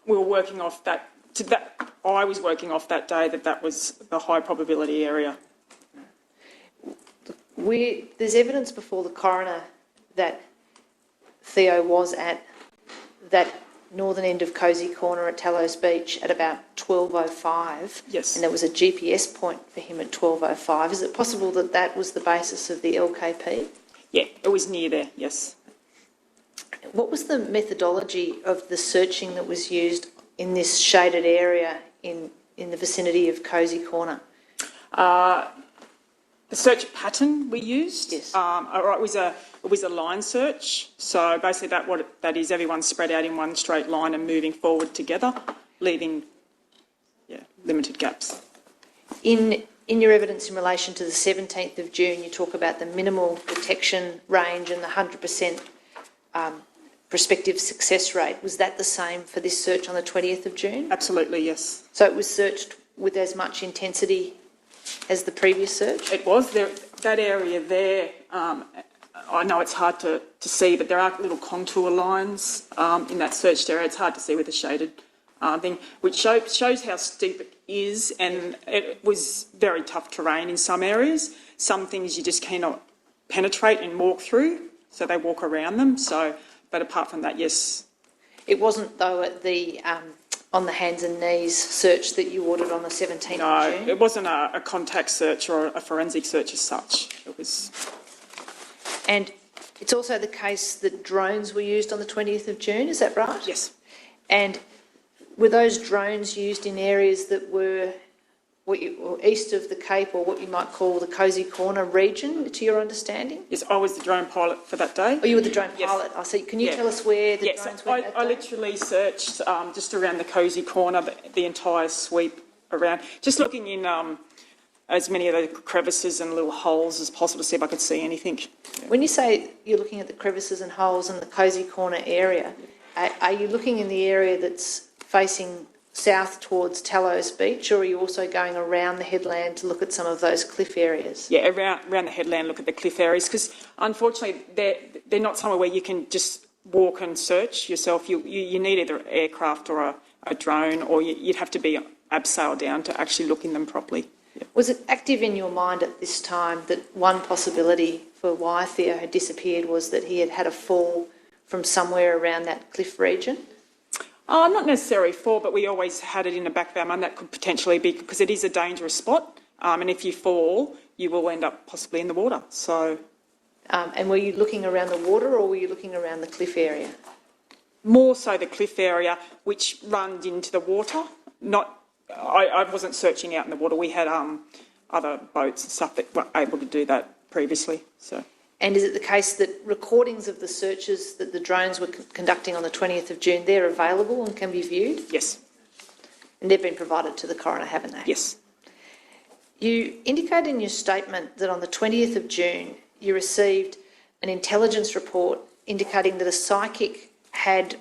we were working off that, I was working off that day that was the high probability area. There's evidence before the coroner that Theo was at that northern end of Cosy Corner at Tallows Beach at about 12:05. Yes. And there was a GPS point for him at 12:05. Is it possible that was the basis of the LKP? Yeah, it was near there, yes. What was the methodology of the searching that was used in this shaded area in the vicinity of Cosy Corner? The search pattern we used, Yes. it was a line search. So basically, what that is, everyone's spread out in one straight line and moving forward together, leaving limited gaps. In your evidence in relation to the 17th of June, you talk about the minimal detection range and the 100% prospective success rate. Was that the same for this search on the 20th of June? Absolutely, yes. So it was searched with as much intensity as the previous search? It was. That area there, I know it's hard to see, but there are little contour lines in that searched area. It's hard to see with the shaded thing, which shows how steep it is, and it was very tough terrain in some areas. Some things you just cannot penetrate and walk through, so they walk around them. But apart from that, yes. It wasn't, though, at the on the hands and knees search that you ordered on the 17th of June? No, it wasn't a contact search or a forensic search as such. It was. And it's also the case that drones were used on the 20th of June, is that right? Yes. And were those drones used in areas that were east of the Cape, or what you might call the Cosy Corner region, to your understanding? Yes, I was the drone pilot for that day. Oh, you were the drone Yes. pilot. I see. Can you tell us where the drones went that day? I literally searched just around the Cosy Corner, the entire sweep around, just looking in as many of the crevices and little holes as possible to see if I could see anything. When you say you're looking at the crevices and holes in the Cosy Corner area, are you looking in the area that's facing south towards Tallows Beach, or are you also going around the headland to look at some of those cliff areas? Yeah, around the headland, look at the cliff areas, because unfortunately they're not somewhere where you can just walk and search yourself. You need either aircraft or a drone, or you'd have to be abseil down to actually look in them properly. Yeah. Was it active in your mind at this time that one possibility for why Theo had disappeared was that he had had a fall from somewhere around that cliff region? Not necessarily fall, but we always had it in the back of our mind that could potentially be, because it is a dangerous spot, and if you fall, you will end up possibly in the water. So, and were you looking around the water, or were you looking around the cliff area? More so the cliff area, which runs into the water. I wasn't searching out in the water. We had other boats and stuff that were able to do that previously. So. And is it the case that recordings of the searches that the drones were conducting on the 20th of June, they're available and can be viewed? Yes. And they've been provided to the coroner, haven't they? Yes. You indicate in your statement that on the 20th of June you received an intelligence report indicating that a psychic had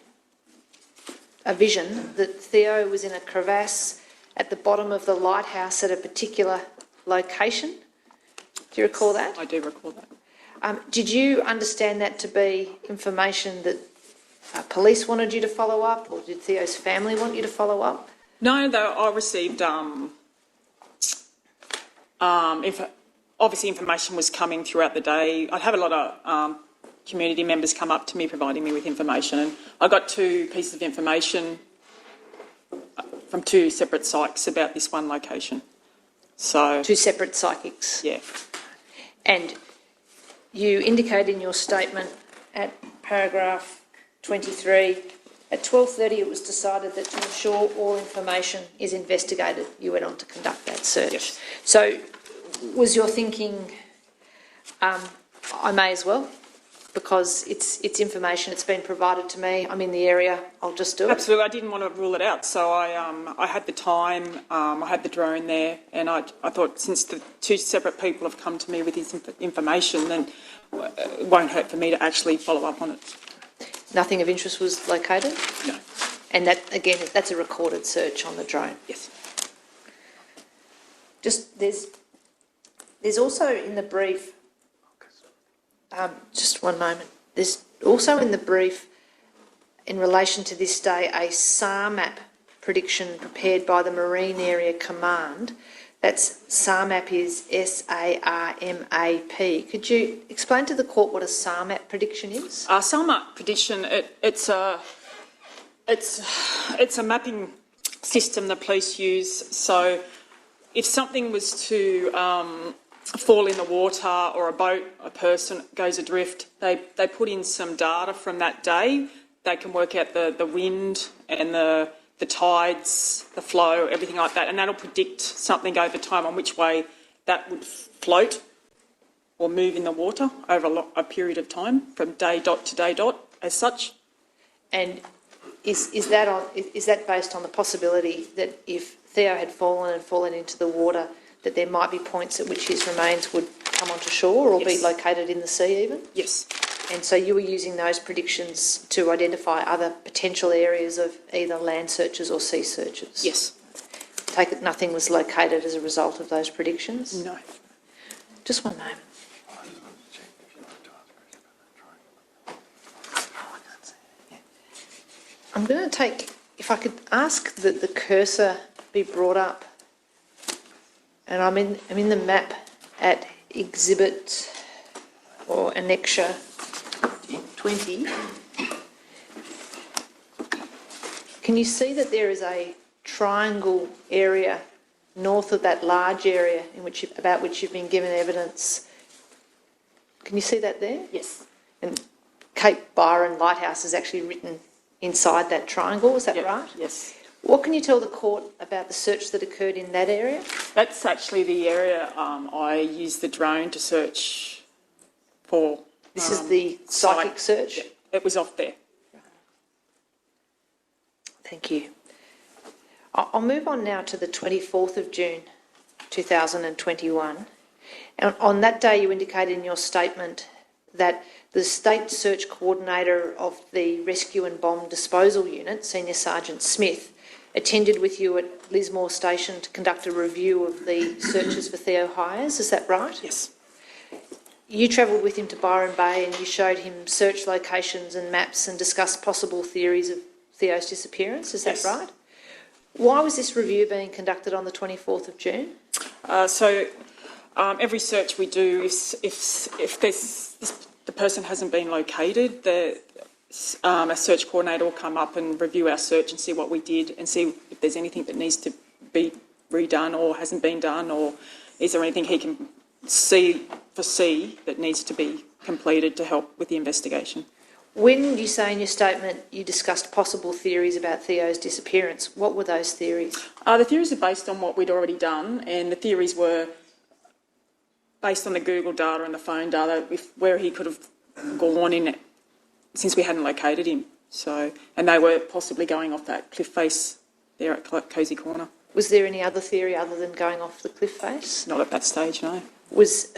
a vision that Theo was in a crevasse at the bottom of the lighthouse at a particular location. Do you recall that? I do recall that. Did you understand that to be information that police wanted you to follow up, or did Theo's family want you to follow up? No, though I received obviously information was coming throughout the day. I'd have a lot of community members come up to me providing me with information, and I got 2 pieces of information from 2 separate psychics about this one location. So 2 separate psychics? Yeah. And you indicate in your statement at paragraph 23, at 12:30 it was decided that to ensure all information is investigated, you went on to conduct that search. Yes. So was your thinking, I may as well, because it's information, it's been provided to me, I'm in the area, I'll just do it? Absolutely, I didn't want to rule it out, so I had the time, I had the drone there, and I thought since the 2 separate people have come to me with this information, then it won't hurt for me to actually follow up on it. Nothing of interest was located? No. And that, again, that's a recorded search on the drone? Yes. Just, there's also in the brief, just one moment, there's also in the brief, in relation to this day, a SARMAP prediction prepared by the Marine Area Command. That's SARMAP is SARMAP. Could you explain to the court what a SARMAP prediction is? SARMAP prediction, it's a mapping system the police use. So if something was to fall in the water or a boat, a person goes adrift, they put in some data from that day. They can work out the wind and the tides, the flow, everything like that, and that'll predict something over time on which way that would float or move in the water over a period of time from day dot to day dot as such. And is that based on the possibility that if Theo had fallen into the water, that there might be points at which his remains would come onto shore or be located in the sea even? Yes. And so you were using those predictions to identify other potential areas of either land searches or sea searches? Yes. Take it nothing was located as a result of those predictions? No. Just one moment. I'm going to take, if I could ask that the cursor be brought up, and I'm in the map at exhibit or annexure 20. Can you see that there is a triangle area north of that large area about which you've been given evidence? Can you see that there? Yes. And Cape Byron Lighthouse is actually written inside that triangle, is that right? Yes. What can you tell the court about the search that occurred in that area? That's actually the area I used the drone to search for. This is the psychic search? Yeah, it was off there. Thank you. I'll move on now to the 24th of June 2021. And on that day you indicated in your statement that the State Search Coordinator of the Rescue and Bomb Disposal Unit, Senior Sergeant Smith, attended with you at Lismore Station to conduct a review of the searches for Theo Hayez, is that right? Yes. You travelled with him to Byron Bay and you showed him search locations and maps and discussed possible theories of Theo's disappearance, is that right? Why was this review being conducted on the 24th of June? Every search we do, if the person hasn't been located, a search coordinator will come up and review our search and see what we did and see if there's anything that needs to be redone or hasn't been done, or is there anything he can foresee that needs to be completed to help with the investigation. When you say in your statement you discussed possible theories about Theo's disappearance, what were those theories? The theories are based on what we'd already done, and the theories were based on the Google data and the phone data, where he could have gone in it since we hadn't located him. And they were possibly going off that cliff face there at Cosy Corner. Was there any other theory other than going off the cliff face? Not at that stage, no. Was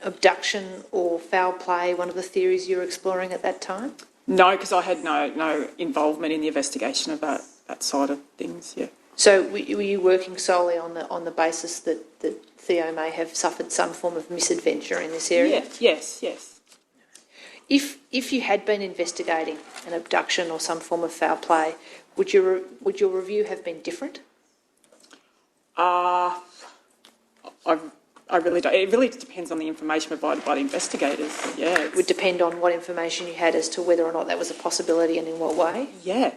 abduction or foul play one of the theories you were exploring at that time? No, because I had no involvement in the investigation of that side of things, yeah. So were you working solely on the basis that Theo may have suffered some form of misadventure in this area? Yeah, yes. If you had been investigating an abduction or some form of foul play, would your review have been different? I really don't. It really depends on the information provided by the investigators. Yeah, It would depend on what information you had as to whether or not that was a possibility and in what way? Yeah.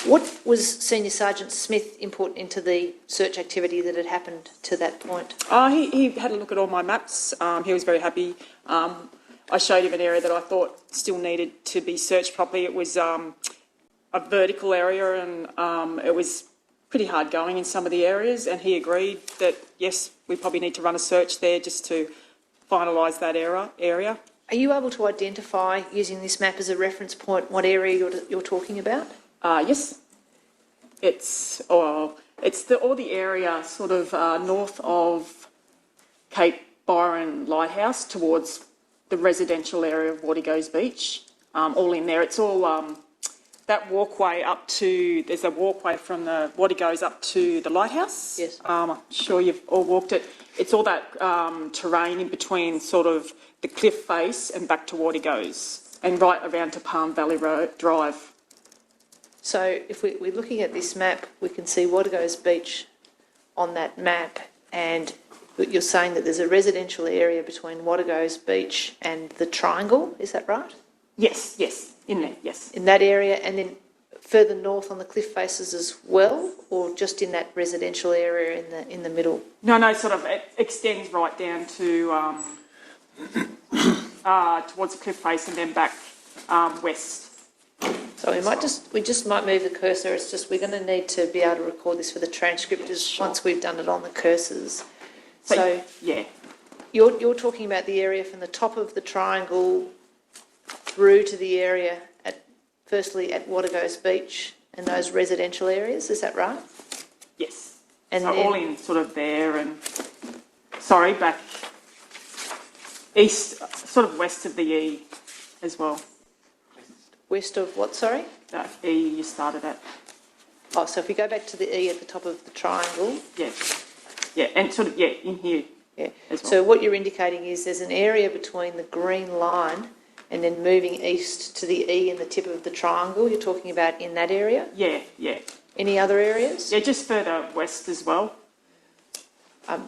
What was Senior Sergeant Smith input into the search activity that had happened to that point? He had a look at all my maps. He was very happy. I showed him an area that I thought still needed to be searched properly. It was a vertical area, and it was pretty hard going in some of the areas, and he agreed that, yes, we probably need to run a search there just to finalise that area. Are you able to identify, using this map as a reference point, what area you're talking about? Yes. It's all the area sort of north of Cape Byron Lighthouse towards the residential area of Wardigos Beach, all in there. It's all that walkway up to, there's a walkway from the Wardigos up to the lighthouse. Yes. I'm sure you've all walked it. It's all that terrain in between sort of the cliff face and back to Wardigos and right around to Palm Valley Drive. So if we're looking at this map, we can see Wardigos Beach on that map, and you're saying that there's a residential area between Wardigos Beach and the Triangle, is that right? Yes, in there, yes. In that area, and then further north on the cliff faces as well, or just in that residential area in the middle? No, sort of it extends right down to towards the cliff face and then back west. So we just might move the cursor. It's just we're going to need to be able to record this for the transcript once we've done it on the cursors. So yeah, you're talking about the area from the top of the triangle through to the area firstly at Watergoes Beach and those residential areas. Is that right? yes. And so then, all in sort of there and back east, sort of west of the E as well. west of what? Sorry. That E you started at. Oh, so if we go back to the E at the top of the triangle. Yeah, and sort of in here. Yeah. As well. So what you're indicating is there's an area between the green line and then moving east to the E in the tip of the triangle. You're talking about in that area? Yeah. Any other areas? Yeah, just further west as well.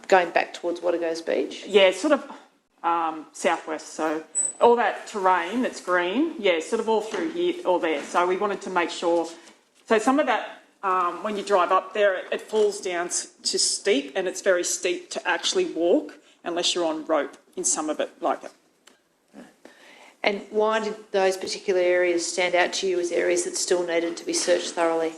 Going back towards Watergoes Beach? Yeah, sort of southwest. So all that terrain that's green, sort of all through here, all there. So we wanted to make sure. So some of that, when you drive up there, it falls down to steep, and it's very steep to actually walk unless you're on rope in some of it, like it. And why did those particular areas stand out to you as areas that still needed to be searched thoroughly?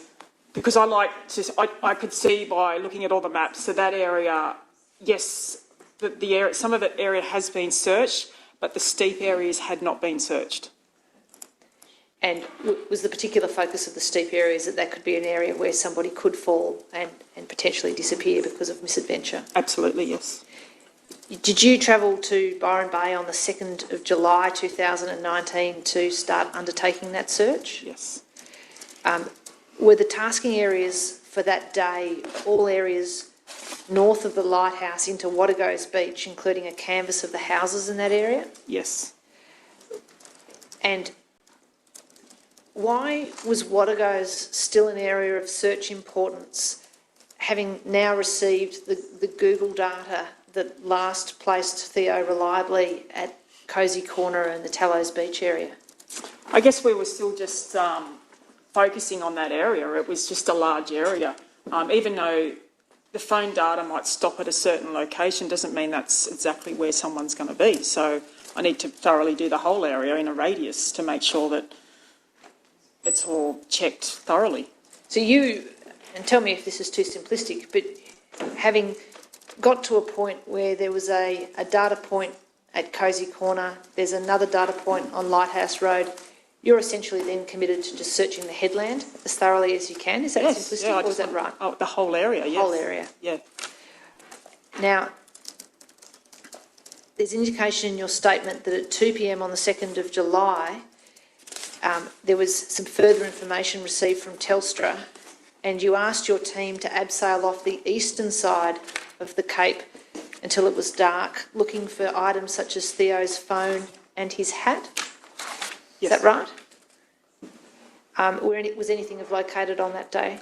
Because I could see by looking at all the maps, so that area, yes, the area, some of the area has been searched, but the steep areas had not been searched. And was the particular focus of the steep areas that could be an area where somebody could fall and potentially disappear because of misadventure? Absolutely, yes. Did you travel to Byron Bay on the 2nd of July 2019 to start undertaking that search? Yes. Were the tasking areas for that day all areas north of the lighthouse into Watergoes Beach, including a canvass of the houses in that area? Yes. And why was Watergoes still an area of search importance, having now received the Google data that last placed Theo reliably at Cosy Corner and the Tallows Beach area? I guess we were still just focusing on that area. It was just a large area. Even though the phone data might stop at a certain location, doesn't mean that's exactly where someone's going to be. So I need to thoroughly do the whole area in a radius to make sure that it's all checked thoroughly. So you, and tell me if this is too simplistic, but having got to a point where there was a data point at Cosy Corner, there's another data point on Lighthouse Road, you're essentially then committed to just searching the headland as thoroughly as you can. Is that simplistic, or is that right? Oh, the whole area, yes. Whole area. Yeah. Now, there's indication in your statement that at 2 p.m. on the 2nd of July, there was some further information received from Telstra, and you asked your team to abseil off the eastern side of the Cape until it was dark, looking for items such as Theo's phone and his hat. Yes. Is that right? Was anything located on that day?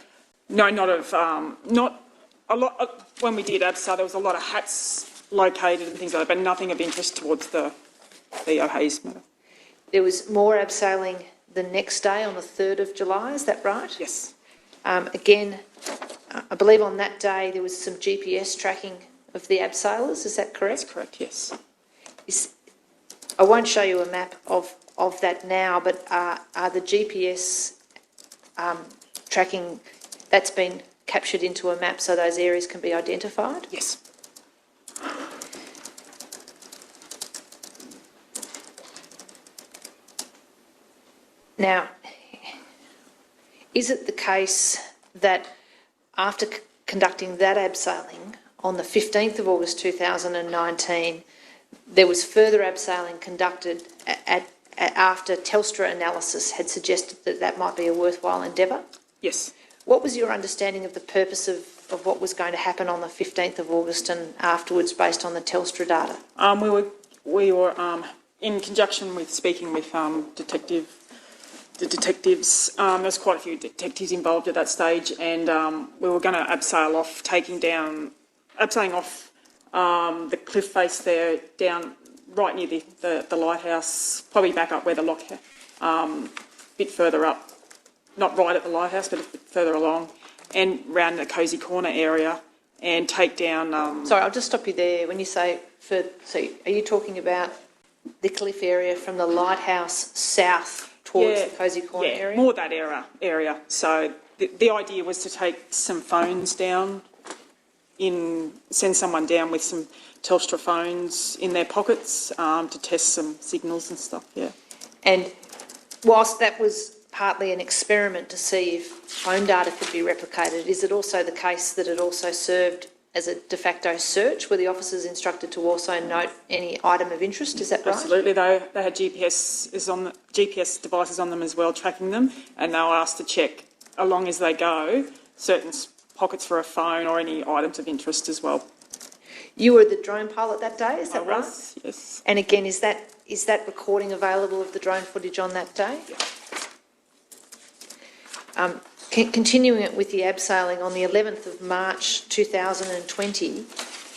No, not a lot. When we did abseil, there was a lot of hats located and things like that, but nothing of interest towards the Theo Hayez matter. There was more abseiling the next day on the 3rd of July, is that right? Yes. Again, I believe on that day there was some GPS tracking of the abseilers, is that correct? That's correct, yes. I won't show you a map of that now, but are the GPS tracking, that's been captured into a map so those areas can be identified? Yes. Now, is it the case that after conducting that abseiling on the 15th of August 2019, there was further abseiling conducted after Telstra analysis had suggested that that might be a worthwhile endeavour? Yes. What was your understanding of the purpose of what was going to happen on the 15th of August and afterwards based on the Telstra data? We were in conjunction with speaking with the detectives. There's quite a few detectives involved at that stage, and we were going to abseil off, abseiling off the cliff face there, down right near the lighthouse, probably back up where the lock, bit further up not right at the lighthouse, but a bit further along, and round the Cosy Corner area, and take down... Sorry, I'll just stop you there. When you say so are you talking about the cliff area from the lighthouse south towards the Cosy Corner area? More that area. So the idea was to take some phones down, send someone down with some Telstra phones in their pockets to test some signals and stuff, yeah. And whilst that was partly an experiment to see if phone data could be replicated, is it also the case that it also served as a de facto search? Were the officers instructed to also note any item of interest? Is that right? Absolutely. They had GPS devices on them as well, tracking them, and they were asked to check along as they go certain pockets for a phone or any items of interest as well. You were the drone pilot that day, is that right? Yes. And again, is that recording available of the drone footage on that day? Yeah. Continuing it with the abseiling, on the 11th of March 2020,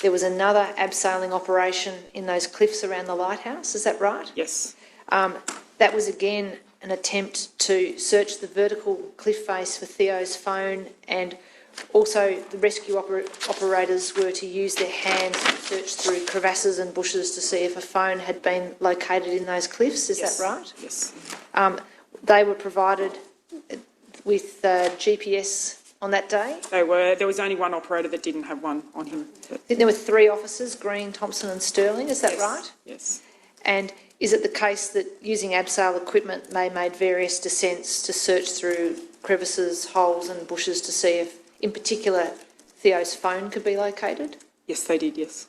there was another abseiling operation in those cliffs around the lighthouse, is that right? Yes. That was again an attempt to search the vertical cliff face for Theo's phone, and also the rescue operators were to use their hands to search through crevasses and bushes to see if a phone had been located in those cliffs, is that right? Yes. They were provided with GPS on that day? They were. There was only one operator that didn't have one on him. I think there were 3 officers, Green, Thompson and Sterling, is that right? Yes. And is it the case that using abseil equipment they made various descents to search through crevices, holes and bushes to see if, in particular, Theo's phone could be located? Yes, they did, yes.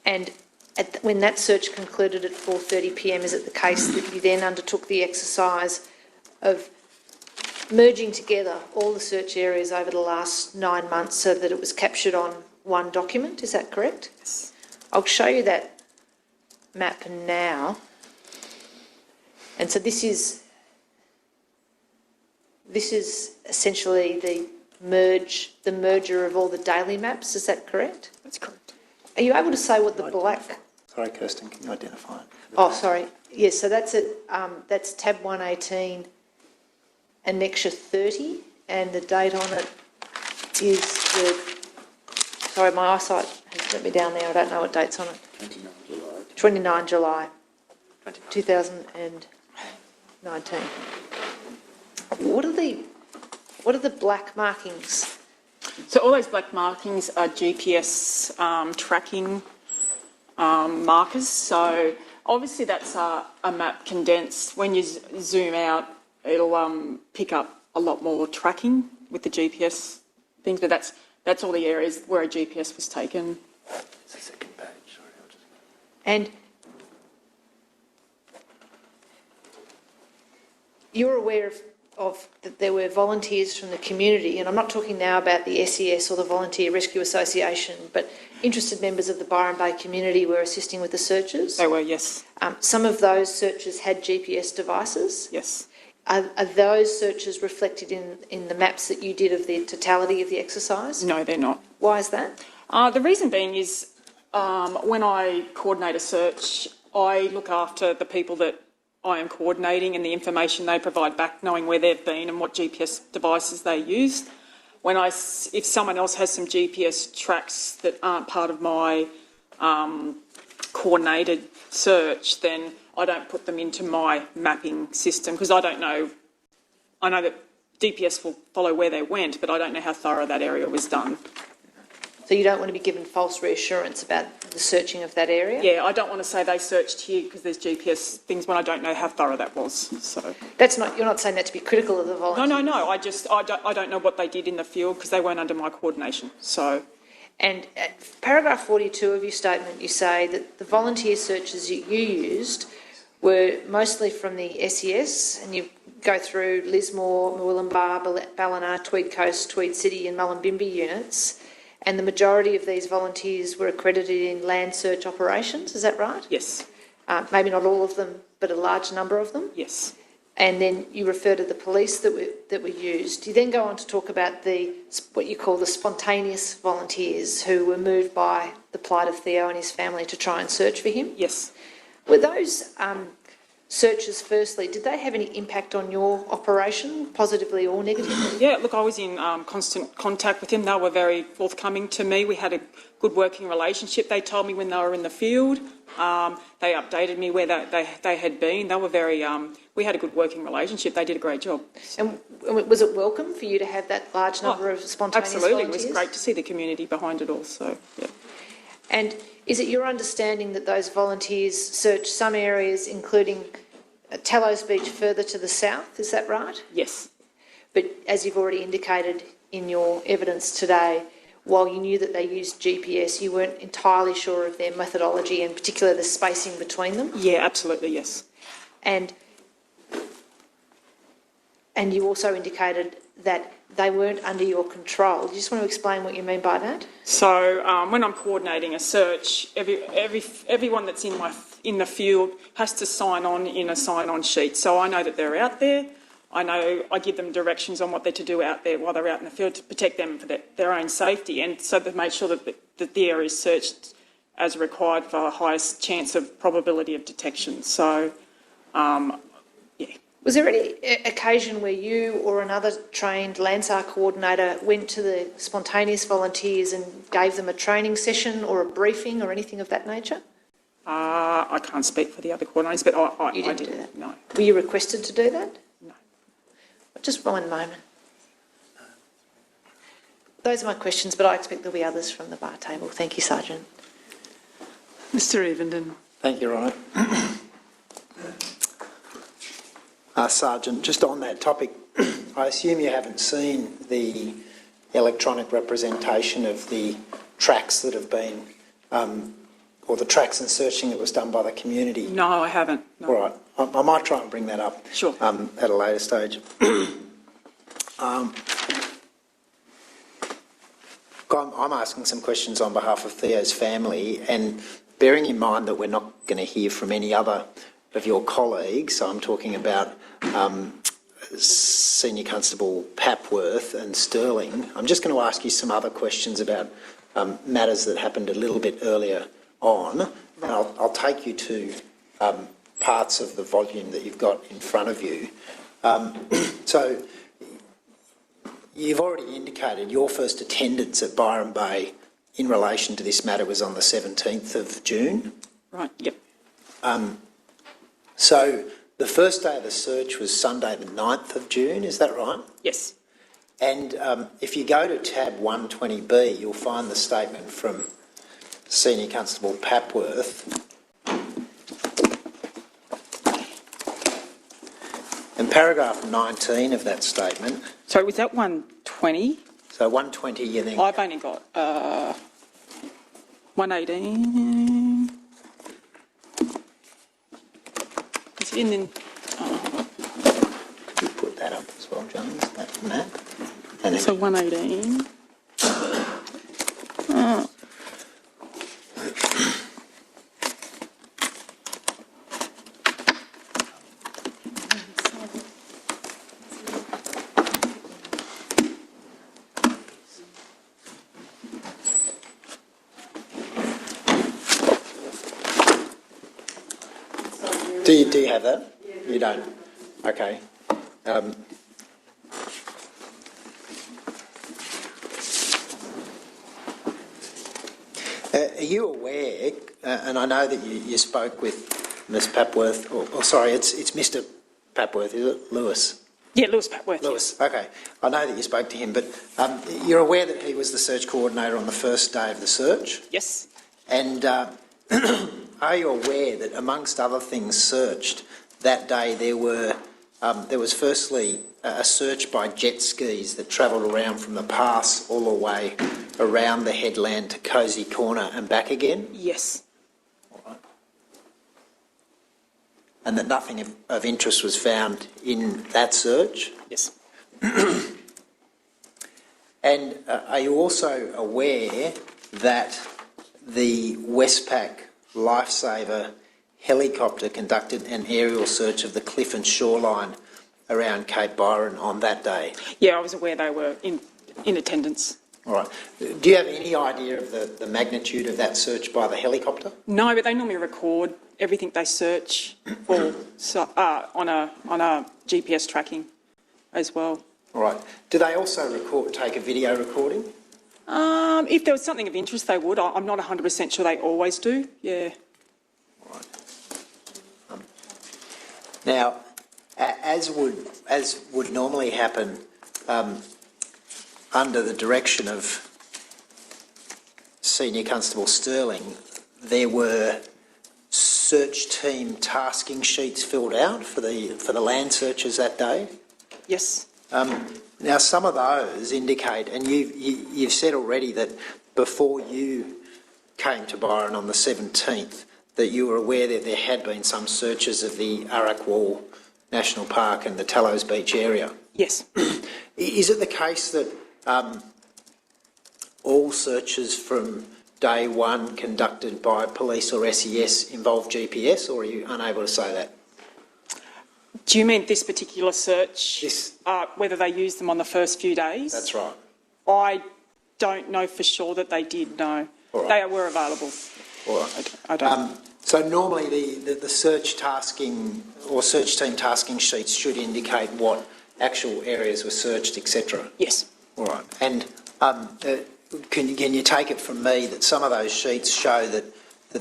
And when that search concluded at 4:30pm, is it the case that you then undertook the exercise of merging together all the search areas over the last 9 months so that it was captured on one document? Is that correct? Yes. I'll show you that map now. And so this is essentially the merger of all the daily maps, is that correct? That's correct. Are you able to say what the black... Sorry, Kirsten, can you identify it? Oh, sorry. Yes, so that's tab 118, annexure 30, and the date on it is sorry, my eyesight has let me down there. I don't know what date's on it. 29 July 2019. What are the black markings? So all those black markings are GPS tracking markers. So obviously that's a map condensed. When you zoom out, it'll pick up a lot more tracking with the GPS things, but that's all the areas where a GPS was taken. It's the second page, sorry. And you're aware of that there were volunteers from the community, and I'm not talking now about the SES or the Volunteer Rescue Association, but interested members of the Byron Bay community were assisting with the searches? They were, yes. Some of those searches had GPS devices? Yes. Are those searches reflected in the maps that you did of the totality of the exercise? No, they're not. Why is that? The reason being is when I coordinate a search, I look after the people that I am coordinating and the information they provide back, knowing where they've been and what GPS devices they used. If someone else has some GPS tracks that aren't part of my coordinated search, then I don't put them into my mapping system because I don't know. I know that GPS will follow where they went, but I don't know how thorough that area was done. So you don't want to be given false reassurance about the searching of that area? Yeah, I don't want to say they searched here because there's GPS things when I don't know how thorough that was. So you're not saying that to be critical of the volunteers? No. I don't know what they did in the field because they weren't under my coordination. So. And at paragraph 42 of your statement, you say that the volunteer searches you used were mostly from the SES, and you go through Lismore, Murwillumbah, Ballina, Tweed Coast, Tweed City and Mullumbimby units, and the majority of these volunteers were accredited in land search operations, is that right? Yes. Maybe not all of them, but a large number of them? Yes. And then you refer to the police that were used. You then go on to talk about what you call the spontaneous volunteers who were moved by the plight of Theo and his family to try and search for him. Yes. Were those searches firstly, did they have any impact on your operation, positively or negatively? Yeah, look, I was in constant contact with them. They were very forthcoming to me. We had a good working relationship. They told me when they were in the field. They updated me where they had been. They were very, we had a good working relationship. They did a great job. And was it welcome for you to have that large number of spontaneous absolutely. volunteers? It was great to see the community behind it all. So, yeah. And is it your understanding that those volunteers searched some areas, including Tallows Beach further to the south? Is that right? Yes. But as you've already indicated in your evidence today, while you knew that they used GPS, you weren't entirely sure of their methodology and particularly the spacing between them? Yeah, absolutely, yes. And you also indicated that they weren't under your control. Do you just want to explain what you mean by that? So when I'm coordinating a search, everyone that's in the field has to sign on in a sign-on sheet. So I know that they're out there. I give them directions on what they're to do out there while they're out in the field to protect them for their own safety, and so to make sure that the area is searched as required for the highest chance of probability of detection. So, yeah. Was there any occasion where you or another trained Landsar coordinator went to the spontaneous volunteers and gave them a training session or a briefing or anything of that nature? I can't speak for the other coordinators, but I didn't did. do that? No. Were you requested to do that? No. Just one moment. Those are my questions, but I expect there'll be others from the bar table. Thank you, Sergeant. Mr Evenden. Thank you, Ryan. Sergeant, just on that topic, I assume you haven't seen the electronic representation of the tracks that have been, or the tracks and searching that was done by the community? No, I haven't. No. All right. I might try and bring that up Sure. At a later stage. I'm asking some questions on behalf of Theo's family, and bearing in mind that we're not going to hear from any other of your colleagues, I'm talking about Senior Constable Papworth and Sterling. I'm just going to ask you some other questions about matters that happened a little bit earlier on, and I'll take you to parts of the volume that you've got in front of you. So you've already indicated your first attendance at Byron Bay in relation to this matter was on the 17th of June. Right, yep. So the first day of the search was Sunday the 9th of June, is that right? Yes. And if you go to tab 120B, you'll find the statement from Senior Constable Papworth. And paragraph 19 of that statement. So was that 120? So 120, you think? I've only got 118. Is it in? Could you put that up as well, John? That map. And So 118. Do you have that? You don't? Okay. Are you aware, and I know that you spoke with Ms Papworth, or sorry, it's Mr Papworth, is it? Lewis? Yeah, Lewis Papworth. Lewis, okay. I know that you spoke to him, but you're aware that he was the search coordinator on the first day of the search? Yes. And are you aware that amongst other things searched that day there was firstly a search by jet skis that travelled around from the pass all the way around the headland to Cosy Corner and back again? Yes. All right. And that nothing of interest was found in that search? Yes. And are you also aware that the Westpac Lifesaver helicopter conducted an aerial search of the cliff and shoreline around Cape Byron on that day? Yeah, I was aware they were in attendance. All right. Do you have any idea of the magnitude of that search by the helicopter? No, but they normally record everything they search for on a GPS tracking as well. All right. Do they also take a video recording? If there was something of interest, they would. I'm not 100% sure they always do. Yeah. All right. Now, as would normally happen, under the direction of Senior Constable Sterling, there were search team tasking sheets filled out for the land searches that day. Yes. Now, some of those indicate, and you've said already that before you came to Byron on the 17th, that you were aware that there had been some searches of the Urrock Wall National Park and the Tallows Beach area. Yes. Is it the case that all searches from day one conducted by police or SES involve GPS, or are you unable to say that? Do you mean this particular search? This. Whether they used them on the first few days? That's right. I don't know for sure that they did, no. All right. They were available. All right. I don't. So normally the search tasking or search team tasking sheets should indicate what actual areas were searched, etc. Yes. All right. And can you take it from me that some of those sheets show that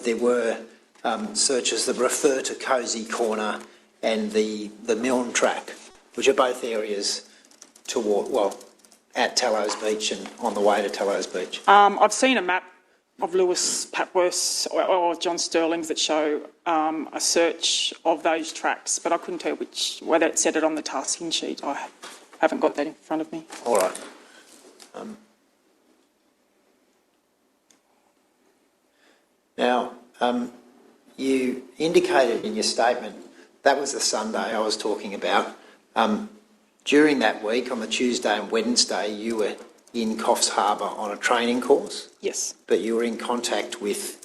there were searches that refer to Cosy Corner and the Milne Track, which are both areas at Tallows Beach and on the way to Tallows Beach? I've seen a map of Lewis Papworth's or John Sterling's that show a search of those tracks, but I couldn't tell whether it said it on the tasking sheet. I haven't got that in front of me. All right. Now, you indicated in your statement, that was the Sunday I was talking about. During that week, on the Tuesday and Wednesday, you were in Coffs Harbour on a training course. Yes. But you were in contact with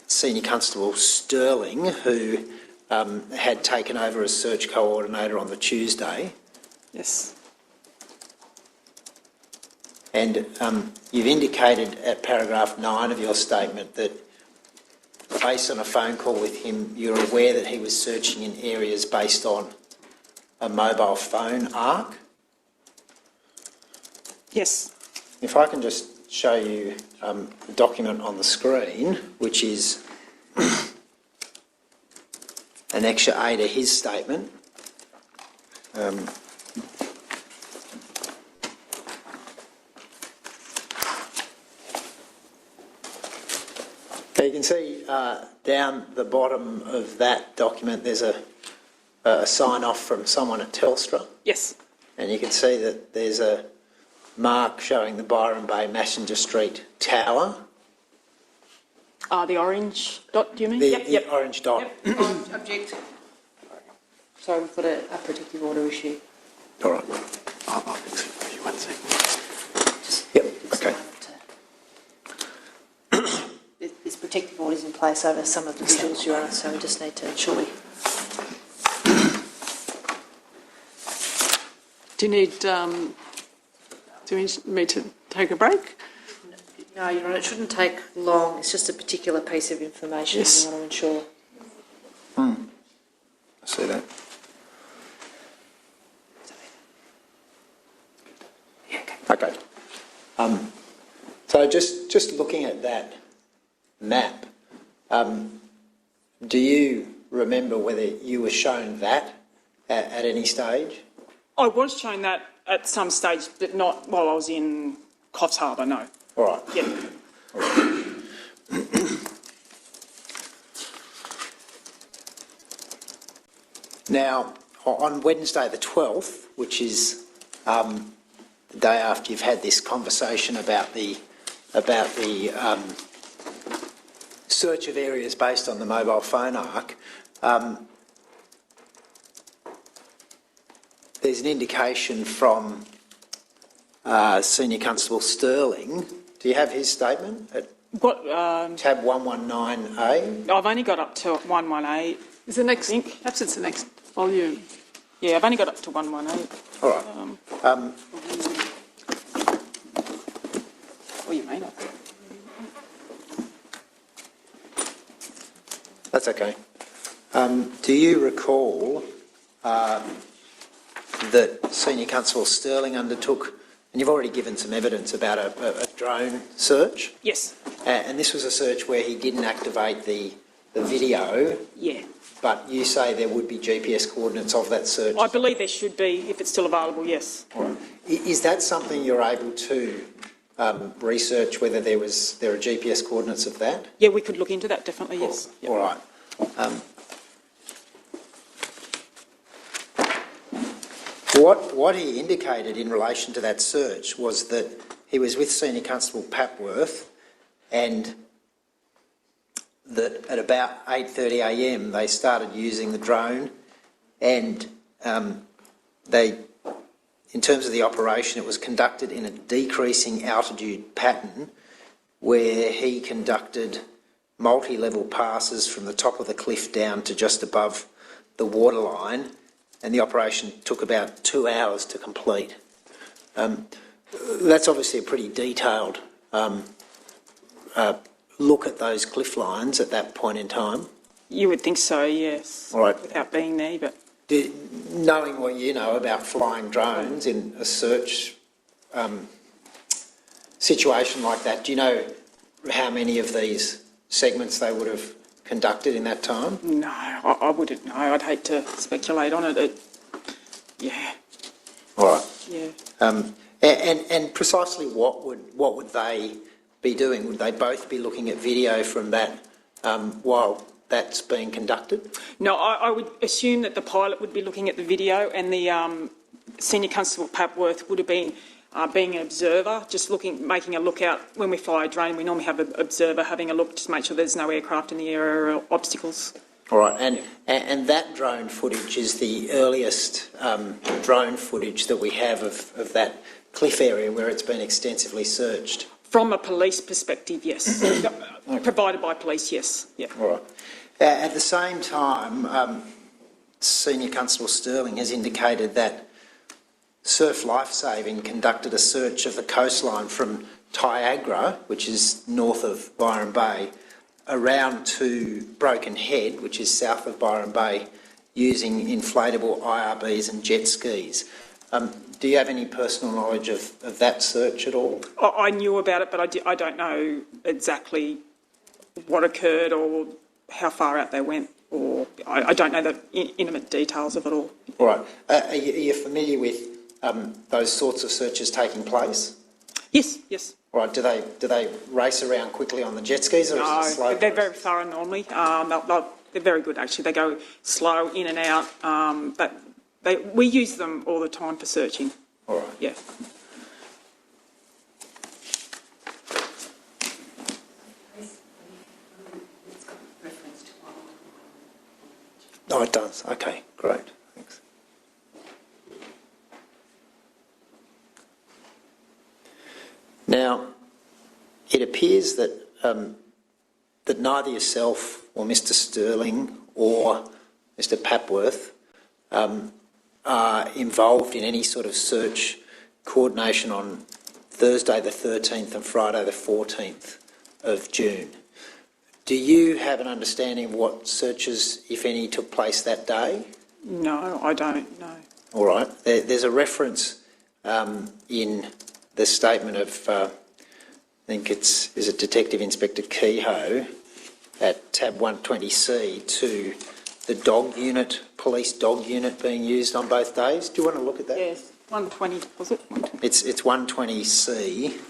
Senior Constable Sterling, who had taken over as search coordinator on the Tuesday. Yes. And you've indicated at paragraph 9 of your statement that based on a phone call with him, you're aware that he was searching in areas based on a mobile phone arc. Yes. If I can just show you the document on the screen, which is Annexure A to his statement. You can see down the bottom of that document there's a sign-off from someone at Telstra. Yes. And you can see that there's a mark showing the Byron Bay Messenger Street Tower. The orange dot, do you mean? The orange dot. Yep. Object. Sorry, we've got a protective order issue. All right. I'll fix it for you 1 second. Yep, okay. This protective order is in place over some of the stills you're on, so we just need to ensure we... Do you need me to take a break? No, Your Honour, it shouldn't take long. It's just a particular piece of information Yes. we want to ensure. I see that. Okay. So just looking at that map, do you remember whether you were shown that at any stage? I was shown that at some stage, but not while I was in Coffs Harbour, no. All right. Yeah. All right. Now, on Wednesday the 12th, which is the day after you've had this conversation about the search of areas based on the mobile phone arc, there's an indication from Senior Constable Sterling. Do you have his statement at What, tab 119A? I've only got up to 118. Is the next? Perhaps it's the next volume. Yeah, I've only got up to 118. All right. what you mean. That's okay. Do you recall that Senior Constable Sterling undertook, and you've already given some evidence about a drone search? Yes. And this was a search where he didn't activate the video, Yeah. but you say there would be GPS coordinates of that search? I believe there should be, if it's still available, yes. All right. Is that something you're able to research, whether there are GPS coordinates of that? Yeah, we could look into that, definitely, yes. Yep. All right. What he indicated in relation to that search was that he was with Senior Constable Papworth, and that at about 8:30 a.m. they started using the drone, and they, in terms of the operation, it was conducted in a decreasing altitude pattern where he conducted multi-level passes from the top of the cliff down to just above the waterline, and the operation took about 2 hours to complete. That's obviously a pretty detailed look at those cliff lines at that point in time. You would think so, yes. All right. Without being there, but... Knowing what you know about flying drones in a search situation like that, do you know how many of these segments they would have conducted in that time? No, I wouldn't know. I'd hate to speculate on it. Yeah. All right. Yeah. And precisely what would they be doing? Would they both be looking at video from that while that's being conducted? No, I would assume that the pilot would be looking at the video, and the Senior Constable Papworth would have been being an observer, just making a lookout. When we fly a drone, we normally have an observer having a look, just to make sure there's no aircraft in the area or obstacles. All right, and that drone footage is the earliest drone footage that we have of that cliff area where it's been extensively searched. From a police perspective, yes. Okay. Provided by police, yes. Yeah. All right. At the same time, Senior Constable Sterling has indicated that Surf Lifesaving conducted a search of the coastline from Tyagra, which is north of Byron Bay, around to Broken Head, which is south of Byron Bay, using inflatable IRBs and jet skis. Do you have any personal knowledge of that search at all? I knew about it, but I don't know exactly what occurred or how far out they went, or I don't know the intimate details of it all. All right. Are you familiar with those sorts of searches taking place? Yes, yes. All right. Do they race around quickly on the jet skis, or is it slow? No, they're very thorough normally. They're very good actually. They go slow in and out, but we use them all the time for searching. All right. Yeah. Oh, it does. Okay, great. Thanks. Now, it appears that that neither yourself or Mr. Sterling or Mr. Papworth are involved in any sort of search coordination on Thursday the 13th and Friday the 14th of June. Do you have an understanding of what searches, if any, took place that day? No, I don't, no. All right. There's a reference in the statement of, I think is it Detective Inspector Kehoe at tab 120C to the dog unit, police dog unit being used on both days. Do you want to look at that? Yes, 120, was it? It's 120C.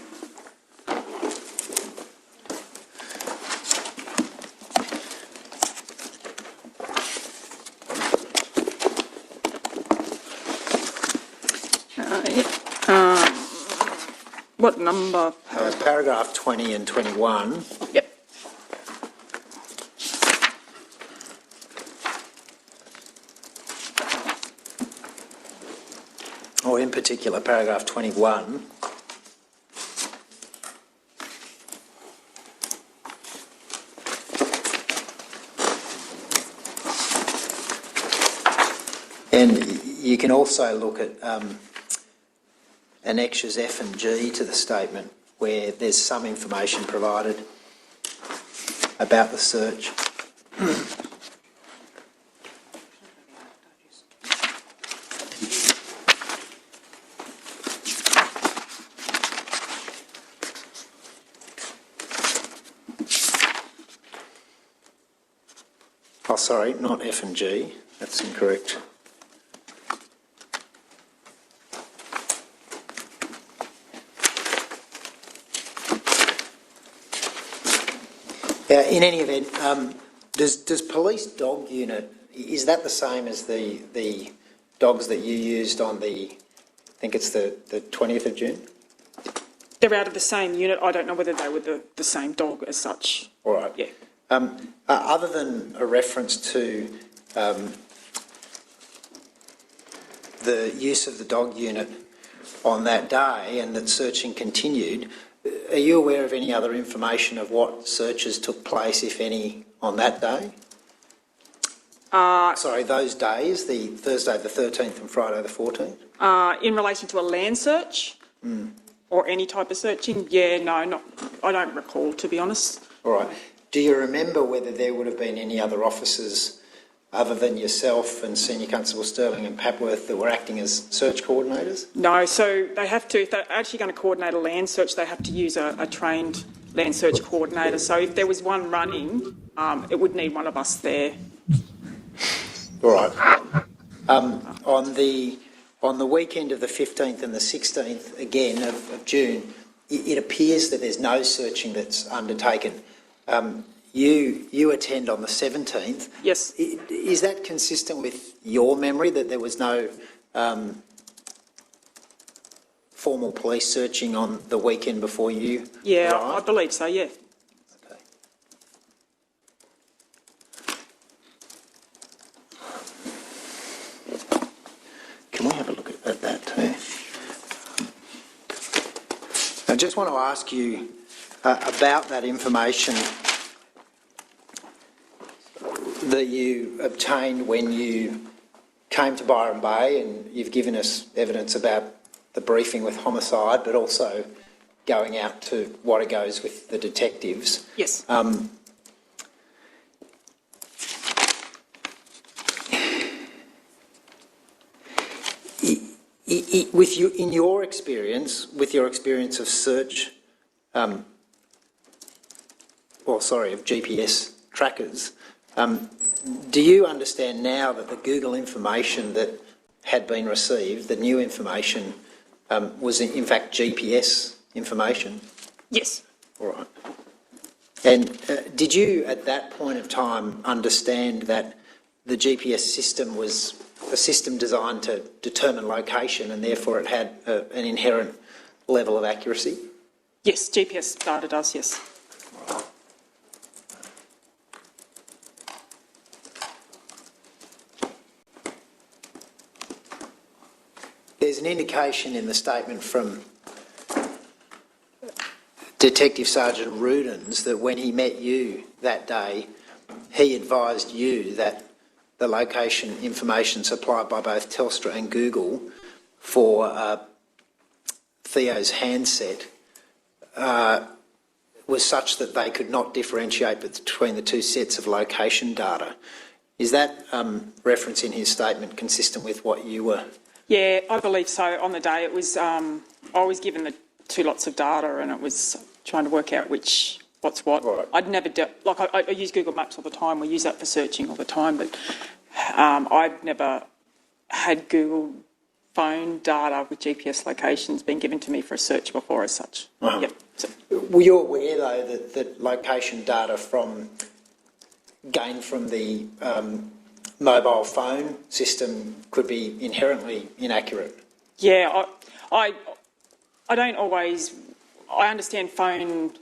What number? Paragraph 20 and 21. Yep. Or in particular, paragraph 21. And you can also look at annexures F and G to the statement, where there's some information provided about the search. Oh, sorry, not F and G. That's incorrect. In any event, does police dog unit, is that the same as the dogs that you used on the, I think it's the 20th of June? They're out of the same unit. I don't know whether they were the same dog as such. All right. Yeah. Other than a reference to the use of the dog unit on that day and that searching continued, are you aware of any other information of what searches took place, if any, on that day? Sorry, those days, the Thursday the 13th and Friday the 14th? In relation to a land search or any type of searching, no, I don't recall, to be honest. All right. Do you remember whether there would have been any other officers other than yourself and Senior Constable Sterling and Papworth that were acting as search coordinators? No, so they have to, if they're actually going to coordinate a land search, they have to use a trained land search coordinator. So if there was one running, it would need one of us there. All right. On the weekend of the 15th and the 16th, again, of June, it appears that there's no searching that's undertaken. You attend on the 17th. Yes. Is that consistent with your memory, that there was no formal police searching on the weekend before you Yeah, arrived? I believe so, yeah. Okay. Can we have a look at that too? I just want to ask you about that information that you obtained when you came to Byron Bay, and you've given us evidence about the briefing with homicide, but also going out to Warrego's with the detectives. Yes. In your experience, with your experience of search, of GPS trackers, do you understand now that the Google information that had been received, the new information, was in fact GPS information? Yes. All right. And did you, at that point of time, understand that the GPS system was a system designed to determine location and therefore it had an inherent level of accuracy? Yes, GPS data does, yes. There's an indication in the statement from Detective Sergeant Rudens that when he met you that day, he advised you that the location information supplied by both Telstra and Google for Theo's handset was such that they could not differentiate between the two sets of location data. Is that reference in his statement consistent with what you were? Yeah, I believe so. On the day it was, I was given the two lots of data and it was trying to work out what's what. Right. I'd never, I use Google Maps all the time. We use that for searching all the time, but I've never had Google phone data with GPS locations being given to me for a search before as such. Uh-huh. Yep. So, were you aware, though, that location data gained from the mobile phone system could be inherently inaccurate? yeah, I don't always, I understand phone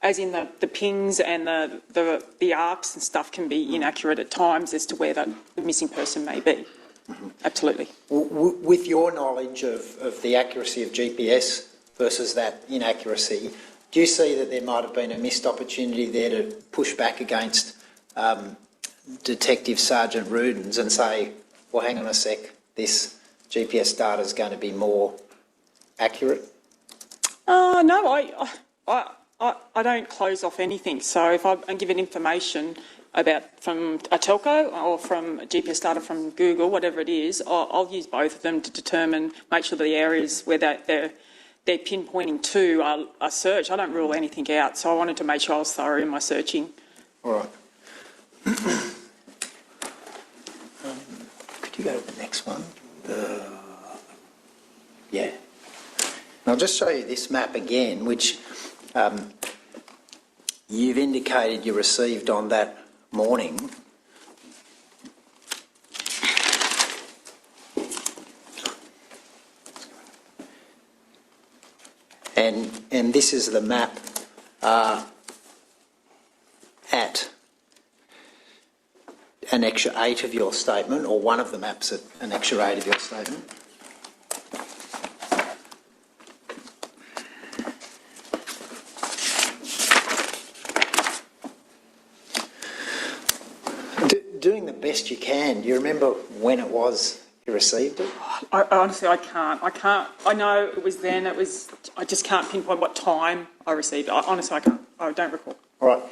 as in the pings and the arcs and stuff can be inaccurate at times as to where the missing person may be. Mm-hmm. Absolutely. With your knowledge of the accuracy of GPS versus that inaccuracy, do you see that there might have been a missed opportunity there to push back against Detective Sergeant Rudens and say, well, hang on a sec, this GPS data is going to be more accurate? No, I don't close off anything. So if I'm given information from a telco or from GPS data from Google, whatever it is, I'll use both of them to determine, make sure the areas where they're pinpointing to are searched. I don't rule anything out, so I wanted to make sure I was thorough in my searching. All right. Could you go to the next one? Yeah. And I'll just show you this map again, which you've indicated you received on that morning. And this is the map at Annexure 8 of your statement, or one of the maps at Annexure 8 of your statement. Doing the best you can, do you remember when it was you received it? Honestly, I can't. I know it was then. I just can't pinpoint what time I received it. Honestly, I can't. I don't recall. All right.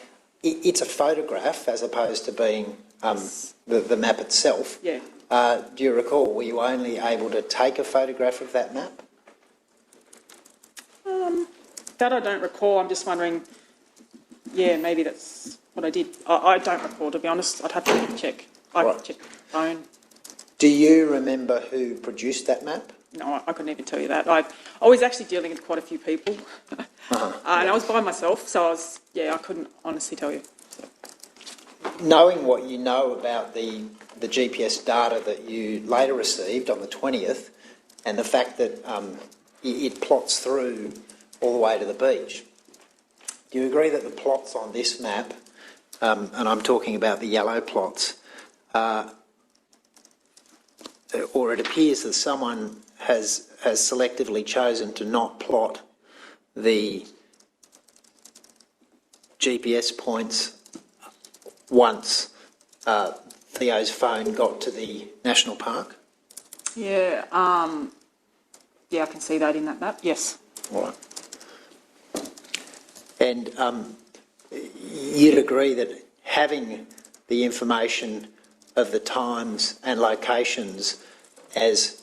It's a photograph as opposed to being the map itself. Yeah. Do you recall, were you only able to take a photograph of that map? That I don't recall. I'm just wondering, yeah, maybe that's what I did. I don't recall, to be honest. I'd have to check. I'd check the phone. Do you remember who produced that map? No, I couldn't even tell you that. I was actually dealing with quite a few people. And I was by myself, so I couldn't honestly tell you. So. Knowing what you know about the GPS data that you later received on the 20th, and the fact that it plots through all the way to the beach, do you agree that the plots on this map, and I'm talking about the yellow plots, or it appears that someone has selectively chosen to not plot the GPS points once Theo's phone got to the national park? Yeah, I can see that in that map, yes. All right. And you'd agree that having the information of the times and locations as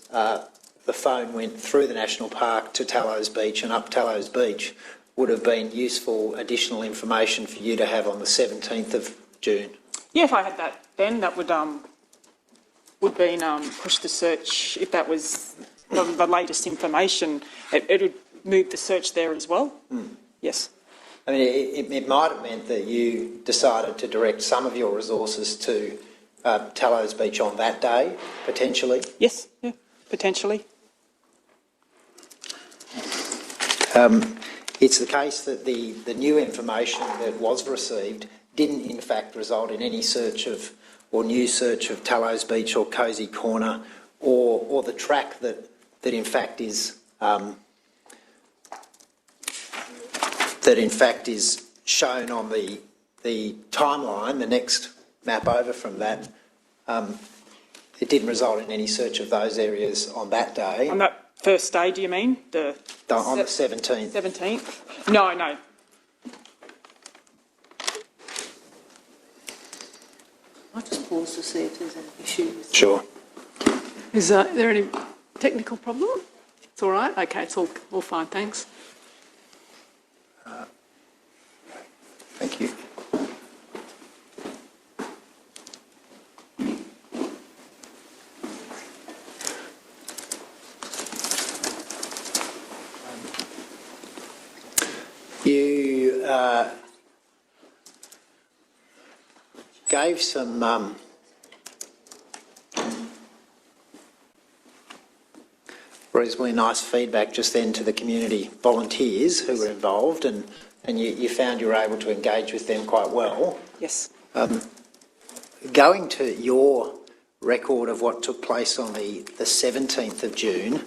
the phone went through the national park to Tallows Beach and up Tallows Beach would have been useful additional information for you to have on the 17th of June? Yeah, if I had that then, that would been push the search. If that was the latest information, it would move the search there as well. Yes. I mean, it might have meant that you decided to direct some of your resources to Tallows Beach on that day, potentially? Yes, yeah, potentially. It's the case that the new information that was received didn't in fact result in any search of, or new search of Tallows Beach or Cosy Corner, or the track that in fact is shown on the timeline, the next map over from that. It didn't result in any search of those areas on that day. On that first day, do you mean? On the 17th. 17th? No. I'll just pause to see if there's an issue. Sure. Is there any technical problem? It's all right? Okay, it's all fine, thanks. Thank you. You gave some reasonably nice feedback just then to the community volunteers who were involved, and you found you were able to engage with them quite well. Yes. Going to your record of what took place on the 17th of June,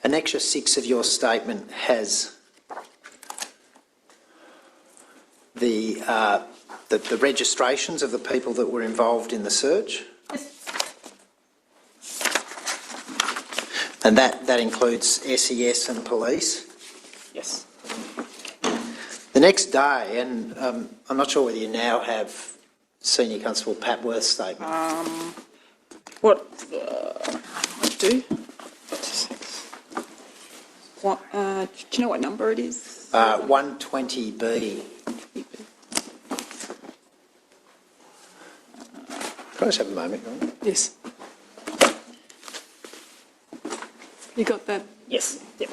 Annexure 6 of your statement has the registrations of the people that were involved in the search. And that includes SES and police? Yes. The next day, and I'm not sure whether you now have Senior Constable Papworth's statement. What I do? What? Do you know what number it is? 120B. Can I just have a moment, Ron? Yes. You got that? Yes. Yep.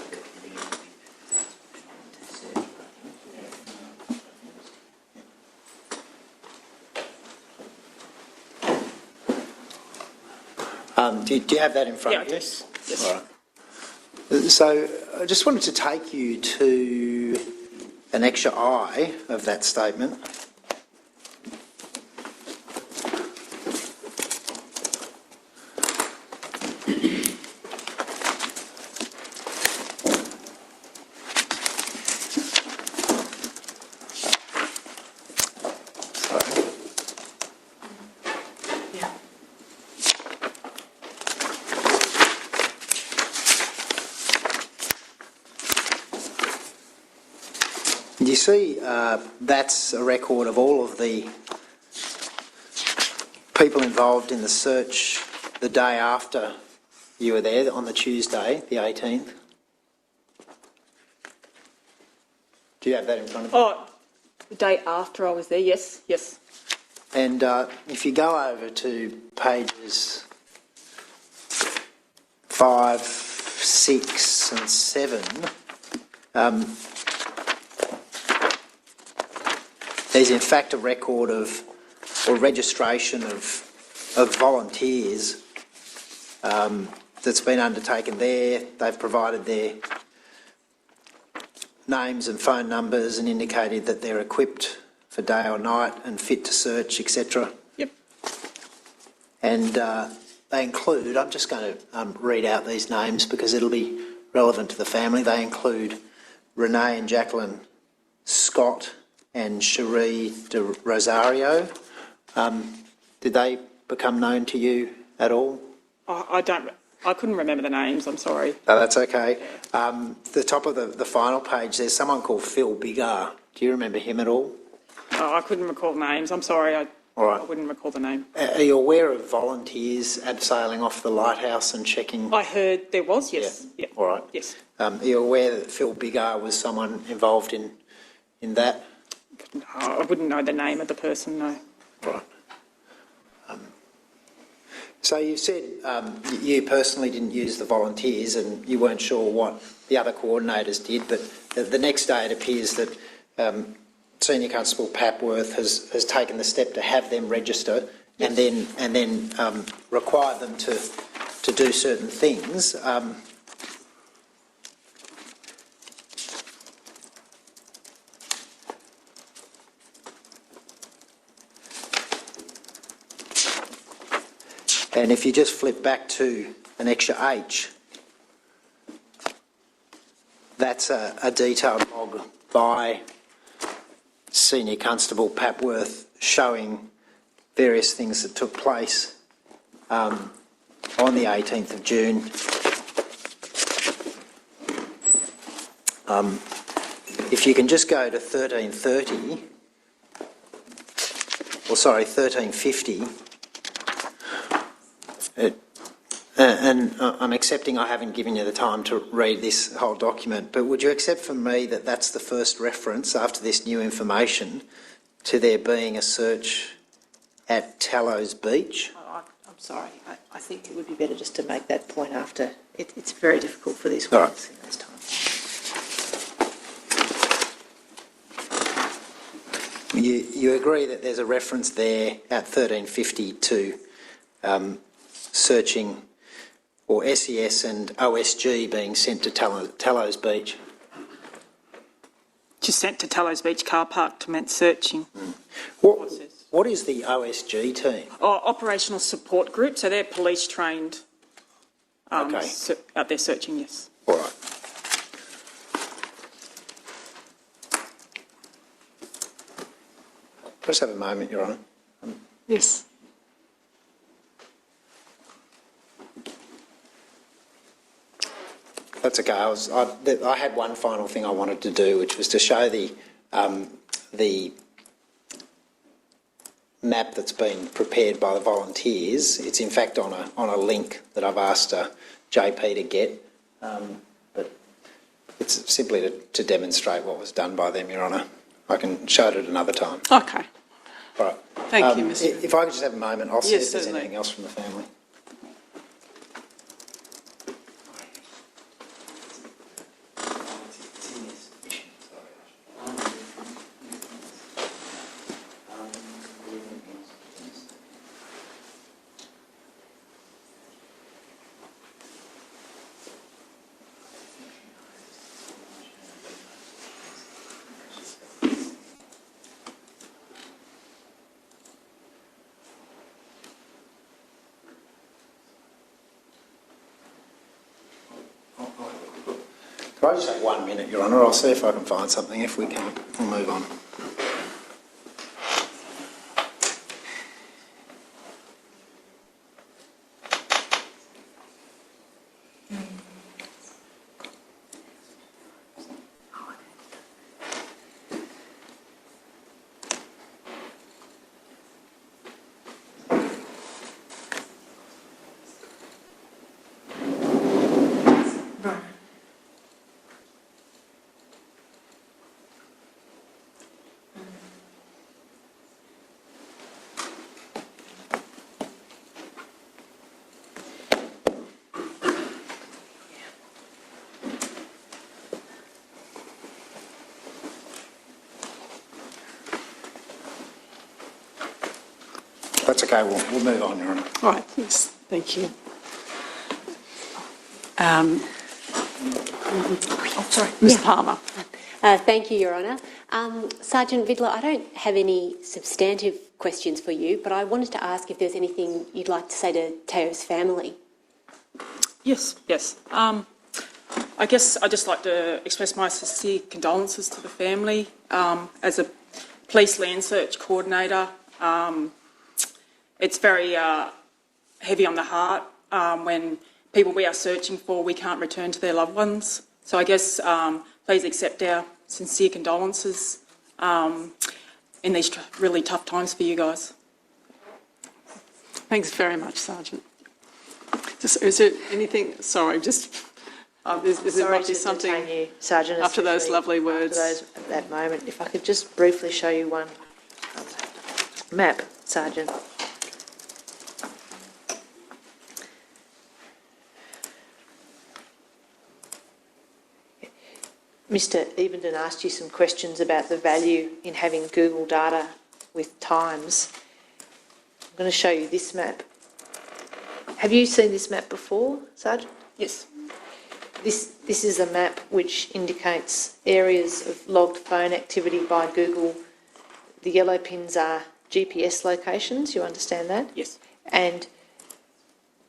Do you have that in front of you? Yes. Yes. All right. So I just wanted to take you to Annexure I of that statement. You see, that's a record of all of the people involved in the search the day after you were there, on the Tuesday, the 18th. Do you have that in front of you? Oh, the day after I was there. Yes. Yes. And if you go over to pages 5, 6 and 7, there's in fact a record of, or registration of volunteers that's been undertaken there. They've provided their names and phone numbers and indicated that they're equipped for day or night and fit to search, etc. Yep. And they include, I'm just going to read out these names because it'll be relevant to the family. They include Renee and Jacqueline Scott and Cherie de Rosario. Did they become known to you at all? I couldn't remember the names. I'm sorry. No, that's okay. The top of the final page, there's someone called Phil Biggar. Do you remember him at all? Oh, I couldn't recall names. I'm sorry. All right. I wouldn't recall the name. Are you aware of volunteers abseiling off the lighthouse and checking? I heard there was. Yes. Yeah. All right. Yes. Are you aware that Phil Biggar was someone involved in that? No, I wouldn't know the name of the person. No. Right. So you said you personally didn't use the volunteers and you weren't sure what the other coordinators did, but the next day it appears that Senior Constable Papworth has taken the step to have them register. Yes. and then require them to do certain things. And if you just flip back to Annexure H, that's a detailed log by Senior Constable Papworth showing various things that took place on the 18th of June. If you can just go to 1350, and I'm accepting I haven't given you the time to read this whole document, but would you accept from me that that's the first reference after this new information to there being a search at Tallows Beach? Oh, I'm sorry. I think it would be better just to make that point after. It's very difficult for these All ones right. in this time. You agree that there's a reference there at 1350 to searching, or SES and OSG being sent to Tallows Beach? Just sent to Tallows Beach car park to commence searching. What is the OSG team? Oh, operational support group. So they're police trained. Okay. Out there searching. Yes. All right. Just have a moment, Your Honour. Yes. That's okay. I had one final thing I wanted to do, which was to show the map that's been prepared by the volunteers. It's in fact on a link that I've asked JP to get, but it's simply to demonstrate what was done by them, Your Honour. I can show it at another time. Okay. All right. Thank you, Mr. If I could just have a moment, I'll see Yes, if there's certainly. anything else from the family. Can I just have 1 minute, Your Honour? I'll see if I can find something. If we can't, we'll move on. That's okay. We'll move on, Your Honour. All right, yes, thank you. Sorry, Ms Palmer. Thank you, Your Honour. Sergeant Vidler, I don't have any substantive questions for you, but I wanted to ask if there's anything you'd like to say to Theo's family. Yes. I guess I'd just like to express my sincere condolences to the family. As a police land search coordinator, it's very heavy on the heart when people we are searching for, we can't return to their loved ones. So I guess please accept our sincere condolences in these really tough times for you guys. Thanks very much, Sergeant. Is there anything, sorry, just, there might be something detain you, Sergeant, after those lovely words. at that moment. If I could just briefly show you one map, Sergeant. Mr. Evenden asked you some questions about the value in having Google data with times. I'm going to show you this map. Have you seen this map before, Sergeant? Yes. This is a map which indicates areas of logged phone activity by Google. The yellow pins are GPS locations, you understand that? Yes. And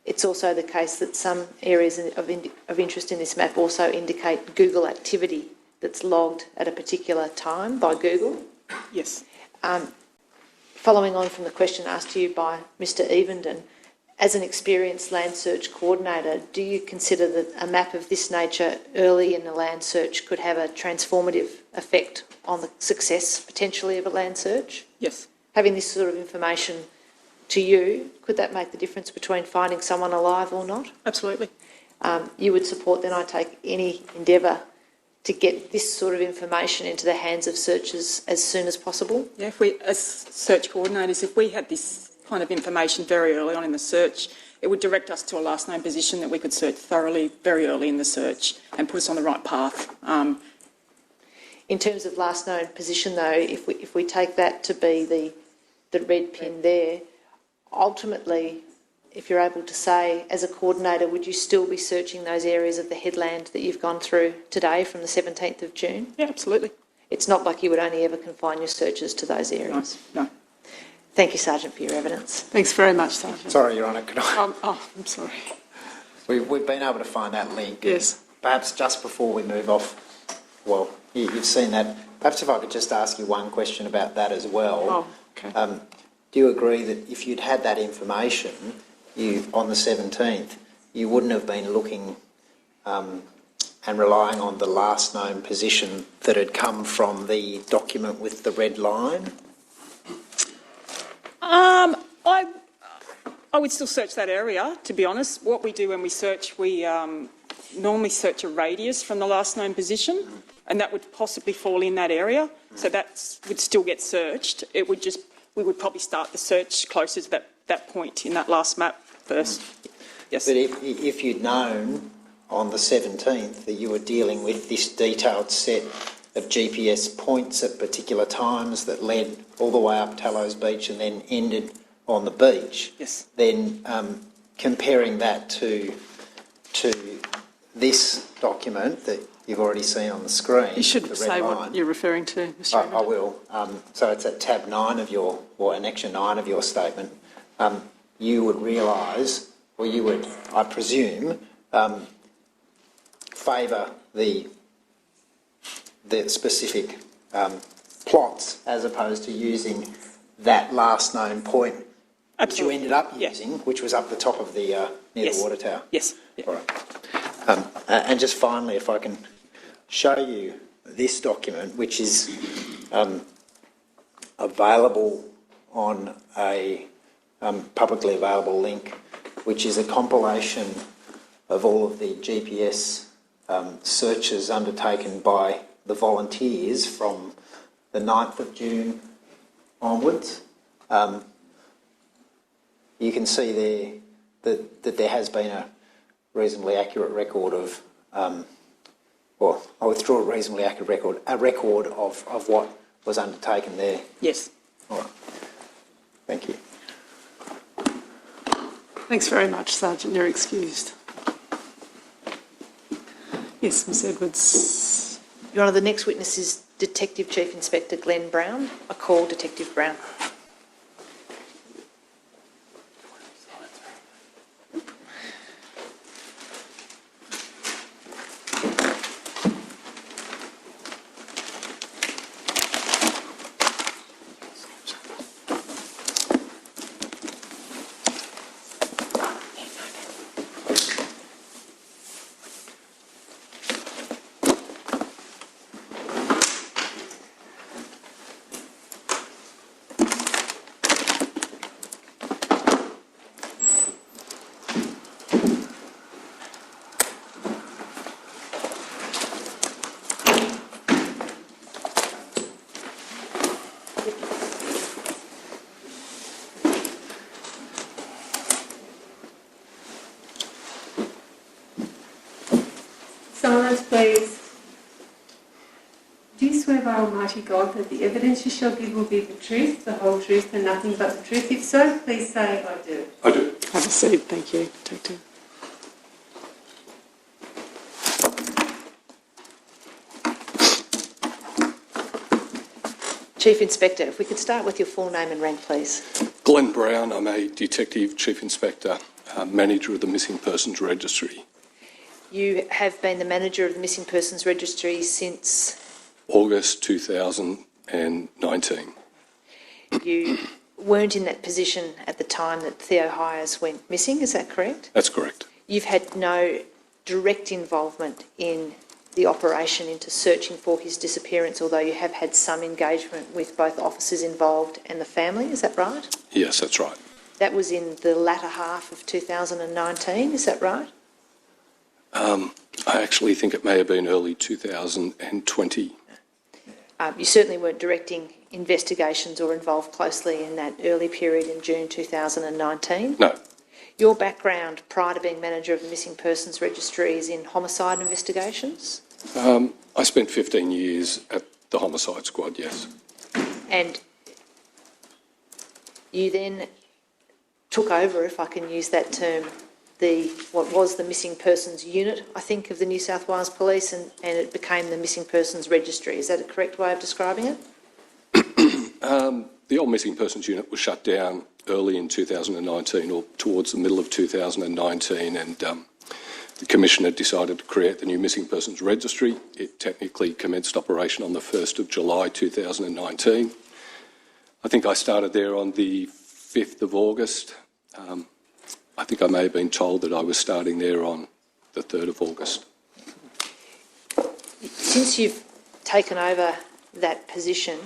it's also the case that some areas of interest in this map also indicate Google activity that's logged at a particular time by Google. Yes. Following on from the question asked to you by Mr. Evenden, as an experienced land search coordinator, do you consider that a map of this nature early in the land search could have a transformative effect on the success, potentially, of a land search? Yes. Having this sort of information to you, could that make the difference between finding someone alive or not? Absolutely. You would support, then, I take, any endeavour to get this sort of information into the hands of searchers as soon as possible? Yeah, if we, as search coordinators, if we had this kind of information very early on in the search, it would direct us to a last known position that we could search thoroughly very early in the search and put us on the right path. In terms of last known position, though, if we take that to be the red pin there, ultimately, if you're able to say, as a coordinator, would you still be searching those areas of the headland that you've gone through today from the 17th of June? Yeah, absolutely. It's not like you would only ever confine your searches to those areas. No. Thank you, Sergeant, for your evidence. Thanks very much, Sergeant. Sorry, Your Honour, could I? I'm sorry. We've been able to find that link. Yes. Perhaps just before we move off, well, you've seen that. Perhaps if I could just ask you one question about that as well. Oh, okay. Do you agree that if you'd had that information on the 17th, you wouldn't have been looking and relying on the last known position that had come from the document with the red line? I would still search that area, to be honest. What we do when we search, we normally search a radius from the last known position, and that would possibly fall in that area. So that would still get searched. It would just, we would probably start the search closer to that point in that last map first. Yes. But if you'd known on the 17th that you were dealing with this detailed set of GPS points at particular times that led all the way up Tallows Beach and then ended on the beach, yes, then comparing that to this document that you've already seen on the screen. You should the say red what line, you're referring to, Mr. I will. So it's at tab 9 of your, or annexion 9 of your statement. You would realise, or you would, I presume, favour the specific plots as opposed to using that last known point which you ended up using, which was up the top of the near the water tower. Yes. Yeah. All right. And just finally, if I can show you this document, which is available on a publicly available link, which is a compilation of all of the GPS searches undertaken by the volunteers from the 9th of June onwards. You can see there that there has been a reasonably accurate record of, or I withdraw a reasonably accurate record of what was undertaken there. Yes. All right. Thank you. Thanks very much, Sergeant. You're excused. Yes, Ms Edwards. Your Honour, the next witness is Detective Chief Inspector Glenn Brown. I call Detective Brown. Silence, please. Do you swear by Almighty God that the evidence you shall give will be the truth, the whole truth, and nothing but the truth? If so, please say, I do. I do. Have a seat. Thank you, Detective. Chief Inspector, if we could start with your full name and rank, please. Glenn Brown, I'm a Detective Chief Inspector, Manager of the Missing Persons Registry. You have been the manager of the Missing Persons Registry since? August 2019. You weren't in that position at the time that Theo Hayez went missing, is that correct? That's correct. You've had no direct involvement in the operation into searching for his disappearance, although you have had some engagement with both officers involved and the family, is that right? Yes, that's right. That was in the latter half of 2019, is that right? I actually think it may have been early 2020. You certainly weren't directing investigations or involved closely in that early period in June 2019. No. Your background prior to being manager of the Missing Persons Registry is in homicide investigations? I spent 15 years at the homicide squad, yes. And you then took over, if I can use that term, what was the Missing Persons Unit, I think, of the New South Wales Police, and it became the Missing Persons Registry. Is that a correct way of describing it? The old Missing Persons Unit was shut down early in 2019 or towards the middle of 2019, and the Commissioner decided to create the new Missing Persons Registry. It technically commenced operation on the 1st of July 2019. I think I started there on the 5th of August. I think I may have been told that I was starting there on the 3rd of August. Since you've taken over that position,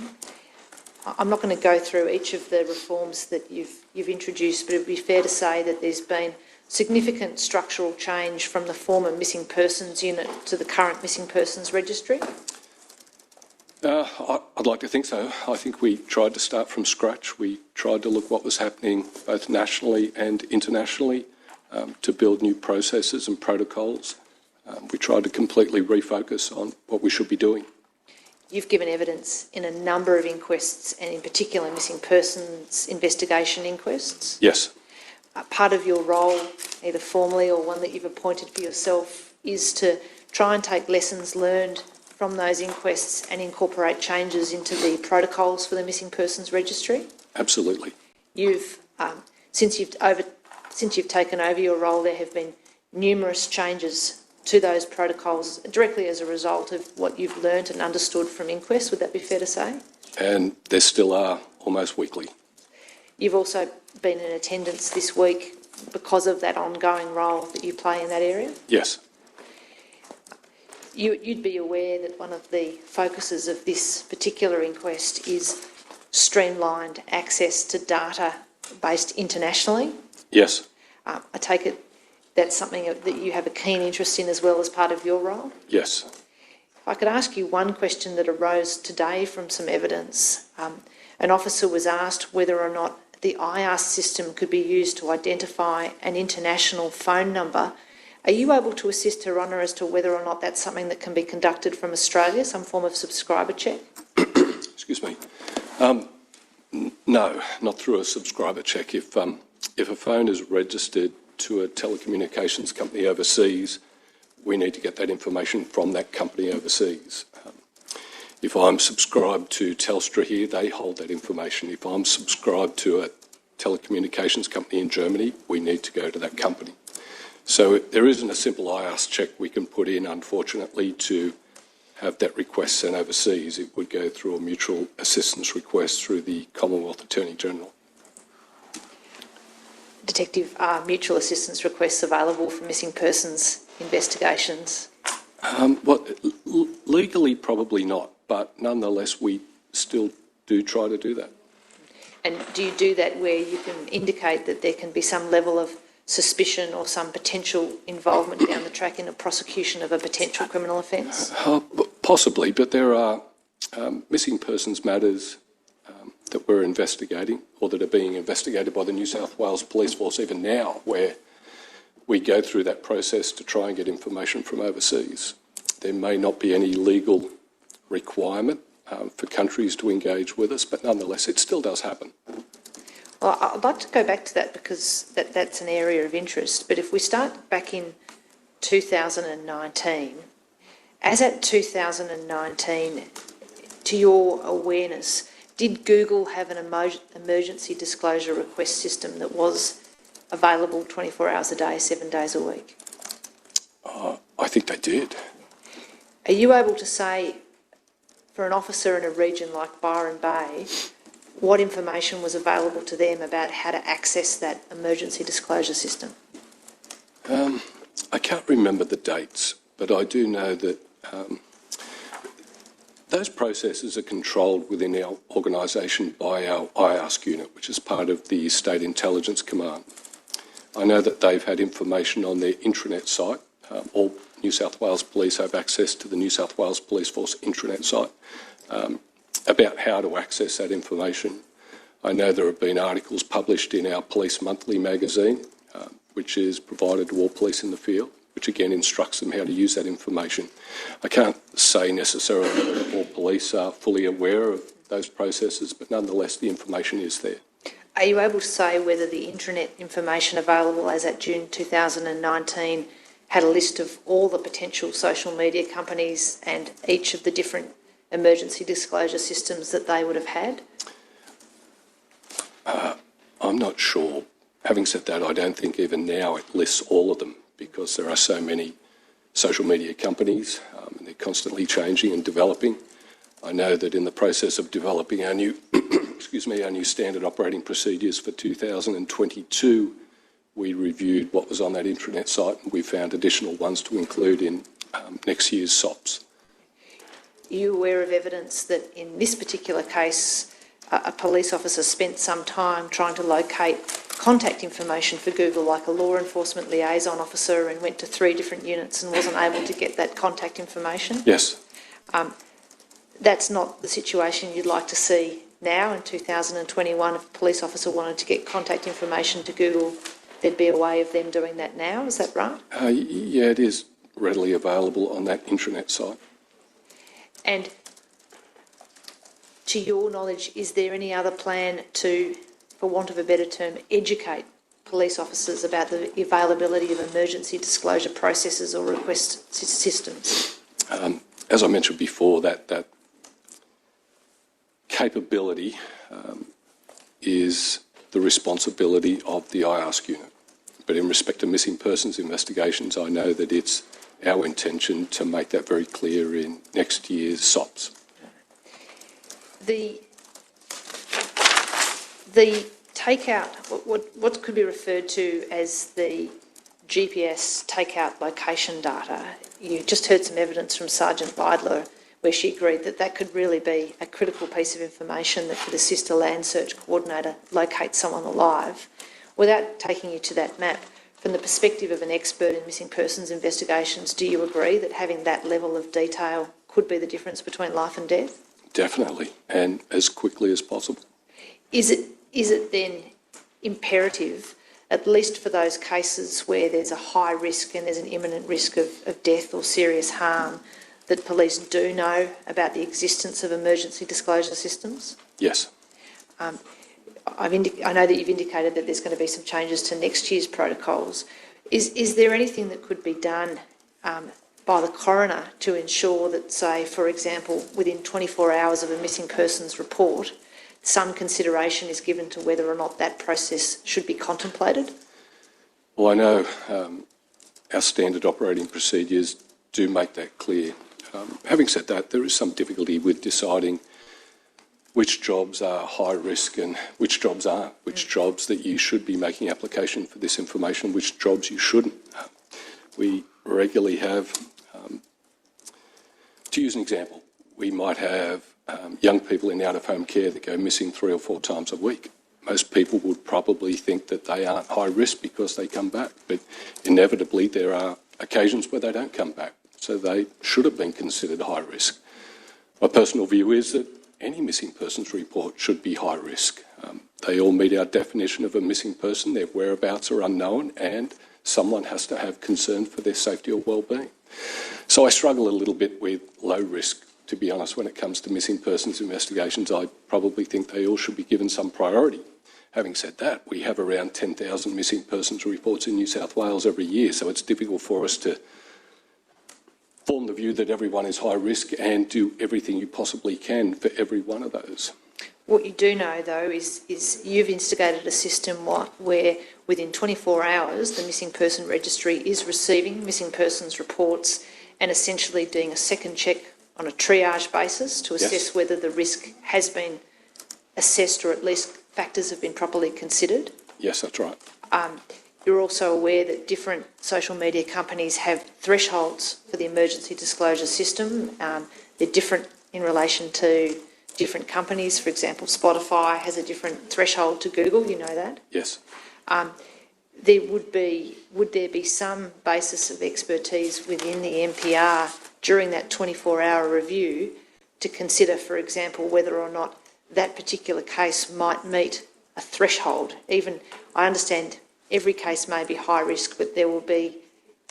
I'm not going to go through each of the reforms that you've introduced, but it would be fair to say that there's been significant structural change from the former missing persons unit to the current missing persons registry. I'd like to think so. I think we tried to start from scratch. We tried to look what was happening both nationally and internationally to build new processes and protocols. We tried to completely refocus on what we should be doing. You've given evidence in a number of inquests and in particular missing persons investigation inquests. Yes. Part of your role, either formally or one that you've appointed for yourself, is to try and take lessons learned from those inquests and incorporate changes into the protocols for the missing persons registry. Absolutely. Since you've taken over your role, there have been numerous changes to those protocols directly as a result of what you've learnt and understood from Inquest. Would that be fair to say? And there still are, almost weekly. You've also been in attendance this week because of that ongoing role that you play in that area? Yes. You'd be aware that one of the focuses of this particular inquest is streamlined access to data based internationally. Yes. I take it that's something that you have a keen interest in as well as part of your role? Yes. If I could ask you one question that arose today from some evidence. An officer was asked whether or not the IAS system could be used to identify an international phone number. Are you able to assist Her Honour as to whether or not that's something that can be conducted from Australia, some form of subscriber check? Excuse me. No, not through a subscriber check. If a phone is registered to a telecommunications company overseas, we need to get that information from that company overseas. If I'm subscribed to Telstra here, they hold that information. If I'm subscribed to a telecommunications company in Germany, we need to go to that company. So there isn't a simple IAS check we can put in, unfortunately, to have that request sent overseas. It would go through a mutual assistance request through the Commonwealth Attorney General. Detective, are mutual assistance requests available for missing persons investigations? Legally, probably not, but nonetheless, we still do try to do that. And do you do that where you can indicate that there can be some level of suspicion or some potential involvement down the track in a prosecution of a potential criminal offence? Possibly, but there are missing persons matters that we're investigating or that are being investigated by the New South Wales Police Force even now, where we go through that process to try and get information from overseas. There may not be any legal requirement for countries to engage with us, but nonetheless, it still does happen. Well, I'd like to go back to that because that's an area of interest. But if we start back in 2019, as at 2019, to your awareness, did Google have an emergency disclosure request system that was available 24 hours a day, 7 days a week? I think they did. Are you able to say, for an officer in a region like Byron Bay, what information was available to them about how to access that emergency disclosure system? I can't remember the dates, but I do know that those processes are controlled within our organisation by our IASC unit, which is part of the State Intelligence Command. I know that they've had information on their intranet site. All New South Wales Police have access to the New South Wales Police Force intranet site about how to access that information. I know there have been articles published in our Police Monthly magazine, which is provided to all police in the field, which again instructs them how to use that information. I can't say necessarily that all police are fully aware of those processes, but nonetheless the information is there. Are you able to say whether the intranet information available as at June 2019 had a list of all the potential social media companies and each of the different emergency disclosure systems that they would have had? I'm not sure. Having said that, I don't think even now it lists all of them because there are so many social media companies and they're constantly changing and developing. I know that in the process of developing our new, our new standard operating procedures for 2022, we reviewed what was on that intranet site and we found additional ones to include in next year's SOPs. Are you aware of evidence that in this particular case, a police officer spent some time trying to locate contact information for Google, like a law enforcement liaison officer, and went to 3 different units and wasn't able to get that contact information? Yes. That's not the situation you'd like to see now in 2021. If a police officer wanted to get contact information to Google, there'd be a way of them doing that now, is that right? Yeah, it is readily available on that intranet site. And to your knowledge, is there any other plan to, for want of a better term, educate police officers about the availability of emergency disclosure processes or request systems? As I mentioned before, that capability is the responsibility of the IASK unit. But in respect to missing persons investigations, I know that it's our intention to make that very clear in next year's SOPs. The takeout, what could be referred to as the GPS takeout location data, you just heard some evidence from Sergeant Beidler where she agreed that that could really be a critical piece of information that could assist a land search coordinator locate someone alive. Without taking you to that map, from the perspective of an expert in missing persons investigations, do you agree that having that level of detail could be the difference between life and death? Definitely, and as quickly as possible. Is it then imperative, at least for those cases where there's a high risk and there's an imminent risk of death or serious harm, that police do know about the existence of emergency disclosure systems? Yes. I know that you've indicated that there's going to be some changes to next year's protocols. Is there anything that could be done by the coroner to ensure that, say, for example, within 24 hours of a missing persons report, some consideration is given to whether or not that process should be contemplated? Well, I know our standard operating procedures do make that clear. Having said that, there is some difficulty with deciding which jobs are high risk and which jobs aren't, which jobs that you should be making application for this information, which jobs you shouldn't. We regularly have, to use an example, we might have young people in out-of-home care that go missing 3 or 4 times a week. Most people would probably think that they aren't high risk because they come back, but inevitably there are occasions where they don't come back, so they should have been considered high risk. My personal view is that any missing persons report should be high risk. They all meet our definition of a missing person. Their whereabouts are unknown and someone has to have concern for their safety or well-being. So I struggle a little bit with low risk, to be honest, when it comes to missing persons investigations. I probably think they all should be given some priority. Having said that, we have around 10,000 missing persons reports in New South Wales every year, so it's difficult for us to form the view that everyone is high risk and do everything you possibly can for every one of those. What you do know, though, is you've instigated a system where within 24 hours the missing person registry is receiving missing persons reports and essentially doing a second check on a triage basis to assess whether the risk has been assessed or at least factors have been properly considered. Yes, that's right. You're also aware that different social media companies have thresholds for the emergency disclosure system. They're different in relation to different companies. For example, Spotify has a different threshold to Google, you know that? Yes. Would there be some basis of expertise within the MPR during that 24-hour review to consider, for example, whether or not that particular case might meet a threshold? Even, I understand every case may be high risk, but there will be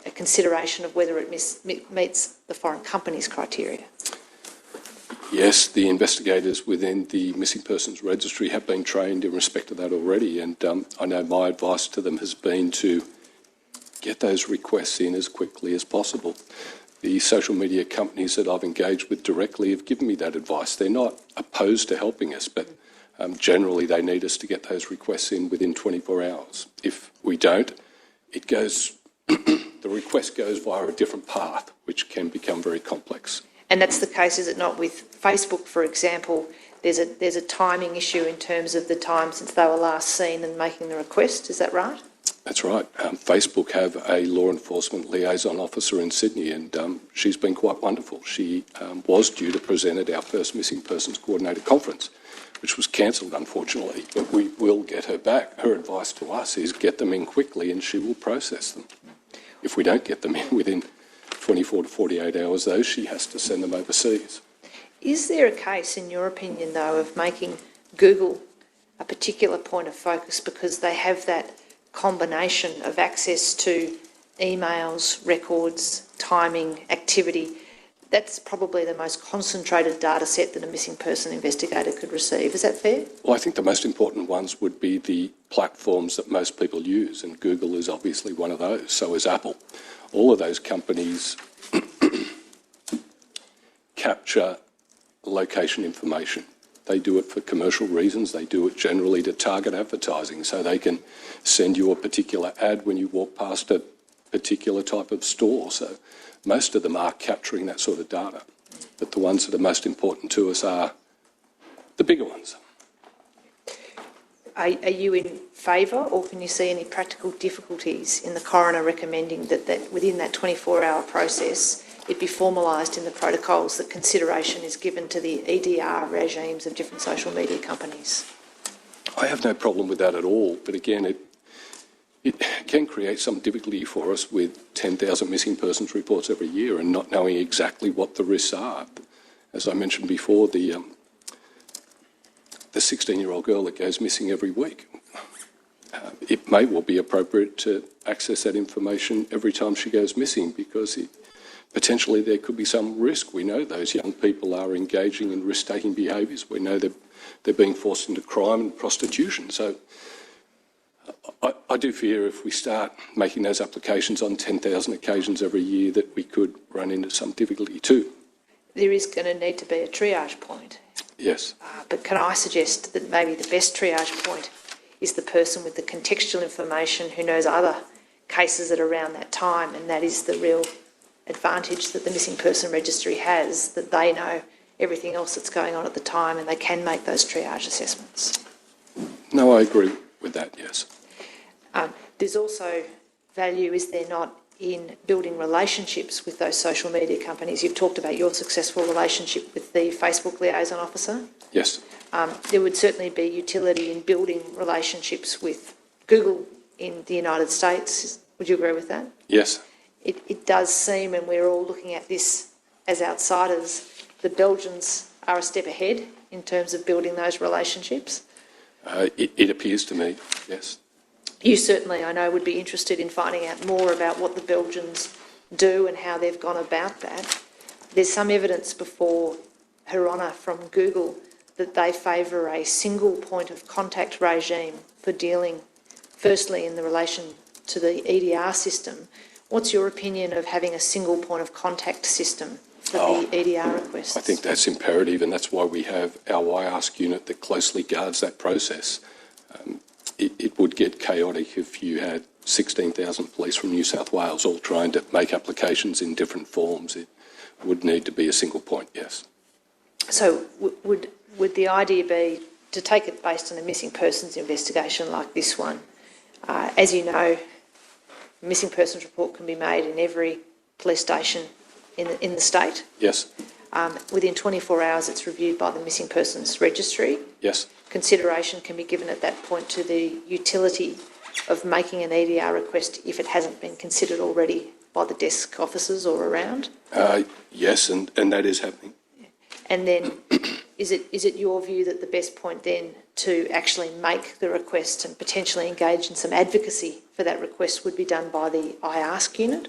a consideration of whether it meets the foreign company's criteria. Yes, the investigators within the Missing Persons Registry have been trained in respect to that already, and I know my advice to them has been to get those requests in as quickly as possible. The social media companies that I've engaged with directly have given me that advice. They're not opposed to helping us, but generally they need us to get those requests in within 24 hours. If we don't, it goes, the request goes via a different path, which can become very complex. And that's the case, is it not, with Facebook, for example? There's a timing issue in terms of the time since they were last seen and making the request, is that right? That's right. Facebook have a law enforcement liaison officer in Sydney, and she's been quite wonderful. She was due to present at our first Missing Persons Coordinated Conference, which was cancelled, unfortunately, but we will get her back. Her advice to us is get them in quickly and she will process them. If we don't get them in within 24 to 48 hours, though, she has to send them overseas. Is there a case, in your opinion, though, of making Google a particular point of focus because they have that combination of access to emails, records, timing, activity? That's probably the most concentrated data set that a missing person investigator could receive. Is that fair? Well, I think the most important ones would be the platforms that most people use, and Google is obviously one of those. So is Apple. All of those companies capture location information. They do it for commercial reasons. They do it generally to target advertising, so they can send you a particular ad when you walk past a particular type of store. So most of them are capturing that sort of data. But the ones that are most important to us are the bigger ones. Are you in favour, or can you see any practical difficulties in the coroner recommending that within that 24-hour process it be formalised in the protocols that consideration is given to the EDR regimes of different social media companies? I have no problem with that at all, but again, it can create some difficulty for us with 10,000 missing persons reports every year and not knowing exactly what the risks are. As I mentioned before, the 16-year-old girl that goes missing every week, it may well be appropriate to access that information every time she goes missing because potentially there could be some risk. We know those young people are engaging in risk-taking behaviours. We know they're being forced into crime and prostitution. So I do fear if we start making those applications on 10,000 occasions every year that we could run into some difficulty too. There is going to need to be a triage point. Yes. But can I suggest that maybe the best triage point is the person with the contextual information who knows other cases that are around that time, and that is the real advantage that the missing person registry has, that they know everything else that's going on at the time and they can make those triage assessments. No, I agree with that, yes. There's also value, is there not, in building relationships with those social media companies? You've talked about your successful relationship with the Facebook liaison officer. Yes. There would certainly be utility in building relationships with Google in the United States. Would you agree with that? Yes. It does seem, and we're all looking at this as outsiders, the Belgians are a step ahead in terms of building those relationships. It appears to me, yes. You certainly, I know, would be interested in finding out more about what the Belgians do and how they've gone about that. There's some evidence before Her Honour from Google that they favour a single point of contact regime for dealing, firstly, in the relation to the EDR system. What's your opinion of having a single point of contact system for the EDR requests? I think that's imperative, and that's why we have our I-Ask unit that closely guards that process. It would get chaotic if you had 16,000 police from New South Wales all trying to make applications in different forms. It would need to be a single point, yes. So would the idea be to take it based on a missing persons investigation like this one? As you know, a missing persons report can be made in every police station in the state. Yes. Within 24 hours, it's reviewed by the Missing Persons Registry. Yes. Consideration can be given at that point to the utility of making an EDR request if it hasn't been considered already by the desk officers or around. Yes, and that is happening. And then is it your view that the best point then to actually make the request and potentially engage in some advocacy for that request would be done by the I-Ask unit?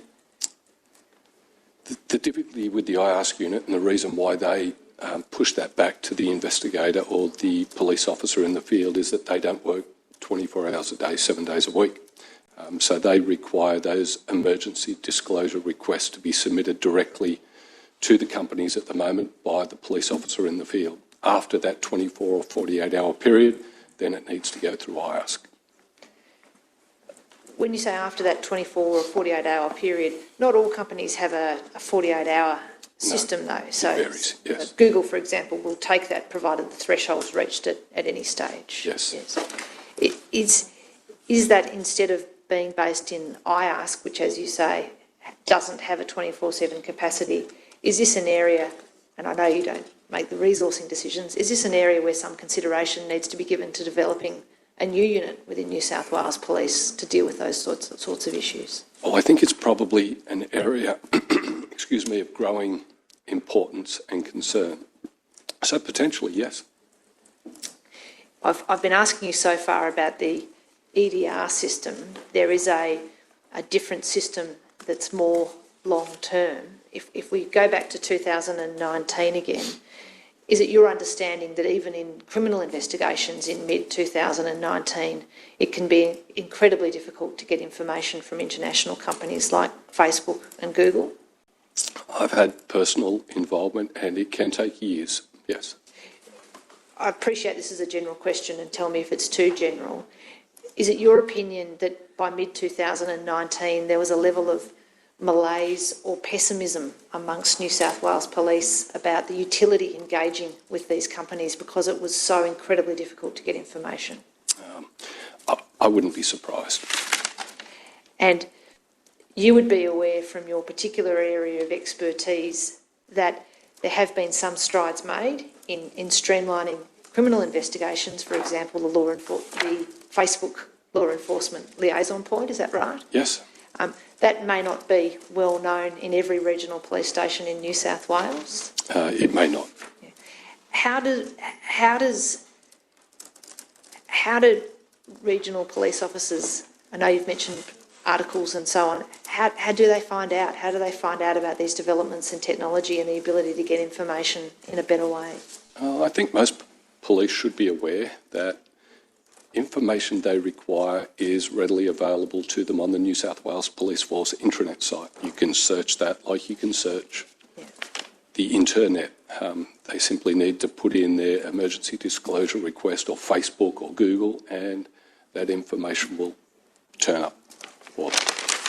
The difficulty with the I-Ask unit, and the reason why they push that back to the investigator or the police officer in the field, is that they don't work 24 hours a day, 7 days a week. So they require those emergency disclosure requests to be submitted directly to the companies at the moment by the police officer in the field. After that 24 or 48-hour period, then it needs to go through I-Ask. When you say after that 24 or 48-hour period, not all companies have a 48-hour system, though. So it varies, yes. Google, for example, will take that provided the threshold's reached at any stage. Yes. Is that instead of being based in IASC, which, as you say, doesn't have a 24/7 capacity, is this an area, and I know you don't make the resourcing decisions, is this an area where some consideration needs to be given to developing a new unit within New South Wales Police to deal with those sorts of issues? Well, I think it's probably an area, excuse me, of growing importance and concern. So potentially, yes. I've been asking you so far about the EDR system. There is a different system that's more long-term. If we go back to 2019 again, is it your understanding that even in criminal investigations in mid-2019, it can be incredibly difficult to get information from international companies like Facebook and Google? I've had personal involvement and it can take years, yes. I appreciate this is a general question and tell me if it's too general. Is it your opinion that by mid-2019 there was a level of malaise or pessimism amongst New South Wales Police about the utility engaging with these companies because it was so incredibly difficult to get information? I wouldn't be surprised. And you would be aware from your particular area of expertise that there have been some strides made in streamlining criminal investigations, for example, the Facebook law enforcement liaison point, is that right? Yes. That may not be well known in every regional police station in New South Wales. It may not. Yeah. How do regional police officers, I know you've mentioned articles and so on, how do they find out? How do they find out about these developments in technology and the ability to get information in a better way? I think most police should be aware that information they require is readily available to them on the New South Wales Police Force intranet site. You can search that like you can search the internet. They simply need to put in their emergency disclosure request or Facebook or Google and that information will turn up for them.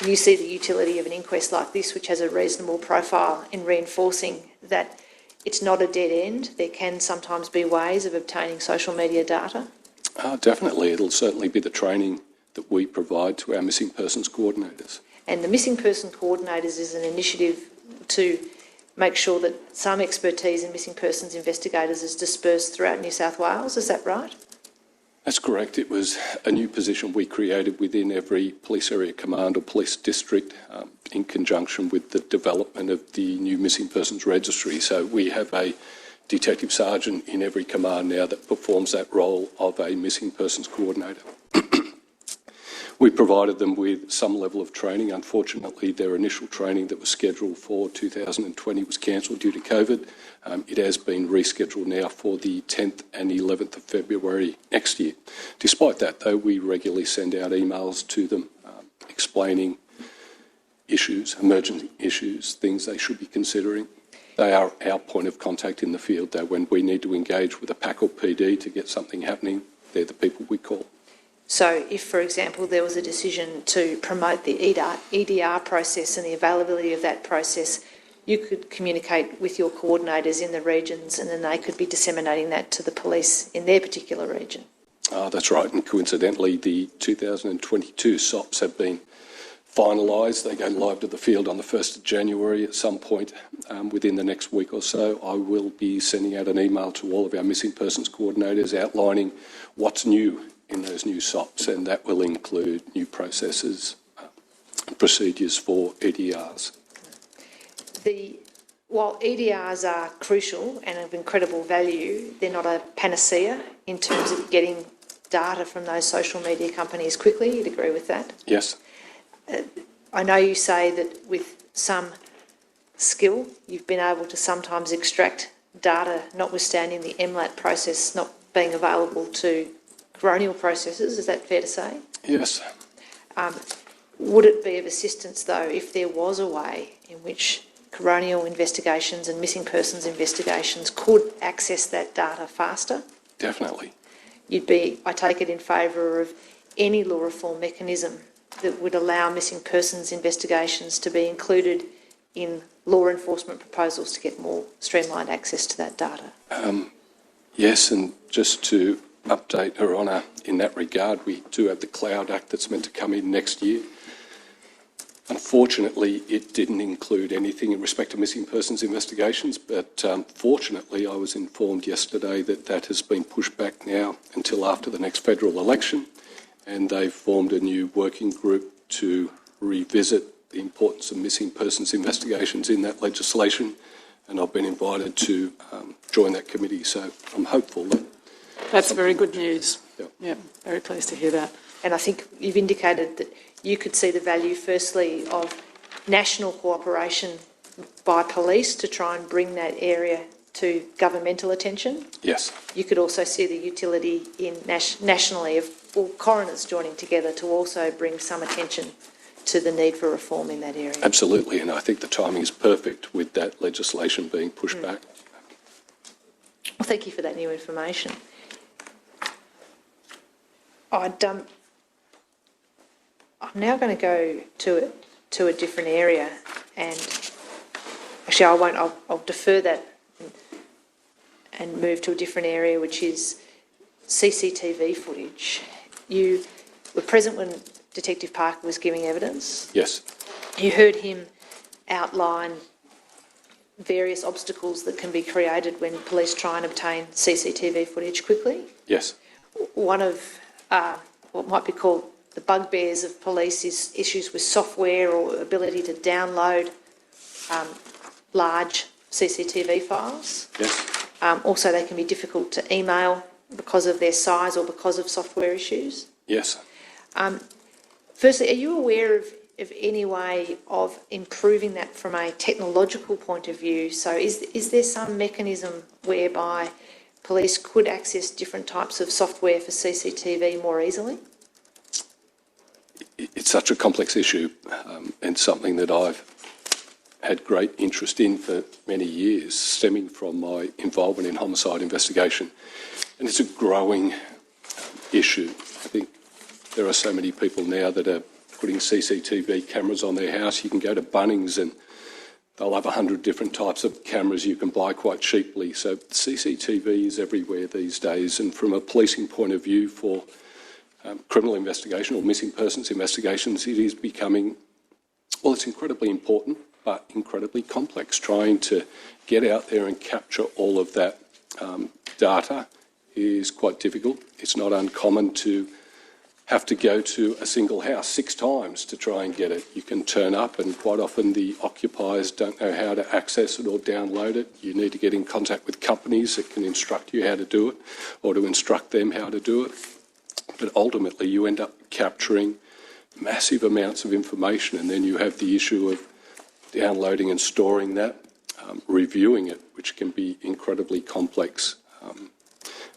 You see the utility of an inquest like this, which has a reasonable profile, in reinforcing that it's not a dead end. There can sometimes be ways of obtaining social media data. Definitely. It'll certainly be the training that we provide to our missing persons coordinators. And the missing person coordinators is an initiative to make sure that some expertise in missing persons investigators is dispersed throughout New South Wales. Is that right? That's correct. It was a new position we created within every police area command or police district in conjunction with the development of the new missing persons registry. So we have a detective sergeant in every command now that performs that role of a missing persons coordinator. We provided them with some level of training. Unfortunately, their initial training that was scheduled for 2020 was cancelled due to COVID. It has been rescheduled now for the 10th and 11th of February next year. Despite that, though, we regularly send out emails to them explaining issues, emergency issues, things they should be considering. They are our point of contact in the field, though. When we need to engage with a PAC or PD to get something happening, they're the people we call. So if, for example, there was a decision to promote the EDR process and the availability of that process, you could communicate with your coordinators in the regions and then they could be disseminating that to the police in their particular region. That's right, and coincidentally the 2022 SOPs have been finalised. They go live to the field on the 1st of January at some point within the next week or so. I will be sending out an email to all of our missing persons coordinators outlining what's new in those new SOPs, and that will include new processes and procedures for EDRs. While EDRs are crucial and of incredible value, they're not a panacea in terms of getting data from those social media companies quickly. You'd agree with that? Yes. I know you say that with some skill, you've been able to sometimes extract data, notwithstanding the MLAT process not being available to coronial processes. Is that fair to say? Yes. Would it be of assistance, though, if there was a way in which coronial investigations and missing persons investigations could access that data faster? Definitely. You'd be, I take it, in favour of any law reform mechanism that would allow missing persons investigations to be included in law enforcement proposals to get more streamlined access to that data? Yes, and just to update Her Honour in that regard. We do have the Cloud Act that's meant to come in next year. Unfortunately, it didn't include anything in respect to missing persons investigations, but fortunately I was informed yesterday that that has been pushed back now until after the next federal election, and they've formed a new working group to revisit the importance of missing persons investigations in that legislation, and I've been invited to join that committee, so I'm hopeful that... That's very good news. Yep. Yeah, very pleased to hear that. And I think you've indicated that you could see the value, firstly, of national cooperation by police to try and bring that area to governmental attention. Yes. You could also see the utility in nationally of all coroners joining together to also bring some attention to the need for reform in that area. Absolutely, and I think the timing is perfect with that legislation being pushed back. Well, thank you for that new information. I'm now going to go to a different area, and actually I won't. I'll defer that and move to a different area, which is CCTV footage. You were present when Detective Parker was giving evidence. Yes. You heard him outline various obstacles that can be created when police try and obtain CCTV footage quickly. Yes. One of what might be called the bugbears of police is issues with software or ability to download large CCTV files. Yes. Also, they can be difficult to email because of their size or because of software issues. Yes. Firstly, are you aware of any way of improving that from a technological point of view? So is there some mechanism whereby police could access different types of software for CCTV more easily? It's such a complex issue and something that I've had great interest in for many years, stemming from my involvement in homicide investigation. And it's a growing issue. I think there are so many people now that are putting CCTV cameras on their house. You can go to Bunnings and they'll have 100 different types of cameras you can buy quite cheaply. So CCTV is everywhere these days, and from a policing point of view for criminal investigation or missing persons investigations, it is becoming, well, it's incredibly important, but incredibly complex. Trying to get out there and capture all of that data is quite difficult. It's not uncommon to have to go to a single house 6 times to try and get it. You can turn up and quite often the occupiers don't know how to access it or download it. You need to get in contact with companies that can instruct you how to do it or to instruct them how to do it. But ultimately you end up capturing massive amounts of information, and then you have the issue of downloading and storing that, reviewing it, which can be incredibly complex.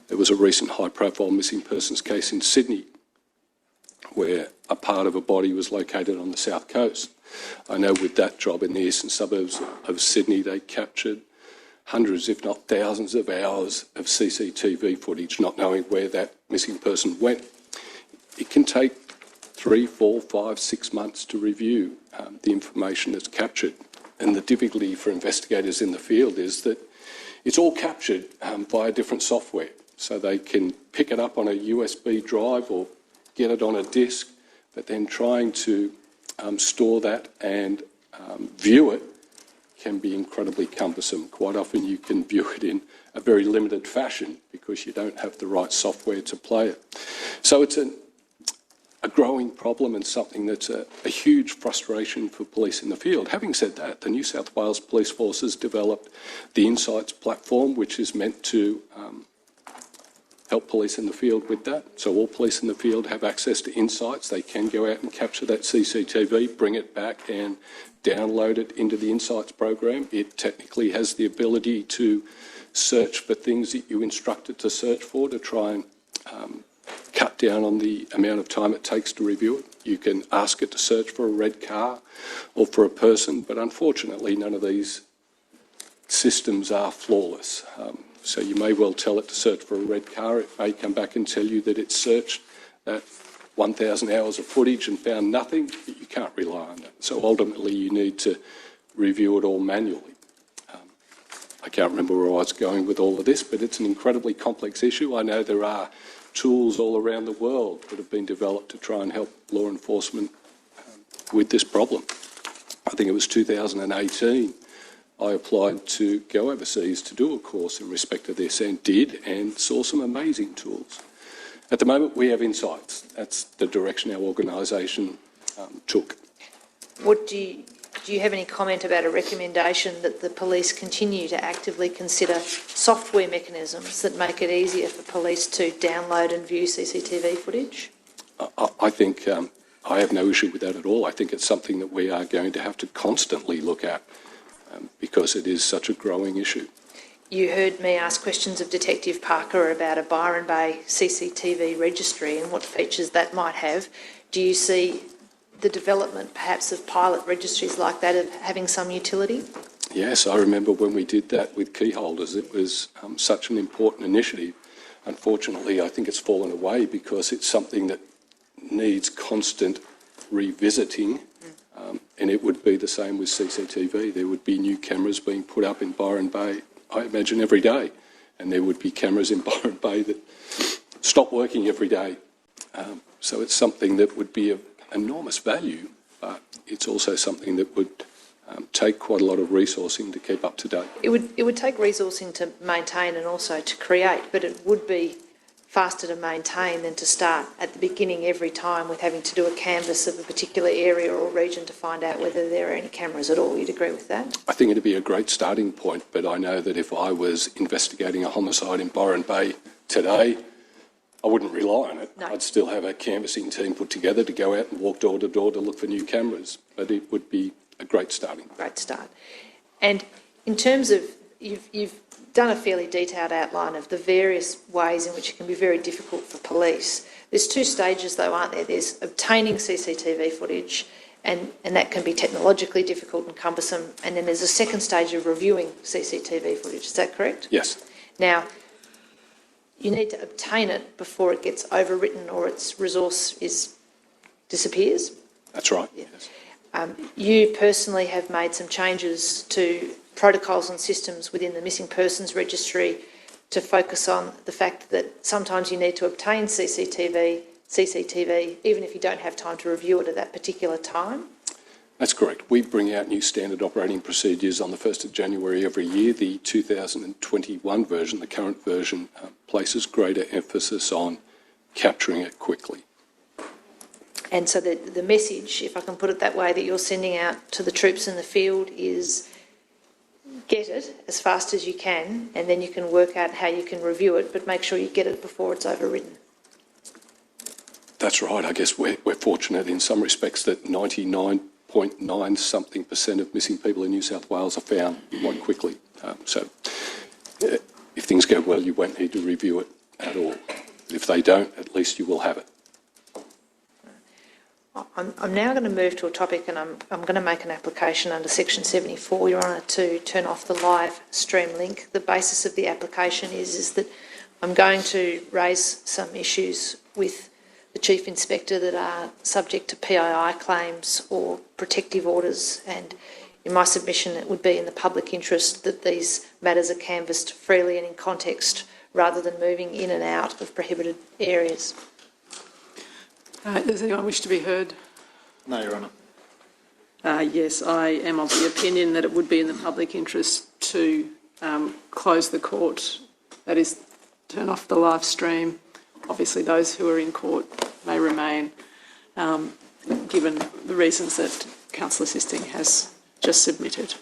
There was a recent high-profile missing persons case in Sydney where a part of a body was located on the south coast. I know with that job in the eastern suburbs of Sydney, they captured hundreds, if not thousands of hours of CCTV footage, not knowing where that missing person went. It can take 3, 4, 5, 6 months to review the information that's captured. And the difficulty for investigators in the field is that it's all captured via different software. So they can pick it up on a USB drive or get it on a disk, but then trying to store that and view it can be incredibly cumbersome. Quite often you can view it in a very limited fashion because you don't have the right software to play it. So it's a growing problem and something that's a huge frustration for police in the field. Having said that, the New South Wales Police Force has developed the Insights platform, which is meant to help police in the field with that. So all police in the field have access to Insights. They can go out and capture that CCTV, bring it back and download it into the Insights program. It technically has the ability to search for things that you instruct it to search for to try and cut down on the amount of time it takes to review it. You can ask it to search for a red car or for a person, but unfortunately none of these systems are flawless. So you may well tell it to search for a red car. It may come back and tell you that it's searched that 1,000 hours of footage and found nothing, but you can't rely on that. So ultimately you need to review it all manually. I can't remember where I was going with all of this, but it's an incredibly complex issue. I know there are tools all around the world that have been developed to try and help law enforcement with this problem. I think it was 2018 I applied to go overseas to do a course in respect of this and did, and saw some amazing tools. At the moment we have insights. That's the direction our organisation took. Do you have any comment about a recommendation that the police continue to actively consider software mechanisms that make it easier for police to download and view CCTV footage? I think I have no issue with that at all. I think it's something that we are going to have to constantly look at because it is such a growing issue. You heard me ask questions of Detective Parker about a Byron Bay CCTV registry and what features that might have. Do you see the development perhaps of pilot registries like that of having some utility? Yes, I remember when we did that with key holders. It was such an important initiative. Unfortunately, I think it's fallen away because it's something that needs constant revisiting, and it would be the same with CCTV. There would be new cameras being put up in Byron Bay, I imagine, every day, and there would be cameras in Byron Bay that stop working every day. So it's something that would be of enormous value, but it's also something that would take quite a lot of resourcing to keep up to date. It would take resourcing to maintain and also to create, but it would be faster to maintain than to start at the beginning every time with having to do a canvass of a particular area or region to find out whether there are any cameras at all. You'd agree with that? I think it'd be a great starting point, but I know that if I was investigating a homicide in Byron Bay today, I wouldn't rely on it. No. I'd still have a canvassing team put together to go out and walk door to door to look for new cameras, but it would be a great starting. Great start. And in terms of, you've done a fairly detailed outline of the various ways in which it can be very difficult for police. There's two stages though, aren't there? There's obtaining CCTV footage, and that can be technologically difficult and cumbersome, and then there's a second stage of reviewing CCTV footage. Is that correct? Yes. Now, you need to obtain it before it gets overwritten or its resource disappears. That's right. Yeah. Yes. You personally have made some changes to protocols and systems within the Missing Persons Registry to focus on the fact that sometimes you need to obtain CCTV, even if you don't have time to review it at that particular time. That's correct. We bring out new standard operating procedures on the 1st of January every year. The 2021 version, the current version, places greater emphasis on capturing it quickly. And so the message, if I can put it that way, that you're sending out to the troops in the field is get it as fast as you can, and then you can work out how you can review it, but make sure you get it before it's overridden. That's right. I guess we're fortunate in some respects that 99.9 something % of missing people in New South Wales are found quite quickly. So if things go well, you won't need to review it at all. If they don't, at least you will have it. I'm now going to move to a topic, and I'm going to make an application under Section 74, Your Honour, to turn off the live stream link. The basis of the application is that I'm going to raise some issues with the Chief Inspector that are subject to PII claims or protective orders, and in my submission it would be in the public interest that these matters are canvassed freely and in context rather than moving in and out of prohibited areas. Does anyone wish to be heard? No, Your Honour. Yes, I am of the opinion that it would be in the public interest to close the court, that is, turn off the live stream. Obviously, those who are in court may remain, given the reasons that Counsel Assisting has just submitted.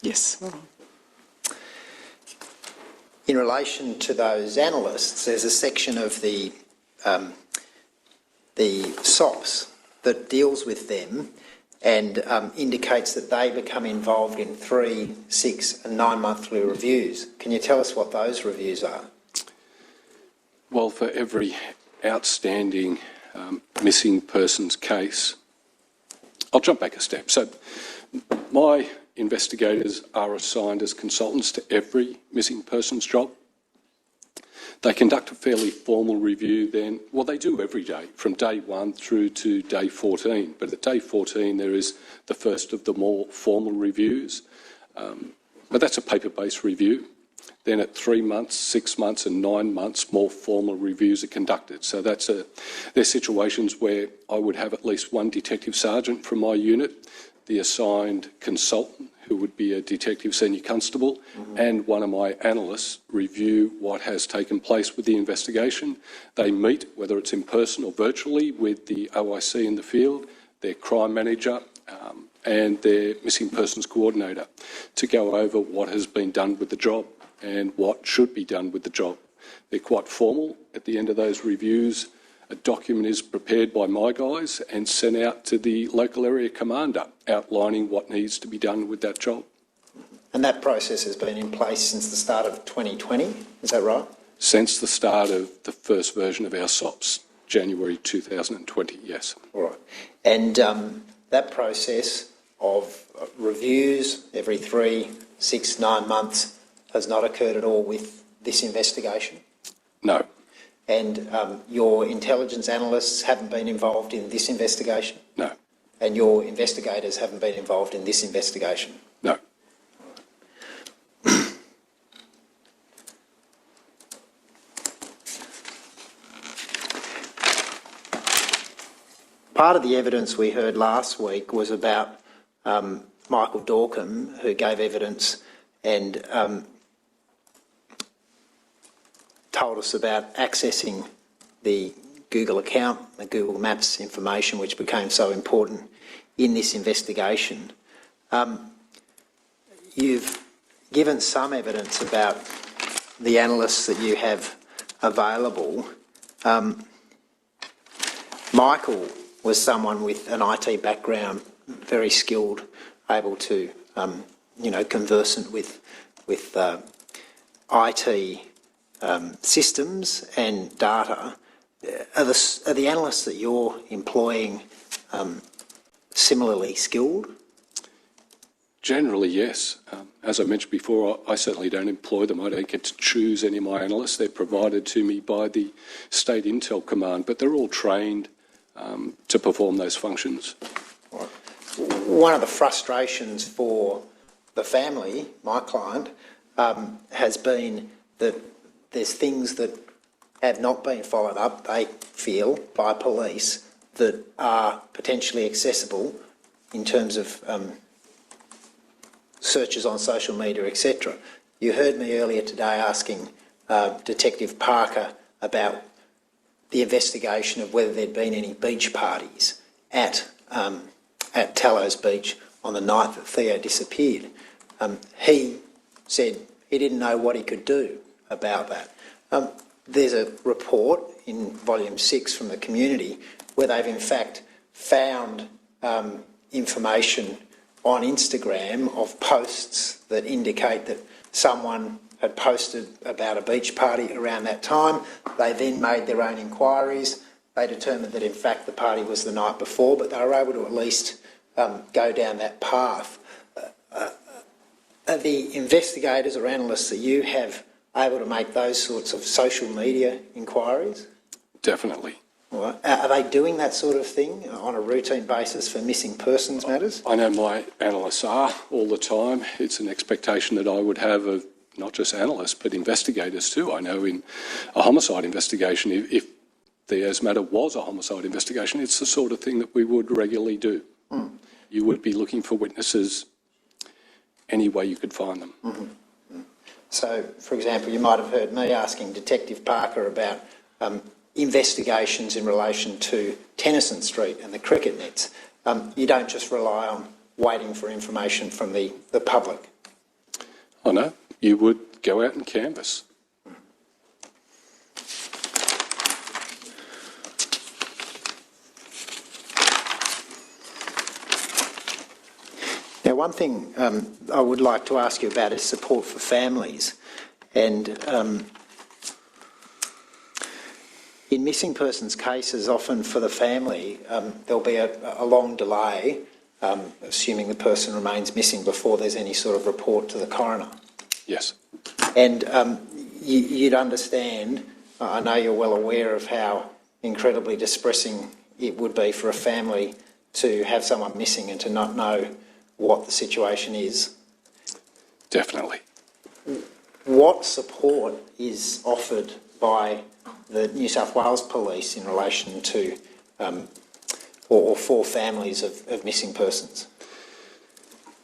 Yes. In relation to those analysts, there's a section of the SOPs that deals with them and indicates that they become involved in 3, 6 and 9 monthly reviews. Can you tell us what those reviews are? Well, for every outstanding missing persons case, I'll jump back a step. So my investigators are assigned as consultants to every missing persons job. They conduct a fairly formal review then. Well, they do every day, from day 1 through to day 14. But at day 14, there is the first of the more formal reviews. But that's a paper-based review. Then at 3 months, 6 months and 9 months, more formal reviews are conducted. So there's situations where I would have at least one detective sergeant from my unit, the assigned consultant, who would be a detective senior constable, and one of my analysts review what has taken place with the investigation. They meet, whether it's in person or virtually, with the OIC in the field, their crime manager, and their missing persons coordinator to go over what has been done with the job and what should be done with the job. They're quite formal. At the end of those reviews, a document is prepared by my guys and sent out to the local area commander outlining what needs to be done with that job. And that process has been in place since the start of 2020, is that right? Since the start of the first version of our SOPs, January 2020, yes. All right. And that process of reviews every 3, 6, 9 months has not occurred at all with this investigation? No. And your intelligence analysts haven't been involved in this investigation? No. And your investigators haven't been involved in this investigation? No. Part of the evidence we heard last week was about Michael Dorcombe, who gave evidence and told us about accessing the Google account, the Google Maps information, which became so important in this investigation. You've given some evidence about the analysts that you have available. Michael was someone with an IT background, very skilled, able to, conversant with IT systems and data. Are the analysts that you're employing similarly skilled? Generally, yes. As I mentioned before, I certainly don't employ them. I don't get to choose any of my analysts. They're provided to me by the State Intel Command, but they're all trained to perform those functions. Right. One of the frustrations for the family, my client, has been that there's things that have not been followed up, they feel, by police that are potentially accessible in terms of searches on social media, etc. You heard me earlier today asking Detective Parker about the investigation of whether there'd been any beach parties at Tallows Beach on the night that Theo disappeared. He said he didn't know what he could do about that. There's a report in Volume 6 from the community where they've in fact found information on Instagram of posts that indicate that someone had posted about a beach party around that time. They then made their own inquiries. They determined that in fact the party was the night before, but they were able to at least go down that path. Are the investigators or analysts that you have able to make those sorts of social media inquiries? Definitely. Right. Are they doing that sort of thing on a routine basis for missing persons matters? I know my analysts are all the time. It's an expectation that I would have of not just analysts but investigators too. I know in a homicide investigation, if Theo's matter was a homicide investigation, it's the sort of thing that we would regularly do. Mm. You would be looking for witnesses any way you could find them. Mm-hmm. Mm. So, for example, you might have heard me asking Detective Parker about investigations in relation to Tennyson Street and the cricket nets. You don't just rely on waiting for information from the public. Oh no, you would go out and canvass. Now, one thing I would like to ask you about is support for families. And in missing persons cases, often for the family, there'll be a long delay, assuming the person remains missing before there's any sort of report to the coroner. Yes. And you'd understand, I know you're well aware of how incredibly distressing it would be for a family to have someone missing and to not know what the situation is. Definitely. What support is offered by the New South Wales Police in relation to or for families of missing persons?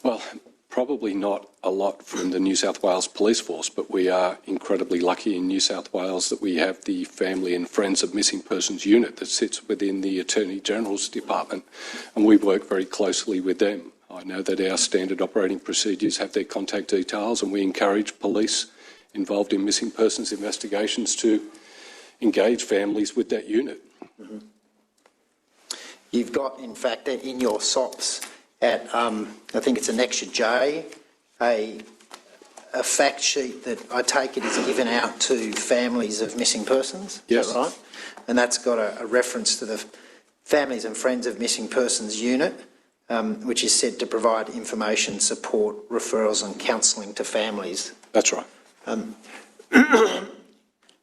Well, probably not a lot from the New South Wales Police Force, but we are incredibly lucky in New South Wales that we have the Family and Friends of Missing Persons unit that sits within the Attorney General's Department, and we work very closely with them. I know that our standard operating procedures have their contact details, and we encourage police involved in missing persons investigations to engage families with that unit. Mm-hmm. You've got, in fact, in your SOPs at, I think it's Annexure J, a fact sheet that I take it is given out to families of missing persons. Yes. Is that right? And that's got a reference to the Families and Friends of Missing Persons unit, which is said to provide information, support, referrals and counselling to families. That's right.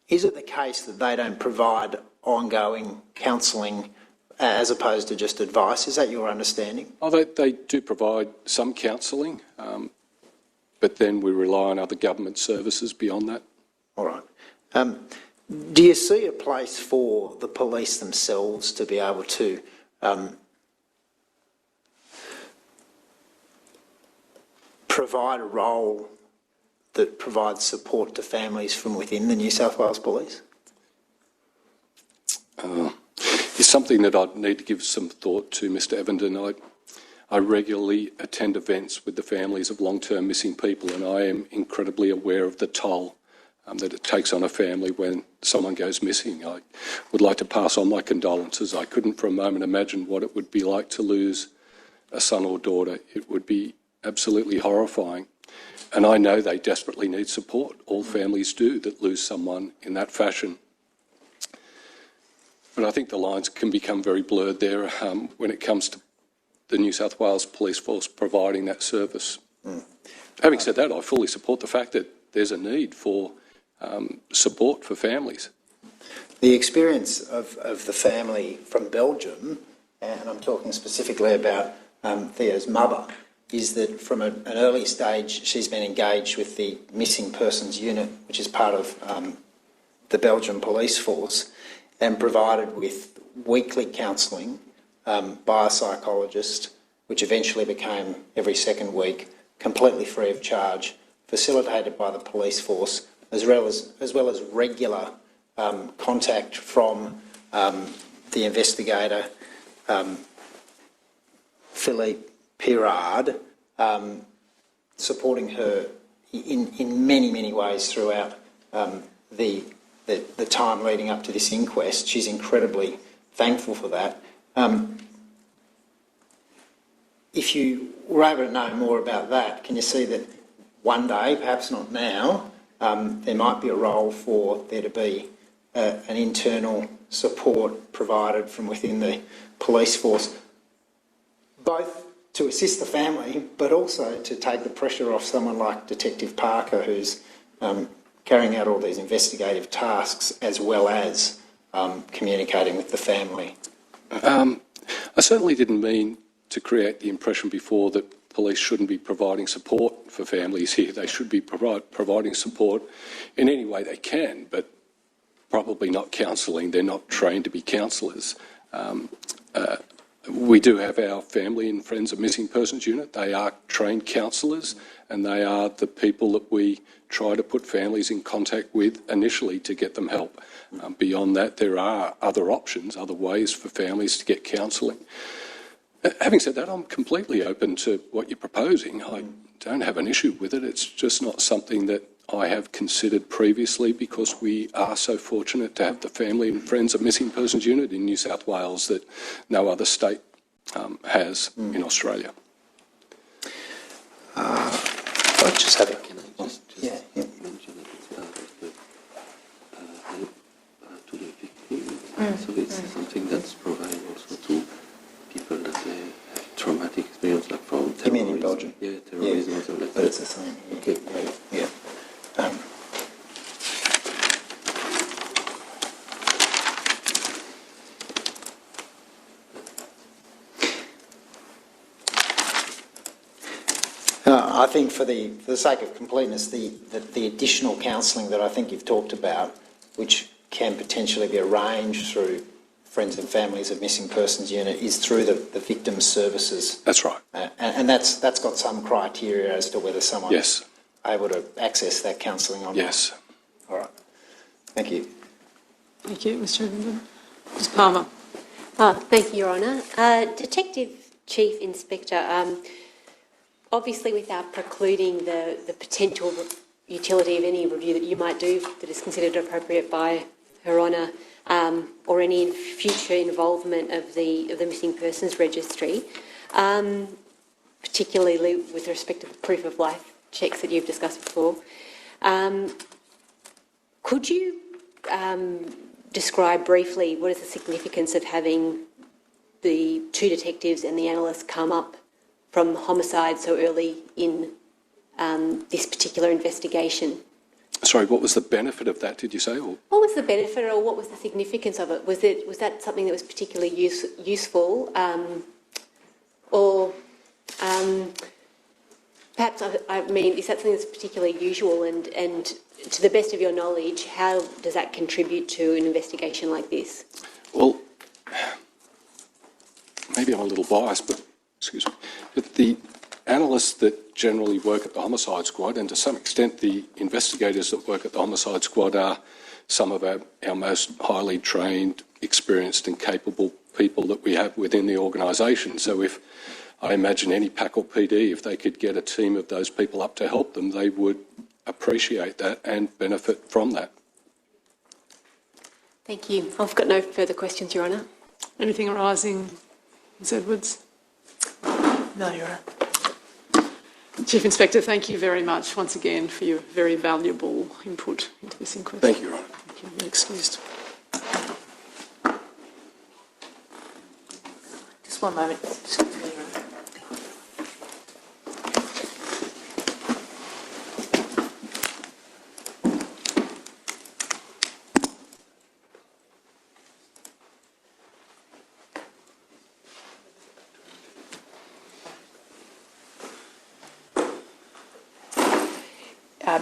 Is it the case that they don't provide ongoing counselling as opposed to just advice? Is that your understanding? Oh, they do provide some counselling, but then we rely on other government services beyond that. All right. Do you see a place for the police themselves to be able to provide a role that provides support to families from within the New South Wales Police? It's something that I'd need to give some thought to, Mr. Evenden. I regularly attend events with the families of long-term missing people, and I am incredibly aware of the toll that it takes on a family when someone goes missing. I would like to pass on my condolences. I couldn't for a moment imagine what it would be like to lose a son or daughter. It would be absolutely horrifying. And I know they desperately need support. All families do that lose someone in that fashion. But I think the lines can become very blurred there when it comes to the New South Wales Police Force providing that service. Having said that, I fully support the fact that there's a need for support for families. The experience of the family from Belgium, and I'm talking specifically about Theo's mother, is that from an early stage she's been engaged with the Missing Persons Unit, which is part of the Belgian Police Force, and provided with weekly counselling by a psychologist, which eventually became every second week, completely free of charge, facilitated by the police force, as well as regular contact from the investigator, Philippe Pirard, supporting her in many ways throughout the time leading up to this inquest. She's incredibly thankful for that. If you were able to know more about that, can you see that one day, perhaps not now, there might be a role for there to be an internal support provided from within the police force, both to assist the family, but also to take the pressure off someone like Detective Parker, who's carrying out all these investigative tasks as well as communicating with the family? I certainly didn't mean to create the impression before that police shouldn't be providing support for families here. They should be providing support in any way they can, but probably not counselling. They're not trained to be counsellors. We do have our Family and Friends of Missing Persons unit. They are trained counsellors, and they are the people that we try to put families in contact with initially to get them help. Beyond that, there are other options, other ways for families to get counselling. Having said that, I'm completely open to what you're proposing. I don't have an issue with it. It's just not something that I have considered previously because we are so fortunate to have the Family and Friends of Missing Persons Unit in New South Wales that no other state has in Australia. I just have a... Can I just mention that it's part of the help to the victim? So it's something that's provided also to people that have traumatic experience, like from terrorism. You mean in Belgium? Yeah, terrorism or something like that. But it's the same here. Okay. Yeah. I think for the sake of completeness, the additional counselling that I think you've talked about, which can potentially be arranged through Friends and Families of Missing Persons Unit, is through the victim services. That's right. And that's got some criteria as to whether someone's able to access that counselling or not. Yes. All right. Thank you. Thank you, Mr. Edmondson. Ms. Palmer. Thank you, Your Honour. Detective Chief Inspector, obviously without precluding the potential utility of any review that you might do that is considered appropriate by Her Honour, or any future involvement of the Missing Persons Registry, particularly with respect to the proof of life checks that you've discussed before, could you describe briefly what is the significance of having the two detectives and the analyst come up from homicide so early in this particular investigation? Sorry, what was the benefit of that, did you say? Or? What was the benefit or what was the significance of it? Was that something that was particularly useful? Or perhaps, I mean, is that something that's particularly usual? And to the best of your knowledge, how does that contribute to an investigation like this? Well, maybe I'm a little biased, but excuse me. But the analysts that generally work at the homicide squad, and to some extent the investigators that work at the homicide squad, are some of our most highly trained, experienced and capable people that we have within the organisation. So if I imagine any PAC or PD, if they could get a team of those people up to help them, they would appreciate that and benefit from that. Thank you. I've got no further questions, Your Honour. Anything arising, Ms. Edwards? No, Your Honour. Chief Inspector, thank you very much once again for your very valuable input into this inquest. Thank you, Your Honour. Thank you. You're excused. Just one moment.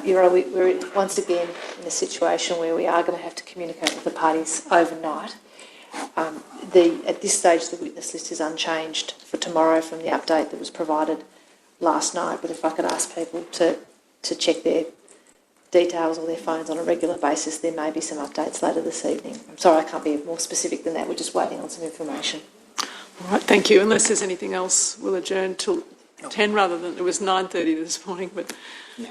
You're right, we're once again in a situation where we are going to have to communicate with the parties overnight. At this stage, the witness list is unchanged for tomorrow from the update that was provided last night, but if I could ask people to check their details or their phones on a regular basis, there may be some updates later this evening. I'm sorry I can't be more specific than that, we're just waiting on some information. All right, thank you. Unless there's anything else, we'll adjourn till 10 rather than, it was 9:30 this morning, but... Yeah.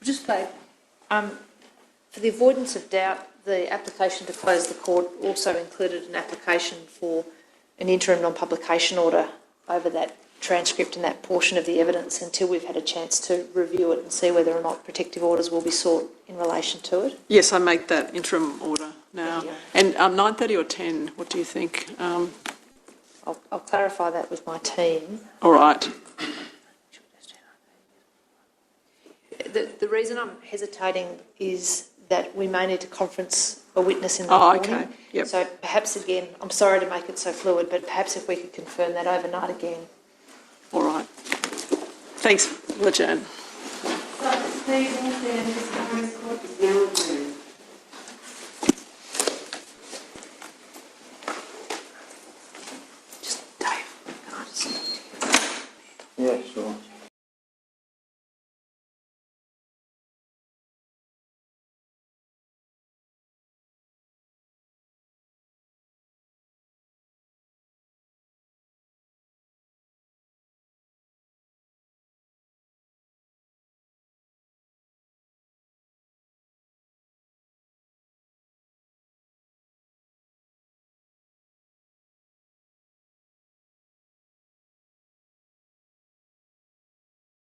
Just say, for the avoidance of doubt, the application to close the court also included an application for an interim non-publication order over that transcript and that portion of the evidence until we've had a chance to review it and see whether or not protective orders will be sought in relation to it. Yes, I make that interim order now. And 9:30 or 10, what do you think? I'll clarify that with my team. All right. The reason I'm hesitating is that we may need to conference a witness in the morning. Okay. Yep. So perhaps again, I'm sorry to make it so fluid, but perhaps if we could confirm that overnight again. All right. Thanks. We'll adjourn. So, Steve, this Coroners Court is now